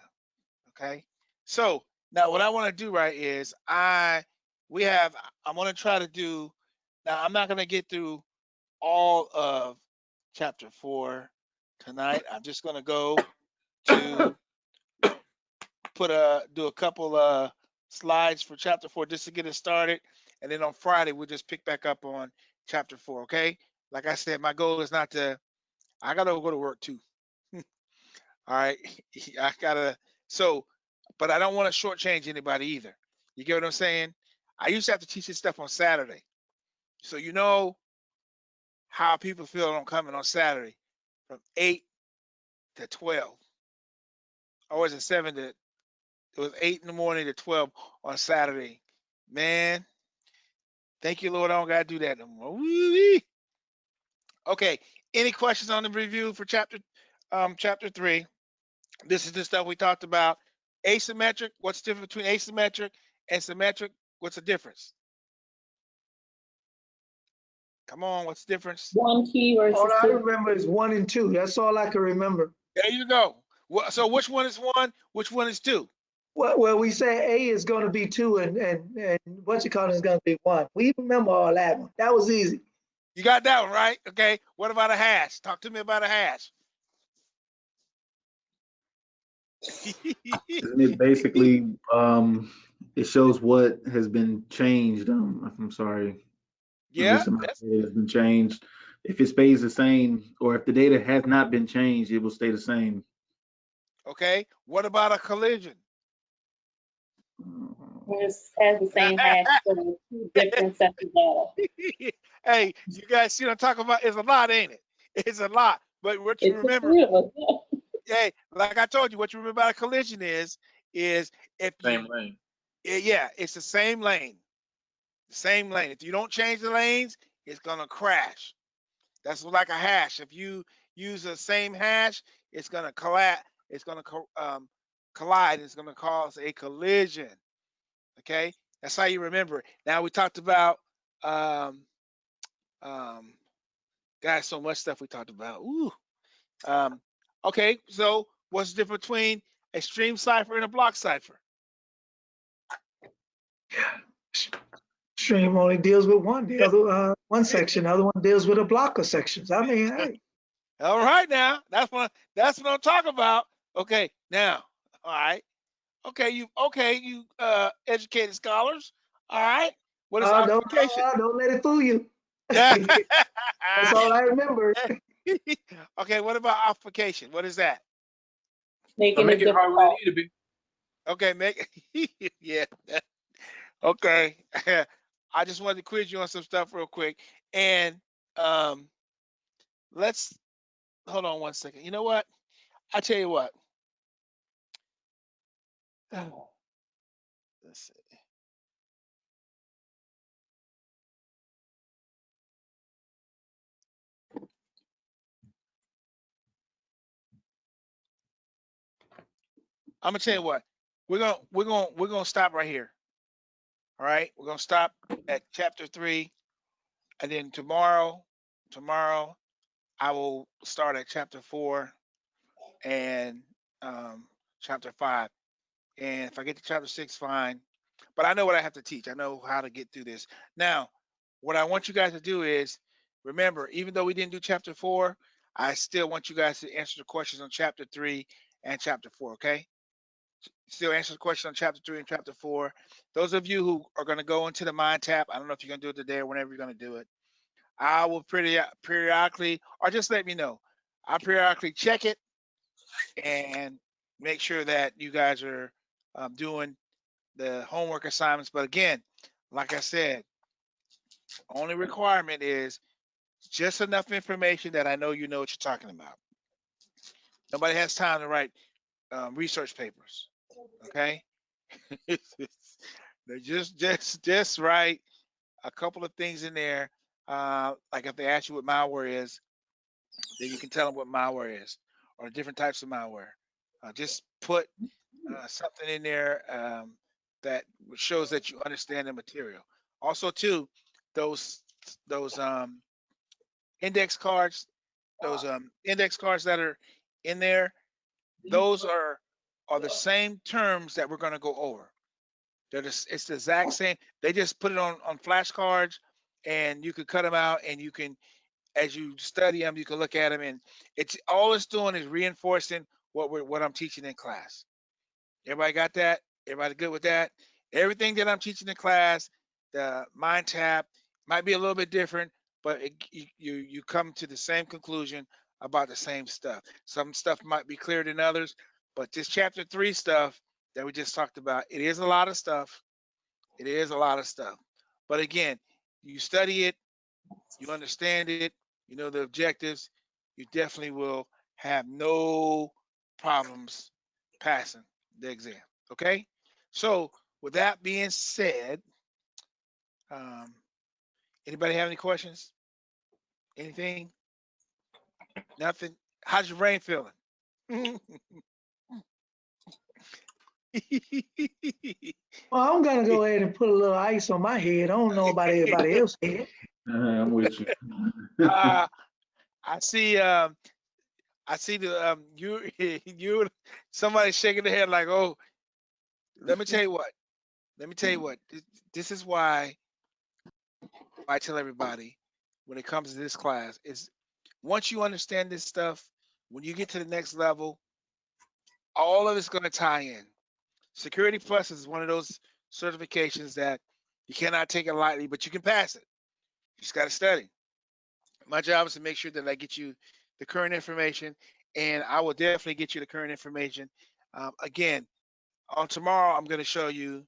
Okay, so now what I want to do right is I'm going to try to do. Now I'm not going to get through all of chapter 4 tonight. I'm just going to go to do a couple slides for chapter 4 just to get it started, and then on Friday we'll just pick back up on chapter 4. Okay, like I said, my goal is not to. I gotta go to work too. All right, I gotta. So, but I don't want to shortchange anybody either. You get what I'm saying? I used to have to teach this stuff on Saturday, so you know how people feel on coming on Saturday from 8 to 12, or was it 7 to? It was 8 in the morning to 12 on Saturday. Man, thank you, Lord. I don't gotta do that no more. Woo-wee. Okay. Any questions on the review for chapter 3? This is the stuff we talked about. Asymmetric. What's the difference between asymmetric and symmetric? What's the difference? Come on, what's the difference? One key versus All I two. remember is 1 and 2. That's all I can remember. There you go. So which one is 1? Which one is 2? Well, we say A is going to be 2 and what you call it is going to be 1. We remember all that one. That was easy. You got that one right. Okay. What about a hash? Talk to me about a hash. Isn't it basically it shows what has been changed? I'm sorry. Yeah, This amount of data has been changed. If it stays the same, or if the data has not been changed, it will stay the same. okay. What about a collision? It has the same hash for the two different sets of data. Hey, you guys see what I'm talking about? It's a lot, ain't it? It's a lot. But what you It's the remember, 3 of us. hey, like I told you, what you remember about a collision is if Same you, lane. yeah, it's the same lane. The same lane. If you don't change the lanes, it's gonna crash. That's like a hash. If you use the same hash, it's gonna collide. It's gonna collide. It's gonna cause a collision. Okay, that's how you remember it. Now we talked about um, guys, so much stuff we talked about. Ooh. Okay, so what's the difference between a stream cipher and a block cipher? Stream only deals with one. The other one section. The other one deals with a block of sections. I mean, hey. All right, now that's what I'm talking about. Okay, now, all right. Okay, you educated scholars. All right. What is amplification? Don't let it fool you. Okay, That's all I remember. what about amplification? What is that? Don't Making make it it hard when it difficult. need to be. Okay, make yeah. Okay. I just wanted to quiz you on some stuff real quick. And um let's hold on one second. You know what? I tell you what. Let's see. I'm gonna tell you what. We're gonna stop right here. All right. We're gonna stop at chapter 3, and then tomorrow I will start at chapter 4 and chapter 5. And if I get to chapter 6, fine. But I know what I have to teach. I know how to get through this. Now, what I want you guys to do is remember, even though we didn't do chapter 4, I still want you guys to answer the questions on chapter 3 and chapter 4, okay? Still answer the question on chapter 3 and chapter 4. Those of you who are going to go into the mind tap, I don't know if you're going to do it today or whenever you're going to do it. I will periodically, or just let me know. I'll periodically check it and make sure that you guys are doing the homework assignments. But again, like I said, only requirement is just enough information that I know you know what you're talking about. Nobody has time to write research papers, okay? They just write a couple of things in there. Like if they ask you what malware is, then you can tell them what malware is, or different types of malware. Just put something in there that shows that you understand the material. Also, too, those those index cards, those index cards that are in there, those are the same terms that we're going to go over. It's the exact same. They just put it on flashcards, and you can cut them out, and you can, as you study them, you can look at them, and it's doing is reinforcing what I'm teaching in class. Everybody got that? Everybody good with that? Everything that I'm teaching in class, the mind tap might be a little bit different, but you come to the same conclusion about the same stuff. Some stuff might be clearer than others, but this chapter 3 stuff that we just talked about, it is a lot of stuff. It is a lot of stuff. But again, you study it, you understand it, you know the objectives, you definitely will have no problems passing the exam. Okay? So, with that being said, um, anybody have any questions? Anything? Nothing? How's your brain feeling? Well, I'm gonna go ahead and put a little ice on my head. I don't know about everybody else's head. I'm with you. I see. I see the you somebody shaking their head like, oh, let me tell you what. Let me tell you what. This is why I tell everybody when it comes to this class is once you understand this stuff, when you get to the next level, all of it's going to tie in. Security Plus is one of those certifications that you cannot take it lightly, but you can pass it. You just got to study. My job is to make sure that I get you the current information, and I will definitely get you the current information. Again, on tomorrow, I'm going to show you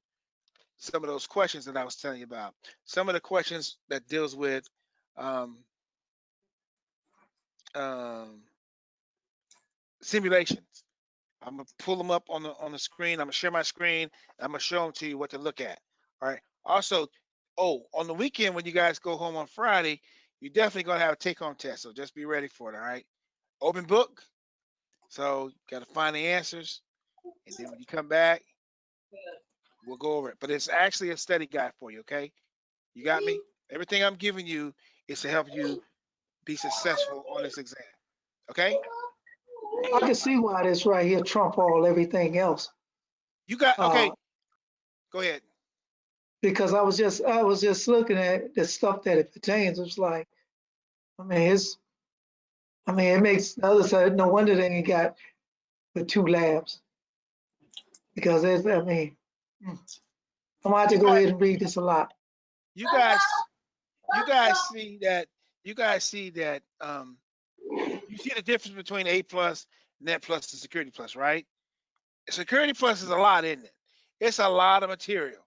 some of those questions that I was telling you about. Some of the questions that deals with um, um, simulations. I'm gonna pull them up on the screen. I'm gonna share my screen. I'm gonna show them to you what to look at. All right. Also, on the weekend when you guys go home on Friday, you're definitely gonna have a take-home test. So just be ready for it. All right. Open book. So you gotta find the answers, and then when you come back, we'll go over it. But it's actually a study guide for you. Okay. You got me? Everything I'm giving you is to help you be successful on this exam. Okay? I can see why this right here trump all everything else. You got Uh, okay. Go ahead. because I was just looking at the stuff that it pertains. It's like, it makes the other side. No wonder they ain't got the 2 labs. Because there's, I mean, I'm gonna have to go ahead and read this a lot. You guys see that, you see the difference between A plus, Net plus, and Security plus, right? Security plus is a lot, isn't it? It's a lot of material.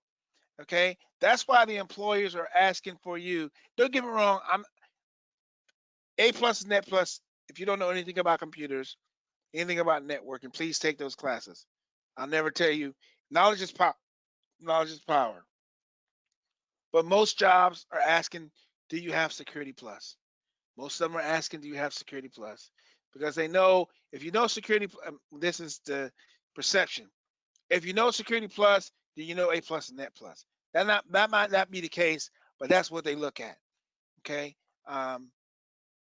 Okay, that's why the employers are asking for you. Don't get me wrong, I'm A plus and Net plus. If you don't know anything about computers, anything about networking, please take those classes. I'll never tell you, knowledge is power. Knowledge is power. But most jobs are asking, do you have Security plus? Most of them are asking, do you have Security plus? Because they know, if you know Security, this is the perception. If you know Security plus, then you know A plus and Net plus. That might not be the case, but that's what they look at. Okay.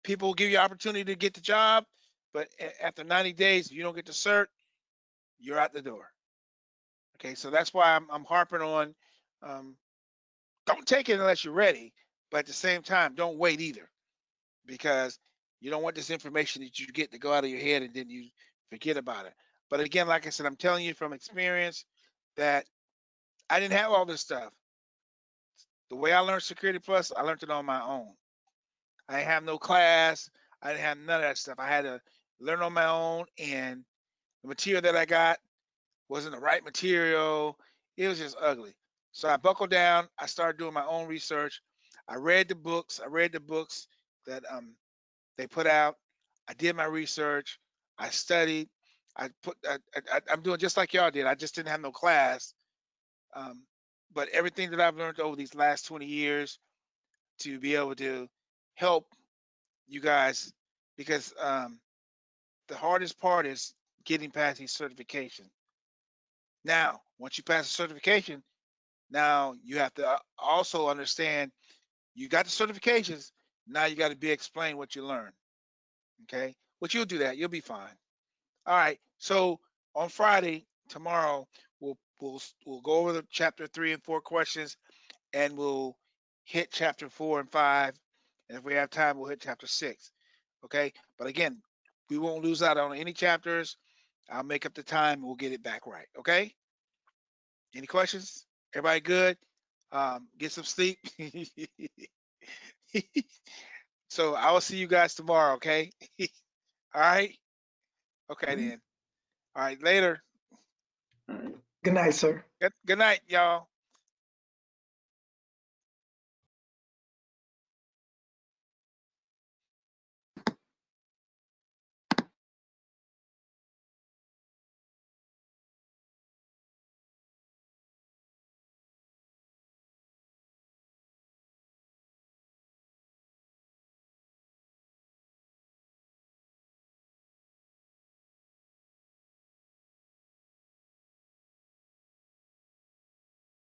People will give you opportunity to get the job, but after 90 days, if you don't get the cert, you're out the door. Okay, so that's why I'm harping on, don't take it unless you're ready, but at the same time, don't wait either, because you don't want this information that you get to go out of your head and then you forget about it. But again, like I said, I'm telling you from experience that I didn't have all this stuff. The way I learned Security Plus, I learned it on my own. I didn't have no class. I didn't have none of that stuff. I had to learn on my own, and the material that I got wasn't the right material. It was just ugly. So I buckled down. I started doing my own research. I read the books. That they put out. I did my research. I studied. I'm doing just like y'all did. I just didn't have no class. But everything that I've learned over these last 20 years to be able to help you guys, because the hardest part is getting past these certifications. Now, once you pass the certification, now you have to also understand you got the certifications. Now you got to be explain what you learned. Okay, but you'll do that. You'll be fine. All right. So on Friday, tomorrow, we'll go over the chapter 3 and 4 questions, and we'll hit chapter 4 and 5. And if we have time, we'll hit chapter 6. Okay. But again, we won't lose out on any chapters. I'll make up the time and we'll get it back right. Okay. Any questions? Everybody good? Get some sleep. So I will see you guys tomorrow. Okay. All right. Okay then. All right. Later. Good night, sir. Good night, y'all.